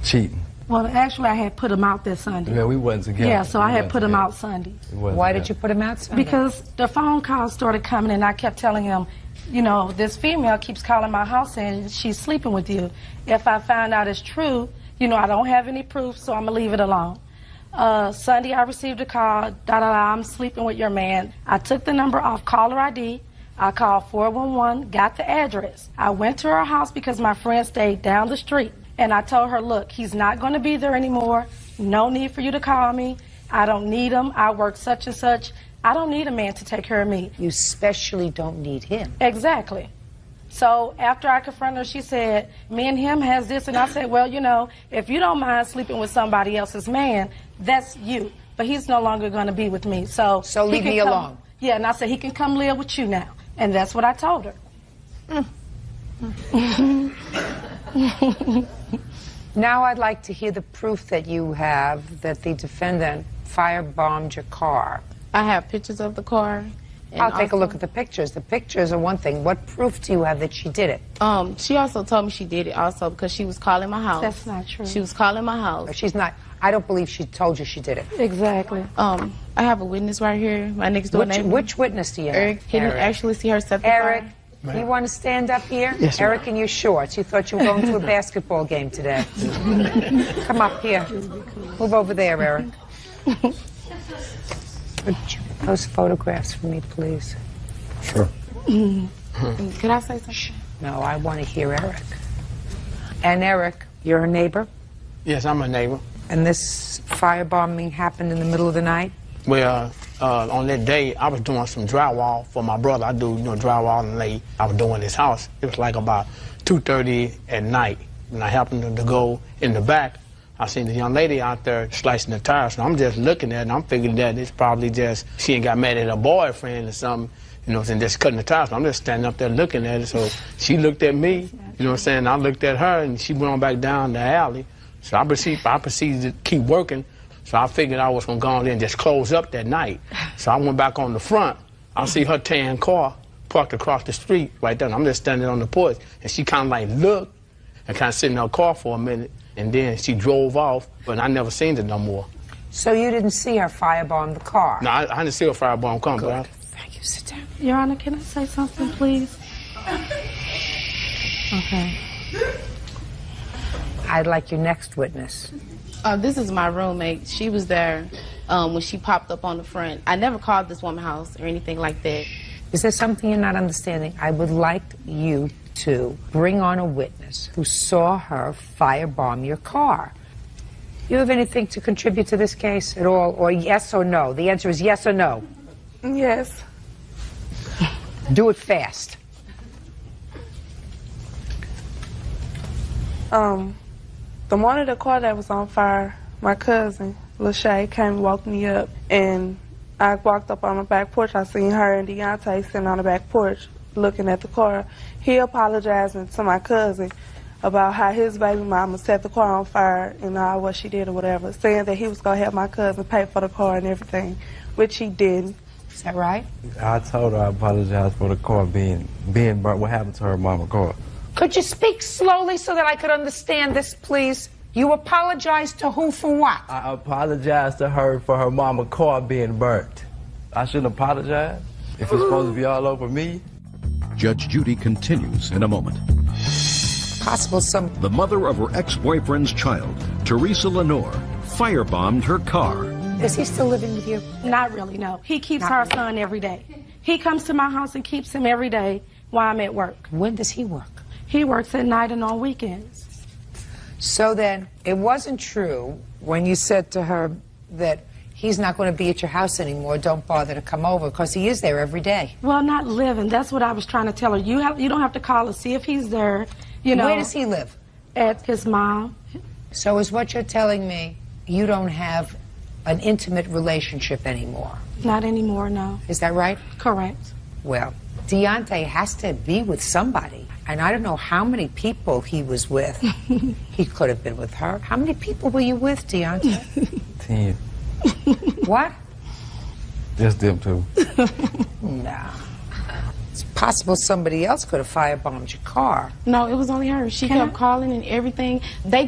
cheating. Well, actually, I had put him out that Sunday. Yeah, we wasn't together. Yeah, so I had put him out Sunday. Why did you put him out Sunday? Because the phone calls started coming and I kept telling him, you know, this female keeps calling my house saying she's sleeping with you. If I find out it's true, you know, I don't have any proof, so I'm going to leave it alone. Sunday, I received a call, I'm sleeping with your man. I took the number off caller ID. I called 411, got the address. I went to her house because my friend stayed down the street. And I told her, look, he's not going to be there anymore. No need for you to call me. I don't need him. I work such and such. I don't need a man to take care of me. You especially don't need him. Exactly. So after I confronted her, she said, me and him has this. And I said, well, you know, if you don't mind sleeping with somebody else's man, that's you. But he's no longer going to be with me. So leave me alone. Yeah, and I said, he can come live with you now. And that's what I told her. Now I'd like to hear the proof that you have that the defendant firebombed your car I have pictures of the car. And I'll take a look at the pictures. The pictures are one thing. What proof do you have that she did it? She also told me she did it also because she was calling my house. That's not true. She was calling my house. But she's not. I don't believe she told you she did it. Exactly. I have a witness right here, my next door neighbor. Which witness do you have? Eric. He didn't actually see her set the Eric, fire. you want to stand up here? Yes, ma'am. Eric, in your shorts. You thought you were going to a basketball game today. Come up here. Move over there, Eric. Would you post photographs for me, please? Sure. Can I say something? No, I want to hear Eric. And Eric, you're a neighbor? Yes, I'm a neighbor. And this firebombing happened in the middle of the night? Well, on that day, I was doing some drywall for my brother. I do, drywall and lay. I was doing his house. It was like about 2:30 at night. And I happened to go in the back. I seen the young lady out there slicing the tires. And I'm just looking at it, and I'm thinking that it's probably just she ain't got mad at her boyfriend or something, and just cutting the tires. So I'm just standing up there looking at it. So she looked at me, I looked at her, and she went on back down the alley. So I proceeded to keep working. So I figured I was going to go on there and just close up that night. So I went back on the front. I see her tan car parked across the street right there. And I'm just standing on the porch. And she kind of like looked and kind of sit in her car for a minute. And then she drove off, but I never seen it no more. So you didn't see her firebomb the car? No, I didn't see her firebomb come. Good. Thank you. Sit down. Your Honor, can I say something, please? Okay. I'd like your next witness. This is my roommate. She was there when she popped up on the front. I never called this woman house or anything like that. Is there something you're not understanding? I would like you to bring on a witness who saw her firebomb your car. You have anything to contribute to this case at all, or yes or no? The answer is yes or no. Yes. Do it fast. The morning the car that was on fire, my cousin, Lachey, came and woke me up, and I walked up on the back porch. I seen her and Deontay sitting on the back porch looking at the car. He apologizing to my cousin about how his baby mama set the car on fire and what she did or whatever, saying that he was going to help my cousin pay for the car and everything, which he didn't. Is that right? I told her I apologized for the car being burnt. What happened to her mama car? Could you speak slowly so that I could understand this, please? You apologized to who for what? I apologized to her for her mama car being burnt. I shouldn't apologize if it's supposed to be all over me. Judge Judy continues in a moment. The mother of her ex-boyfriend's child, Teresa Lenore, firebombed her car. Is he still living with you? Not really, no. He keeps our son every day. He comes to my house and keeps him every day while I'm at work. When does he work? He works at night and on weekends. So then, it wasn't true when you said to her that he's not going to be at your house anymore, don't bother to come over, because he is there every day. Well, not living. That's what I was trying to tell her. You don't have to call to see if he's there. Where does he live? At his mom. So is what you're telling me, you don't have an intimate relationship anymore? Not anymore, no. Is that right? Correct. Well, Deontay has to be with somebody. And I don't know how many people he was with. He could have been with her. How many people were you with, Deontay? 10. What? Just them two. No. It's possible somebody else could have firebombed your car. No, it was only her. She kept calling and everything.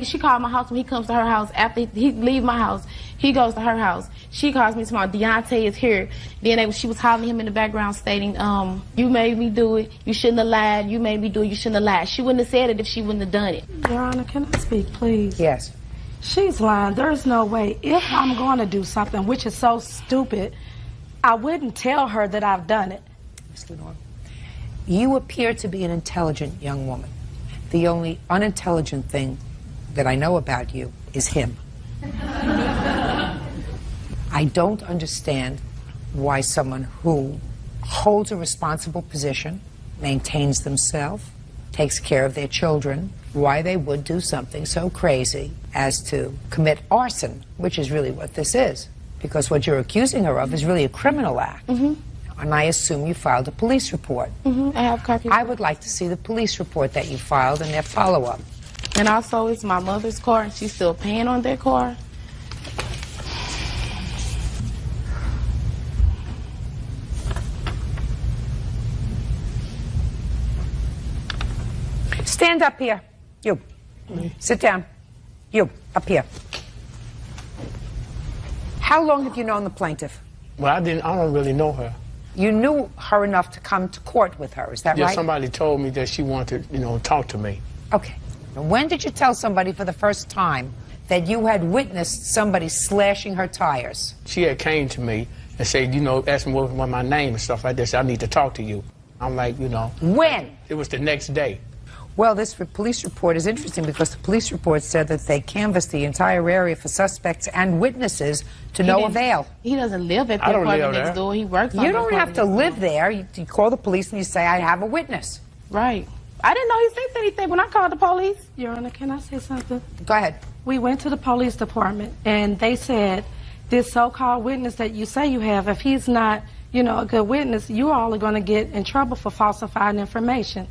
She called my house when he comes to her house. After he leave my house, he goes to her house. She calls me tomorrow, Deontay is here. Then she was hollering him in the background stating, you made me do it. You shouldn't have lied. You made me do it. You shouldn't have lied. She wouldn't have said it if she wouldn't have done it. Your Honor, can I speak, please? Yes. She's lying. There's no way. If I'm going to do something, which is so stupid, I wouldn't tell her that I've done it. Ms. Lenore, you appear to be an intelligent young woman. The only unintelligent thing that I know about you is him. I don't understand why someone who holds a responsible position, maintains themselves, takes care of their children, why they would do something so crazy as to commit arson, which is really what this is. Because what you're accusing her of is really a criminal act. Mm-hmm. And I assume you filed a police report. Mm-hmm. I have copies. I would like to see the police report that you filed and their follow-up. And also, it's my mother's car, and she's still paying on that car. Stand up here. You. Sit down. You, up here. How long have you known the plaintiff? Well, I don't really know her. You knew her enough to come to court with her, is that Yeah, right? somebody told me that she wanted to, talk to me. Okay. Now, when did you tell somebody for the first time that you had witnessed somebody slashing her tires? She had came to me and said, asked me what my name and stuff like this. I need to talk to you. I'm like, When? It was the next day. Well, this police report is interesting because the police report said that they canvassed the entire area for suspects and witnesses to no avail. He doesn't live at the apartment next door. He works on You the don't have to apartment live there. You call the police and you say, I have a witness. Right. I didn't know he said anything when I called the police. Your Honor, can I say something? Go ahead. We went to the police department, and they said, this so-called witness that you say you have, if he's not, a good witness, you all are going to get in trouble for falsifying information.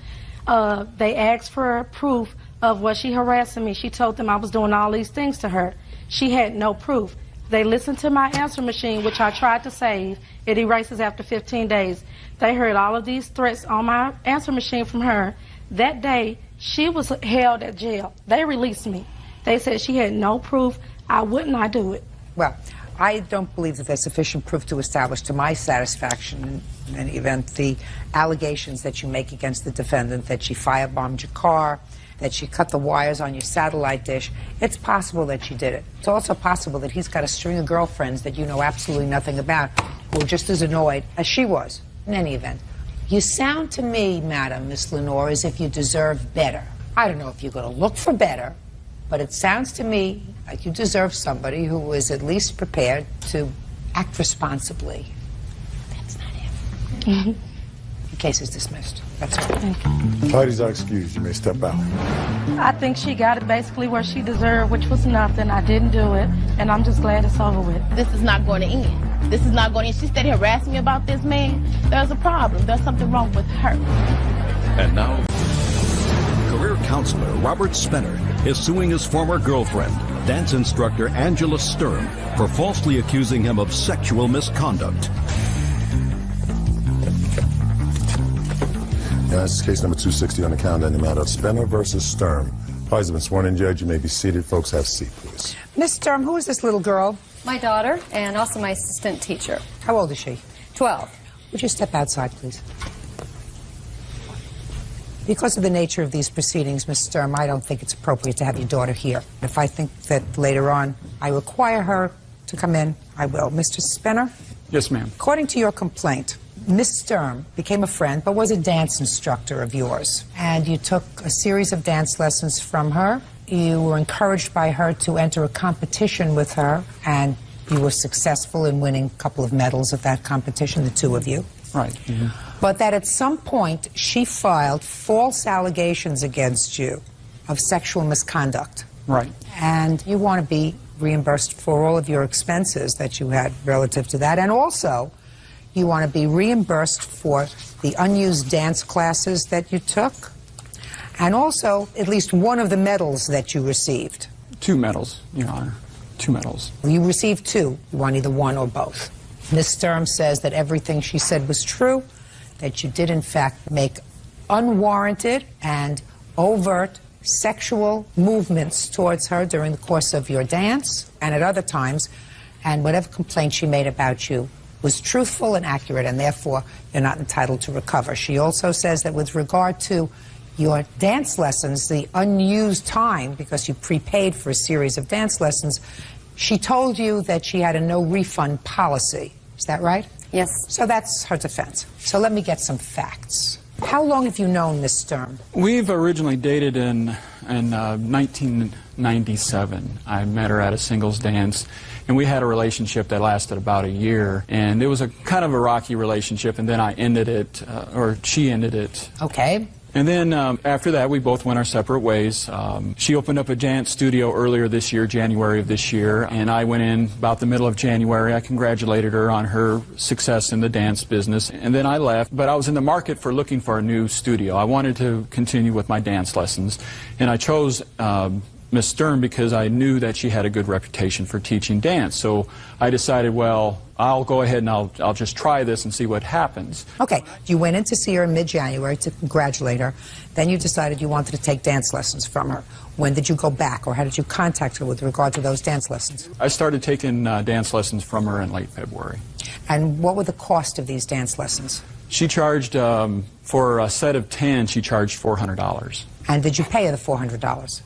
They asked for proof of was she harassing me. She told them I was doing all these things to her. She had no proof. They listened to my answer machine, which I tried to save. It erases after 15 days. They heard all of these threats on my answer machine from her. That day, she was held at jail. They released me. They said she had no proof. Why wouldn't I do it? Well, I don't believe that there's sufficient proof to establish to my satisfaction, in any event, the allegations that you make against the defendant, that she firebombed your car, that she cut the wires on your satellite dish. It's possible that she did it. It's also possible that he's got a string of girlfriends that you know absolutely nothing about who are just as annoyed as she was. In any event, you sound to me, Madam Miss Lenore, as if you deserve better. I don't know if you're going to look for better, but it sounds to me like you deserve somebody who is at least prepared to act responsibly. That's not him. The case is dismissed. That's all. Parties are excused. You may step out. I think she got it basically where she deserved, which was nothing. I didn't do it, and I'm just glad it's over with. This is not going to end. This is not going to end. She started harassing me about this man. There's a problem. There's something wrong with her. And now, career counselor Robert Spenner is suing his former girlfriend, dance instructor Angela Sturm, for falsely accusing him of sexual misconduct. This is case number 260 on the calendar in the matter of Spenner versus Sturm. Parties have been sworn in, Judge. You may be seated. Folks, have a seat, please. Miss Sturm, who is this little girl? My daughter, and also my assistant teacher. How old is she? 12. Would you step outside, please? Because of the nature of these proceedings, Miss Sturm, I don't think it's appropriate to have your daughter here. If I think that later on I require her to come in, I will. Mr. Spenner? Yes, ma'am. According to your complaint, Miss Sturm became a friend, but was a dance instructor of yours. And you took a series of dance lessons from her. You were encouraged by her to enter a competition with her, and you were successful in winning a couple of medals at that competition, the two of you. Right. Mm-hmm. But that at some point she filed false allegations against you of sexual misconduct. Right. And you want to be reimbursed for all of your expenses that you had relative to that. And also, you want to be reimbursed for the unused dance classes that you took, and also at least one of the medals that you received. 2 medals, Your Honor. 2 medals. You received 2. You want either one or both. Ms. Sturm says that everything she said was true, that you did in fact make unwarranted and overt sexual movements towards her during the course of your dance and at other times, and whatever complaint she made about you was truthful and accurate, and therefore you're not entitled to recover. She also says that with regard to your dance lessons, the unused time, because you prepaid for a series of dance lessons, she told you that she had a no-refund policy. Is that right? Yes. So that's her defense. So let me get some facts. How long have you known Miss Sturm? We've originally dated in 1997. I met her at a singles dance, and we had a relationship that lasted about a year. And it was a kind of a rocky relationship, and then I ended it, or she ended it. Okay. And then after that, we both went our separate ways. She opened up a dance studio earlier this year, January of this year, and I went in about the middle of January. I congratulated her on her success in the dance business, and then I left. But I was in the market for looking for a new studio. I wanted to continue with my dance lessons, and I chose Miss Stern because I knew that she had a good reputation for teaching dance. So I decided, well, I'll go ahead and I'll just try this and see what happens. Okay, you went in to see her in mid-January to congratulate her. Then you decided you wanted to take dance lessons from her. When did you go back, or how did you contact her with regard to those dance lessons? I started taking dance lessons from her in late February. And what were the cost of these dance lessons? She charged, for a set of 10, she charged $400. And did you pay her the $400?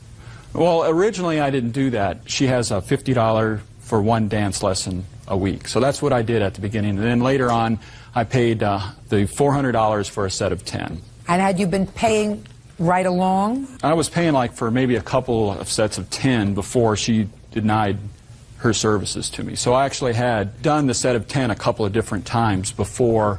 Well, originally I didn't do that. She has a $50 for one dance lesson a week. So that's what I did at the beginning. And then later on, I paid the $400 for a set of 10. And had you been paying right along? I was paying like for maybe a couple of sets of 10 before she denied her services to me. So I actually had done the set of 10 a couple of different times before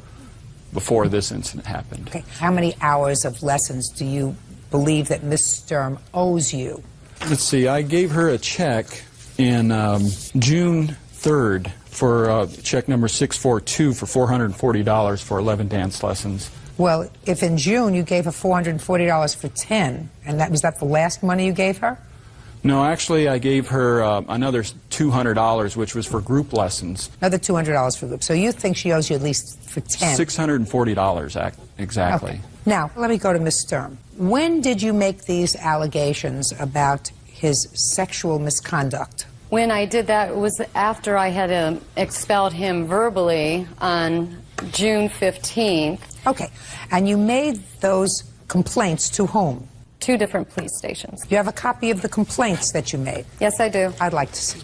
this incident happened. Okay. How many hours of lessons do you believe that Miss Sturm owes you? Let's see, I gave her a check in June 3rd for check number 642 for $440 for 11 dance lessons. Well, if in June you gave her $440 for 10, and was that the last money you gave her? No, actually I gave her another $200, which was for group lessons. Another $200 for group. So you think she owes you at least for 10? $640, exactly. Okay. Now, let me go to Miss Sturm. When did you make these allegations about his sexual misconduct? When I did that, it was after I had expelled him verbally on June 15th. Okay. And you made those complaints to whom? 2 different police stations. Do you have a copy of the complaints that you made? Yes, I do. I'd like to see.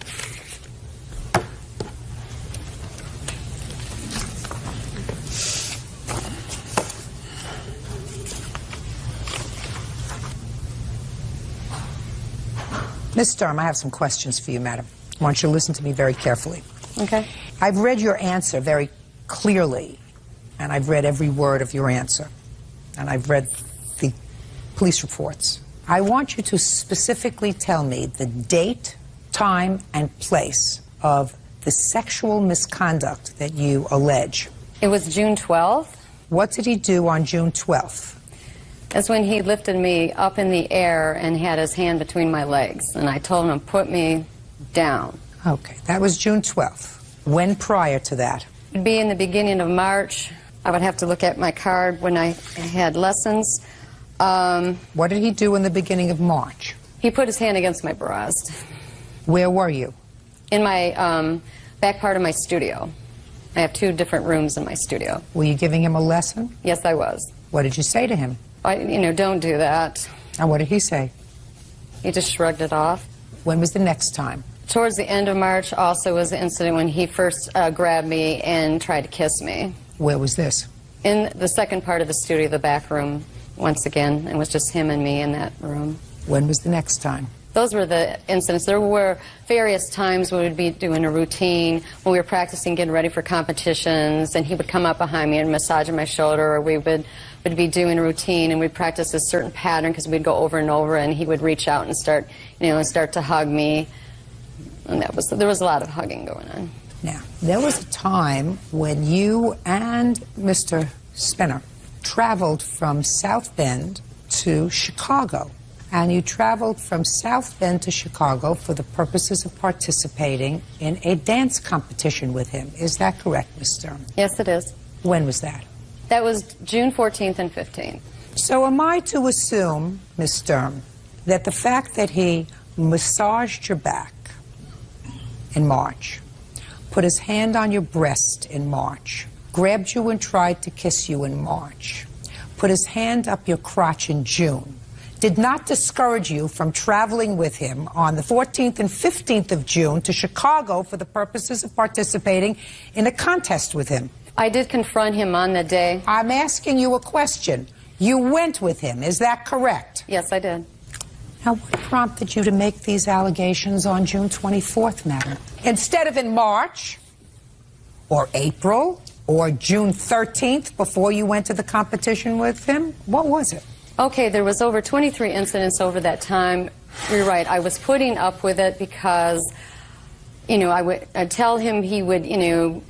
Miss Sturm, I have some questions for you, madam. I want you to listen to me very carefully. Okay. I've read your answer very clearly, and I've read every word of your answer, and I've read the police reports. I want you to specifically tell me the date, time, and place of the sexual misconduct that you allege. It was June 12th. What did he do on June 12th? That's when he lifted me up in the air and had his hand between my legs, and I told him to put me down. Okay, that was June 12th. When prior to that? It'd be in the beginning of March. I would have to look at my card when I had lessons. What did he do in the beginning of March? He put his hand against my breast. Where were you? In my back part of my studio. I have 2 different rooms in my studio. Were you giving him a lesson? Yes, I was. What did you say to him? Don't do that. And what did he say? He just shrugged it off. When was the next time? Towards the end of March also was the incident when he first grabbed me and tried to kiss me. Where was this? In the second part of the studio, the back room, once again. It was just him and me in that room. When was the next time? Those were the incidents. There were various times when we'd be doing a routine, when we were practicing getting ready for competitions, and he would come up behind me and massage my shoulder, or we would be doing a routine, and we'd practice a certain pattern because we'd go over and over, and he would reach out and start to hug me. And there was a lot of hugging going on. Now, there was a time when you and Mr. Spinner traveled from South Bend to Chicago. And you traveled from South Bend to Chicago for the purposes of participating in a dance competition with him. Is that correct, Ms. Sturm? Yes, it is. When was that? That was June 14th and 15th. So am I to assume, Ms. Sturm, that the fact that he massaged your back in March, put his hand on your breast in March, grabbed you and tried to kiss you in March, put his hand up your crotch in June, did not discourage you from traveling with him on the 14th and 15th of June to Chicago for the purposes of participating in a contest with him? I did confront him on the day. I'm asking you a question. You went with him, is that correct? Yes, I did. Now, what prompted you to make these allegations on June 24th, madam? Instead of in March, or April, or June 13th, before you went to the competition with him? What was it? Okay, there was over 23 incidents over that time. You're right. I was putting up with it because, I'd tell him he would, he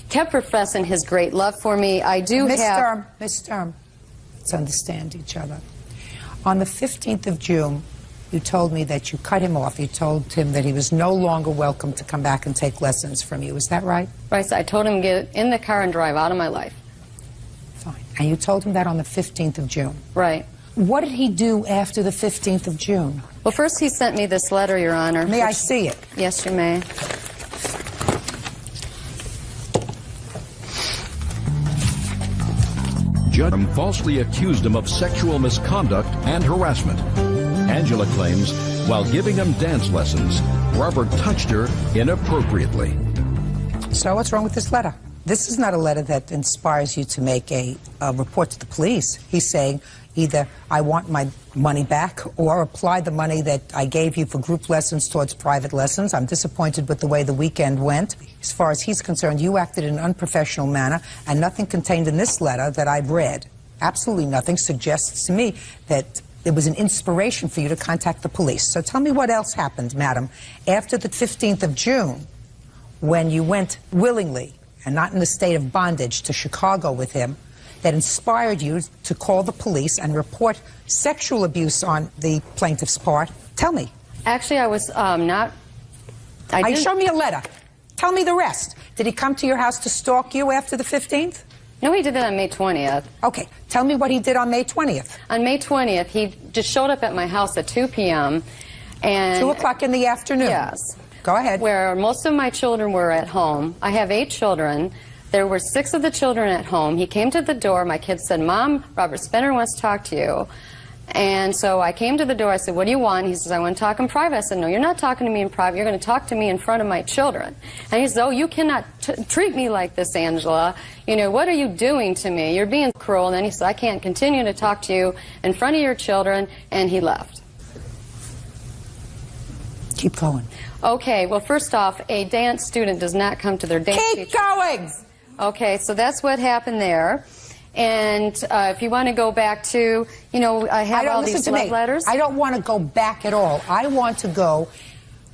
kept professing his great love for me. I do have... Miss Sturm, let's understand each other. On the 15th of June, you told me that you cut him off. You told him that he was no longer welcome to come back and take lessons from you. Is that right? Right, so I told him to get in the car and drive out of my life. Fine. And you told him that on the 15th of June? Right. What did he do after the 15th of June? Well, first he sent me this letter, Your Honor. May I see it? Yes, you may. Judge falsely accused him of sexual misconduct and harassment. Angela claims while giving him dance lessons, Robert touched her inappropriately. So what's wrong with this letter? This is not a letter that inspires you to make a report to the police. He's saying either I want my money back or apply the money that I gave you for group lessons towards private lessons. I'm disappointed with the way the weekend went. As far as he's concerned, you acted in an unprofessional manner, and nothing contained in this letter that I've read, absolutely nothing, suggests to me that it was an inspiration for you to contact the police. So tell me what else happened, madam, after the 15th of June, when you went willingly and not in a state of bondage to Chicago with him, that inspired you to call the police and report sexual abuse on the plaintiff's part. Tell me. Actually, I was not... Show me a letter. Tell me the rest. Did he come to your house to stalk you after the 15th? No, he did that on May 20th. Okay. Tell me what he did on May 20th. On May 20th, he just showed up at my house at 2 p.m. and... 2 o'clock in the afternoon? Yes. Go ahead. Where most of my children were at home. I have 8 children. There were 6 of the children at home. He came to the door. My kids said, Mom, Robert Spinner wants to talk to you. And so I came to the door. I said, what do you want? He says, I want to talk in private. I said, no, you're not talking to me in private. You're going to talk to me in front of my children. And he says, oh, you cannot treat me like this, Angela. You know, what are you doing to me? You're being cruel. And then he said, I can't continue to talk to you in front of your children. And he left. Keep going. Okay, well, first off, a dance student does not come to their dance Keep going! Okay, so that's what happened there. And if you want to go back to, you know, I have all these love letters. I don't want to go back at all. I want to go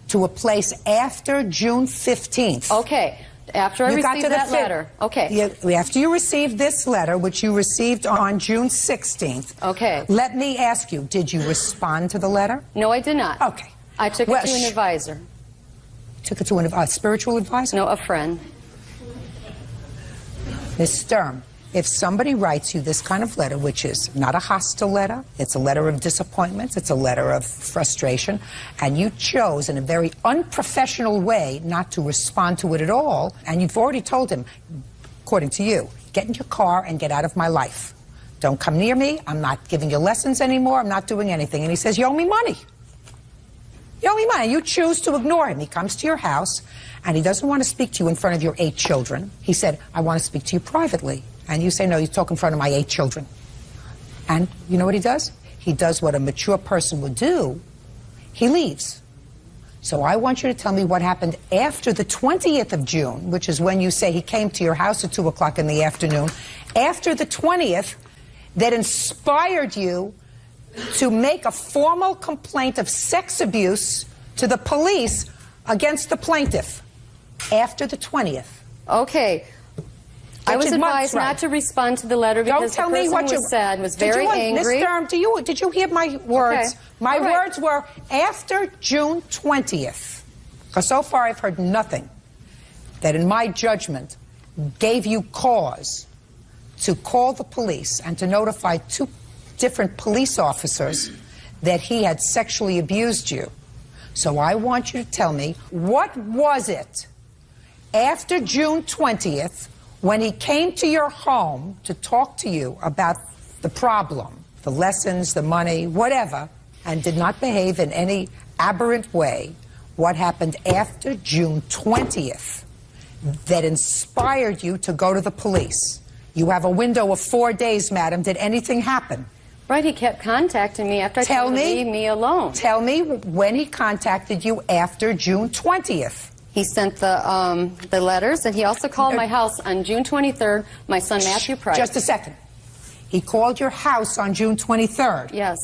to a place after June 15th. Okay, after I received that letter. Okay. After you received this letter, which you received on June 16th. Okay. Let me ask you, did you respond to the letter? No, I did not. Okay. I took it to an advisor. Took it to a spiritual advisor? No, a friend. Ms. Sturm, if somebody writes you this kind of letter, which is not a hostile letter, it's a letter of disappointment, it's a letter of frustration, and you chose in a very unprofessional way not to respond to it at all, and you've already told him, according to you, get in your car and get out of my life. Don't come near me, I'm not giving you lessons anymore, I'm not doing anything. And he says, you owe me money. You owe me money. You choose to ignore him. He comes to your house, and he doesn't want to speak to you in front of your 8 children. He said, I want to speak to you privately. And you say, no, you talk in front of my 8 children. And you know what he does? He does what a mature person would do. He leaves. So I want you to tell me what happened after the 20th of June, which is when you say he came to your house at 2 o'clock in the afternoon, after the 20th, that inspired you to make a formal complaint of sex abuse to the police against the plaintiff after the 20th. Okay. I was advised not to respond to the letter because the person who said was very angry. Ms. Sturm, did you hear my words? Okay. My words were after June 20th. Because so far I've heard nothing that in my judgment gave you cause to call the police and to notify 2 different police officers that he had sexually abused you. So I want you to tell me, what was it after June 20th when he came to your home to talk to you about the problem, the lessons, the money, whatever, and did not behave in any aberrant way? What happened after June 20th that inspired you to go to the police? You have a window of 4 days, madam. Did anything happen? Right, he kept contacting me after I told him to leave me alone. Tell me when he contacted you after June 20th. He sent the letters, and he also called my house on June 23rd, my son Matthew Price. Just a second. He called your house on June 23rd? Yes.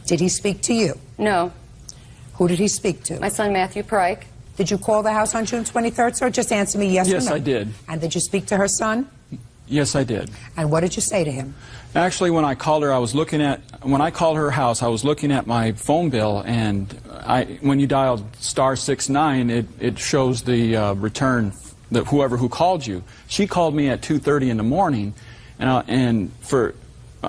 Did he speak to you? No. Who did he speak to? My son Matthew Pryke. Did you call the house on June 23rd, sir? Just answer me yes or no. Yes, I did. And did you speak to her son? Yes, I did. And what did you say to him? Actually, when I called her, when I called her house, I was looking at my phone bill, and when you dialed *69, it shows the return, that whoever who called you. She called me at 2:30 in the morning, and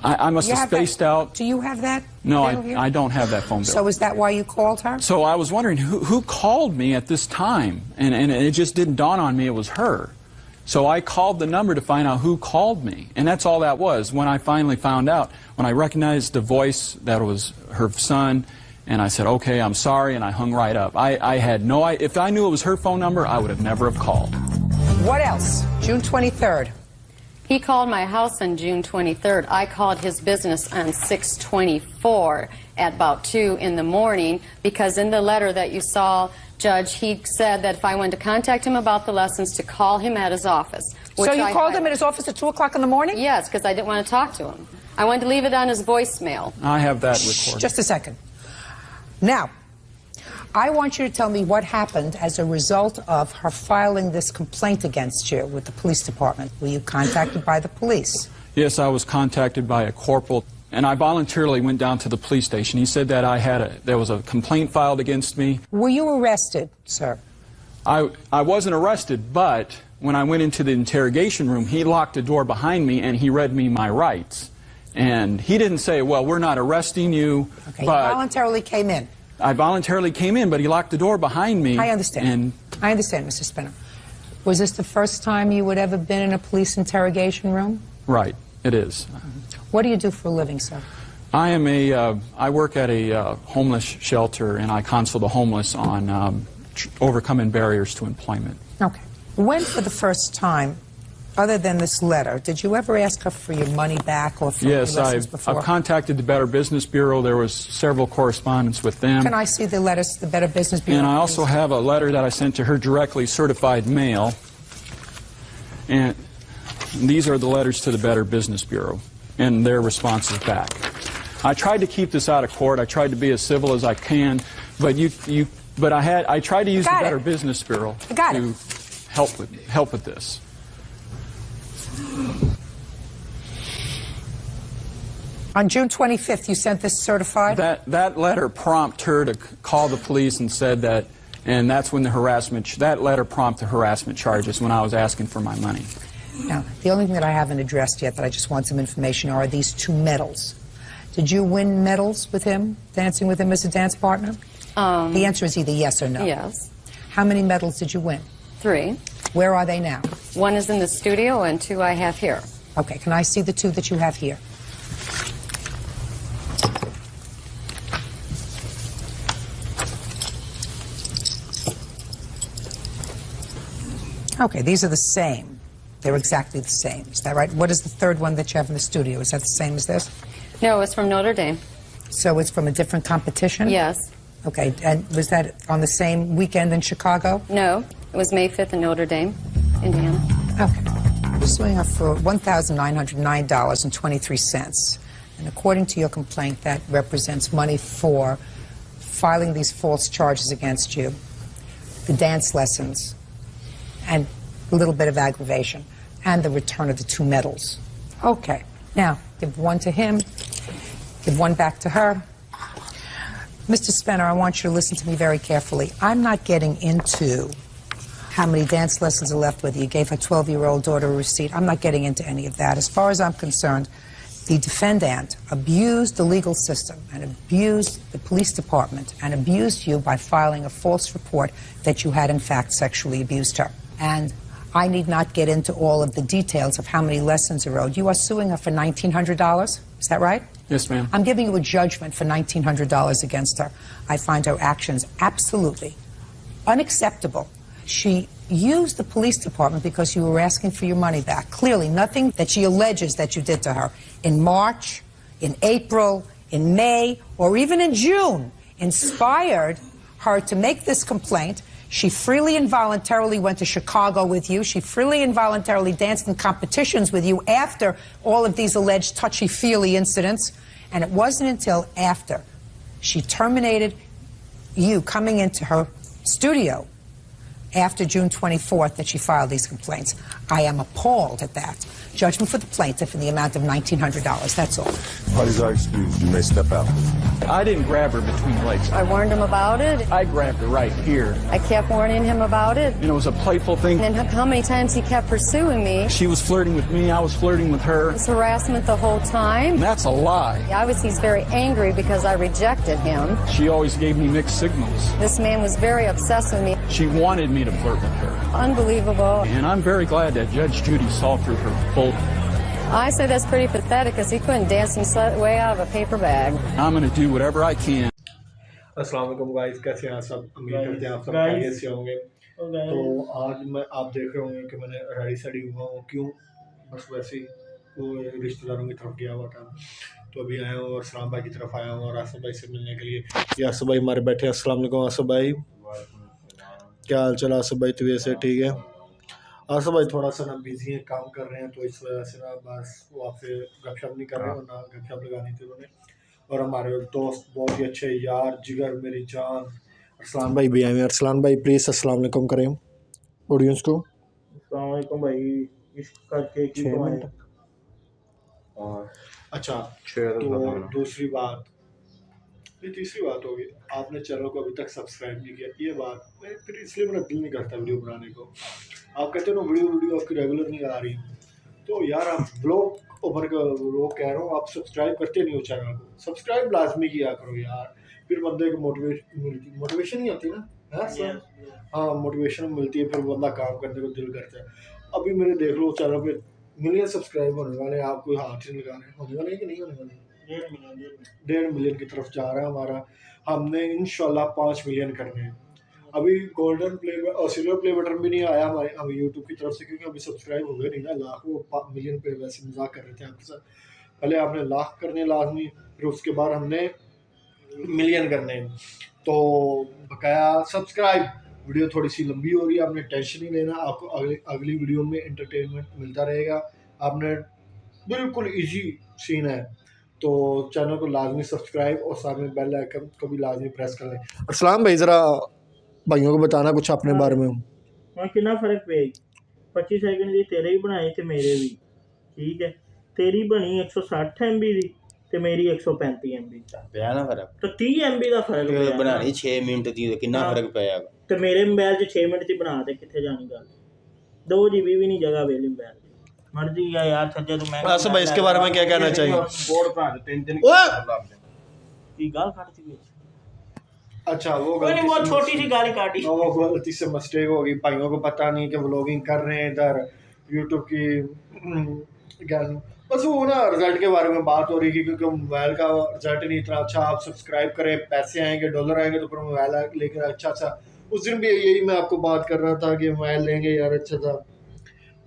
I must have spaced out. Do you have that? No, I don't have that phone bill. So is that why you called her? So I was wondering who called me at this time, and it just didn't dawn on me it was her. So I called the number to find out who called me, and that's all that was. When I finally found out, when I recognized the voice that was her son, and I said, okay, I'm sorry, and I hung right up. I had no idea. If I knew it was her phone number, I would have never have called. What else? June 23rd. He called my house on June 23rd. I called his business on 6/24 at about 2 in the morning, because in the letter that you saw, Judge, he said that if I wanted to contact him about the lessons, to call him at his office. So you called him at his office at 2 o'clock in the morning? Yes, because I didn't want to talk to him. I wanted to leave it on his voicemail. I have that recorded. Just a second. Now, I want you to tell me what happened as a result of her filing this complaint against you with the police department. Were you contacted by the police? Yes, I was contacted by a corporal, and I voluntarily went down to the police station. He said that there was a complaint filed against me. Were you arrested, sir? I wasn't arrested, but when I went into the interrogation room, he locked the door behind me and he read me my rights. And he didn't say, well, we're not arresting you, Okay, but you voluntarily came in. I voluntarily came in, but he locked the door behind me. I understand. I understand, Mr. Spinner. Was this the first time you would ever been in a police interrogation room? Right, it is. What do you do for a living, sir? I work at a homeless shelter, and I counsel the homeless on overcoming barriers to employment. Okay. When, for the first time, other than this letter, did you ever ask her for your money back or for Yes, your lessons before? I've contacted the Better Business Bureau. There was several correspondence with them. Can I see the letters to the Better Business Bureau? And I also have a letter that I sent to her directly, certified mail. And these are the letters to the Better Business Bureau and their responses back. I tried to keep this out of court. I tried to be as civil as I can, but I tried to use the Better Business Bureau to help with this. On June 25th, you sent this certified? That letter prompted her to call the police and said that, and that's when that letter prompted the harassment charges when I was asking for my money. Now, the only thing that I haven't addressed yet that I just want some information are these 2 medals. Did you win medals with him, dancing with him as a dance partner? The answer is either yes or no. Yes. How many medals did you win? 3. Where are they now? 1 is in the studio and 2 I have here. Okay, can I see the 2 that you have here? Okay, these are the same. They're exactly the same. Is that right? What is the 3rd one that you have in the studio? Is that the same as this? No, it's from Notre Dame. So it's from a different competition? Yes. Okay, and was that on the same weekend in Chicago? No, it was May 5th in Notre Dame, Indiana. Okay. You're suing her for $1,909.23. And according to your complaint, that represents money for filing these false charges against you, the dance lessons, and a little bit of aggravation, and the return of the 2 medals. Okay. Now, give 1 to him, give 1 back to her. Mr. Spinner, I want you to listen to me very carefully. I'm not getting into how many dance lessons are left, whether you gave her 12-year-old daughter a receipt. I'm not getting into any of that. As far as I'm concerned, the defendant abused the legal system and abused the police department and abused you by filing a false report that you had, in fact, sexually abused her. And I need not get into all of the details of how many lessons are owed. You are suing her for $1,900. Is that right? Yes, ma'am. I'm giving you a judgment for $1,900 against her. I find her actions absolutely unacceptable. She used the police department because you were asking for your money back. Clearly, nothing that she alleges that you did to her in March, in April, in May, or even in June inspired her to make this complaint. She freely and voluntarily went to Chicago with you. She freely and voluntarily danced in competitions with you after all of these alleged touchy-feely incidents. And it wasn't until after she terminated you coming into her studio after June 24th that she filed these complaints. I am appalled at that. Judgment for the plaintiff in the amount of $1,900. That's all. Parties are excused. You may step out. I didn't grab her between legs. I warned him about it. I grabbed her right here. I kept warning him about it. And it was a playful thing. And how many times he kept pursuing me. She was flirting with me. I was flirting with her. It was harassment the whole time. That's a lie. Obviously, he's very angry because I rejected him. She always gave me mixed signals. This man was very obsessed with me. She wanted me to flirt with her. Unbelievable. And I'm very glad that Judge Judy saw through her bull. I say that's pretty pathetic because he couldn't dance his way out of a paper bag. I'm going to do whatever I can. अस्सलाम वालेकुम guys, कैसे हैं आप सब? उम्मीद करते हैं आप सब खैरियत से होंगे। तो आज आप देख रहे होंगे कि मैंने रेडी सेडी हुआ हूँ। क्यों? बस वैसे ही वो रिश्तेदारों की तरफ गया हुआ था, तो अभी आया हूँ और सलाम भाई की तरफ आया हूँ और आसफ भाई से मिलने के लिए। ये आसफ भाई हमारे बैठे हैं। अस्सलाम वालेकुम आसफ भाई, क्या हाल चाल आसफ भाई? तबीयत से ठीक है? आसफ भाई थोड़ा सा ना बिजी हैं, काम कर रहे हैं, तो इस वजह से ना बस वो आपसे गपशप नहीं कर रहे हैं, ना गपशप लगानी थी उन्होंने। और हमारे दोस्त बहुत ही अच्छे यार, जिगर, मेरी जान अरसलान भाई भी आए हैं। अरसलान भाई प्लीज़ अस्सलाम वालेकुम करें ऑडियंस को। अस्सलाम वालेकुम भाई, इश्क करके की मिनट। अच्छा, तो दूसरी बात, ये तीसरी बात होगी, आपने चैनल को अभी तक सब्सक्राइब नहीं किया। ये बात फिर इसलिए मेरा दिल नहीं करता वीडियो बनाने को। आप कहते हो ना वीडियो आपकी रेगुलर नहीं आ रही, तो यार आप ब्लॉग ओपन कर, वो कह रहा हूँ, आप सब्सक्राइब करते नहीं हो चैनल को। सब्सक्राइब लाजमी किया करो यार, फिर बंदे को मोटिवेशन नहीं होती ना, है सर? हाँ, मोटिवेशन मिलती है, फिर बंदा काम करने को दिल करता है। अभी मेरे देख लो चैनल पे मिलियन सब्सक्राइब होने वाले, आप कोई हाथ ही लगा रहे हैं, होने वाले हैं कि नहीं होने वाले? 1.5 मिलियन की तरफ जा रहा है हमारा। हमने इंशाल्लाह 5 मिलियन करने हैं। अभी गोल्डन प्ले और सिल्वर प्ले बटन भी नहीं आया हमारे हमें यूट्यूब की तरफ से, क्योंकि अभी सब्सक्राइब हो गए नहीं ना लाख। वो मिलियन पे वैसे मजाक कर रहे थे आपके साथ। पहले आपने लाख करने लाजमी, फिर उसके बाद हमने मिलियन करने। तो बकाया सब्सक्राइब। वीडियो थोड़ी सी लंबी हो रही है, आपने टेंशन नहीं लेना, आपको अगली वीडियो में एंटरटेनमेंट मिलता रहेगा। आपने बिल्कुल ईजी सीन है, तो चैनल को लाजमी सब्सक्राइब और साथ में बेल आइकन को भी लाजमी प्रेस कर लें। अस्सलाम भाई, ज़रा भाइयों को बताना कुछ अपने बारे में। हाँ, कितना फर्क पे 25 सेकंड दी तेरे ही बनाए थे, मेरे भी ठीक है। तेरी बनी 160 MB दी ते मेरी 135 MB ਪਿਆ ਨਾ ਫਰਕ। तो 30 MB ਦਾ ਫਰਕ ਤੇ ਪਿਆ। ਬਣਾਣੀ 6 ਮਿੰਟ ਦੀ, ਕਿੰਨਾ ਫਰਕ ਪਿਆ? ਤੇ ਮੇਰੇ ਮੋਬਾਈਲ 'ਚ 6 ਮਿੰਟ 'ਚ ਬਣਾ ਦੇ, ਕਿੱਥੇ ਜਾਣੀ ਗੱਲ। 2 GB ਵੀ नहीं जगह वेली मोबाइल मर्जी या यार सज्जा तू। मैं आसफ भाई इसके बारे में क्या कहना चाहिए? बोर्ड भरा दे 3 दिन की गाल काट दी। अच्छा, वो गलती, वो छोटी सी गाली काटी, वो गलती से मिस्टेक होगी। भाइयों को पता नहीं कि व्लॉगिंग कर रहे हैं इधर यूट्यूब की ज्ञान। बस वो ना रिजल्ट के बारे में बात हो रही है, क्योंकि मोबाइल का रिजल्ट नहीं इतना अच्छा। आप सब्सक्राइब करें, पैसे आएंगे, डॉलर आएंगे, तो फिर मोबाइल लेकर अच्छा सा। उस दिन भी यही मैं आपको बात कर रहा था कि मोबाइल लेंगे यार अच्छा था।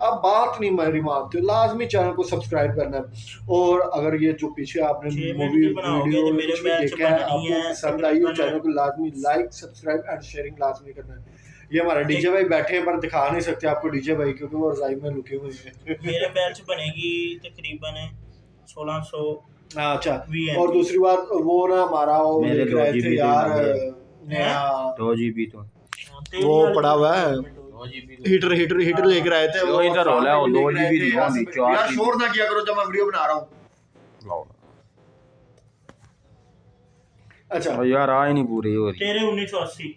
अब बात नहीं मेरी मानते, लाजमी चैनल को सब्सक्राइब करना है। और अगर ये जो पीछे आपने मूवी वीडियो कुछ भी देखा है, आपको पसंद आई हो, चैनल को लाजमी लाइक, सब्सक्राइब एंड शेयरिंग लाजमी करना है। ये हमारे डीजे भाई बैठे हैं, पर दिखा नहीं सकते आपको डीजे भाई, क्योंकि वो रजाई में लुके हुए हैं। मेरे बैच बनेगी तकरीबन 1600। अच्छा, और दूसरी बात वो ना हमारा वो लेकर आए थे यार नया 2 GB तो वो पड़ा हुआ है, हीटर लेकर आए थे। वो इधर हो रहा है 2 GB दी होंगी 4 यार। शोर ना किया करो जब मैं वीडियो बना रहा हूं। अच्छा यार आ ही नहीं पूरी हो रही। तेरे 1980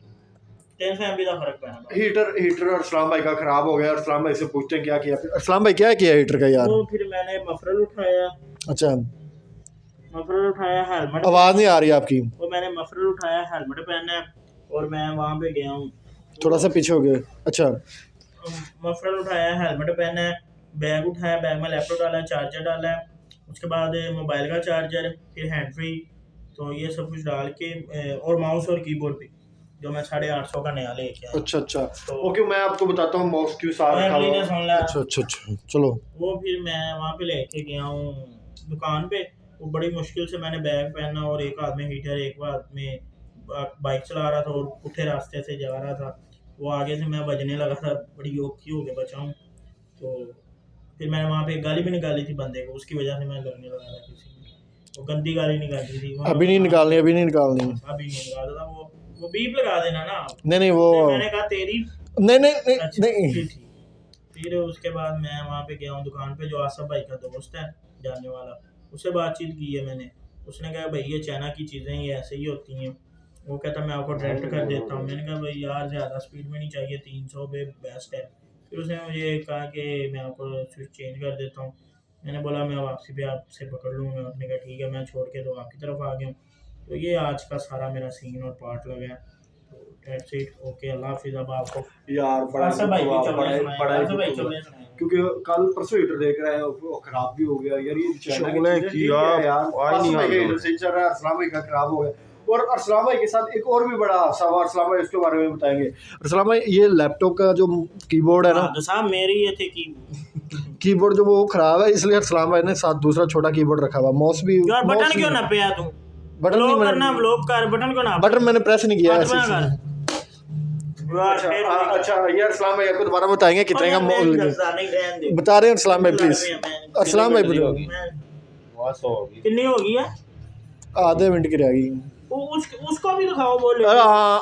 300 MB का फर्क पैना। हीटर और अस्सलाम भाई का खराब हो गया। अस्सलाम भाई से पूछते हैं क्या किया। अस्सलाम भाई क्या किया हीटर का यार? तो फिर मैंने मफरल उठाया। अच्छा, मफरल उठाया, हेलमेट। आवाज नहीं आ रही आपकी। वो मैंने मफरल उठाया, हेलमेट पहना और मैं वहाँ पे गया हूँ। थोड़ा सा पीछे हो गए। अच्छा, मफरल उठाया, हेलमेट पहना, बैग उठाया, बैग में लैपटॉप डाला, चार्जर डाला, उसके बाद मोबाइल का चार्जर, फिर हैंड फ्री, तो ये सब कुछ डाल के, और माउस और कीबोर्ड भी जो मैं 850 का नया लेके आया। अच्छा, तो ओके, मैं आपको बताता हूँ माउस क्यों साथ रखा हुआ। अच्छा, चलो। वो फिर मैं वहाँ पे लेके गया हूँ दुकान पे। वो बड़ी मुश्किल से मैंने बैग पहना और एक हाथ में हीटर, एक हाथ में बाइक चला रहा था और पुठे रास्ते से जा रहा था। वो आगे से मैं बजने लगा था, बड़ी औखी हो के बचा हूँ। तो फिर मैंने वहाँ पे गाली भी निकाली थी बंदे को, उसकी वजह से मैं लड़ने लगा था किसी ने। वो गंदी गाली निकाली थी। अभी नहीं निकालनी। अभी नहीं निकालता था। वो बीप लगा देना ना। नहीं वो मैंने कहा तेरी नहीं नहीं नहीं, अच्छा, नहीं। ठीक। फिर उसके बाद मैं वहाँ पे गया हूँ दुकान पे, जो आसफ भाई का दोस्त है जानने वाला, उससे बातचीत की है मैंने। उसने कहा भाई ये चाइना की चीज़ें ये ऐसे ही होती हैं। वो कहता मैं आपको डायरेक्ट कर देता हूँ। मैंने कहा भाई यार ज़्यादा स्पीड में नहीं चाहिए, 300 पे बेस्ट है। फिर उसने मुझे कहा कि मैं आपको स्विच चेंज कर देता हूँ। मैंने बोला मैं वापसी पे आपसे पकड़ लूँगा। आपने कहा ठीक है, मैं छोड़ के तो आपकी तरफ आ गया हूँ। तो ये आज का सारा मेरा सीन और पार्ट लगा है। That's it. ओके, अल्लाह हाफिज़। अब आपको यार बड़ा आसफ भाई की चौबे बड़ा सुनाएं, बड़ा आसफ भाई चौबे सुनाएं। क्योंकि कल परसों हीटर देख रहे हैं वो खराब भी हो गया यार। ये चाइना की चौबे चीजें की ठीक है यार। आई नहीं आसफ भाई का आ हीटर सही चल रहा है, अरसलान भाई का खराब हो गया। और अरसलान भाई के साथ एक और भी बड़ा हादसा हुआ। अरसलान भाई उसके बारे में बताएंगे। अरसलान भाई ये लैपटॉप का जो कीबोर्ड है ना, तो साहब मेरी ये थी कि कीबोर्ड जो वो खराब है, इसलिए अरसलान भाई ने साथ दूसरा छोटा कीबोर्ड रखा हुआ। माउस भी यार बटन क्यों ना पे तू? बटन नहीं ब्लॉक करना, ब्लॉक कर, बटन को ना बटन मैंने प्रेस नहीं किया हाथ बना ऐसे। कर। अच्छा ये अरसलान भाई आपको दोबारा बताएंगे कितने का बता रहे हैं अरसलान भाई प्लीज। अरसलान भाई बताओ कितनी होगी है? आधे मिनट की रहेगी। उसको भी दिखाओ बोले।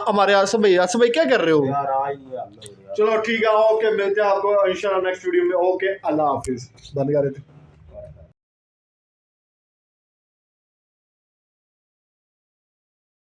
हमारे आसफ भाई क्या कर रहे हो? चलो ठीक है, ओके मिलते हैं आपको इंशाल्लाह नेक्स्ट वीडियो में। ओके अल्लाह हाफिज। बंद कर देते।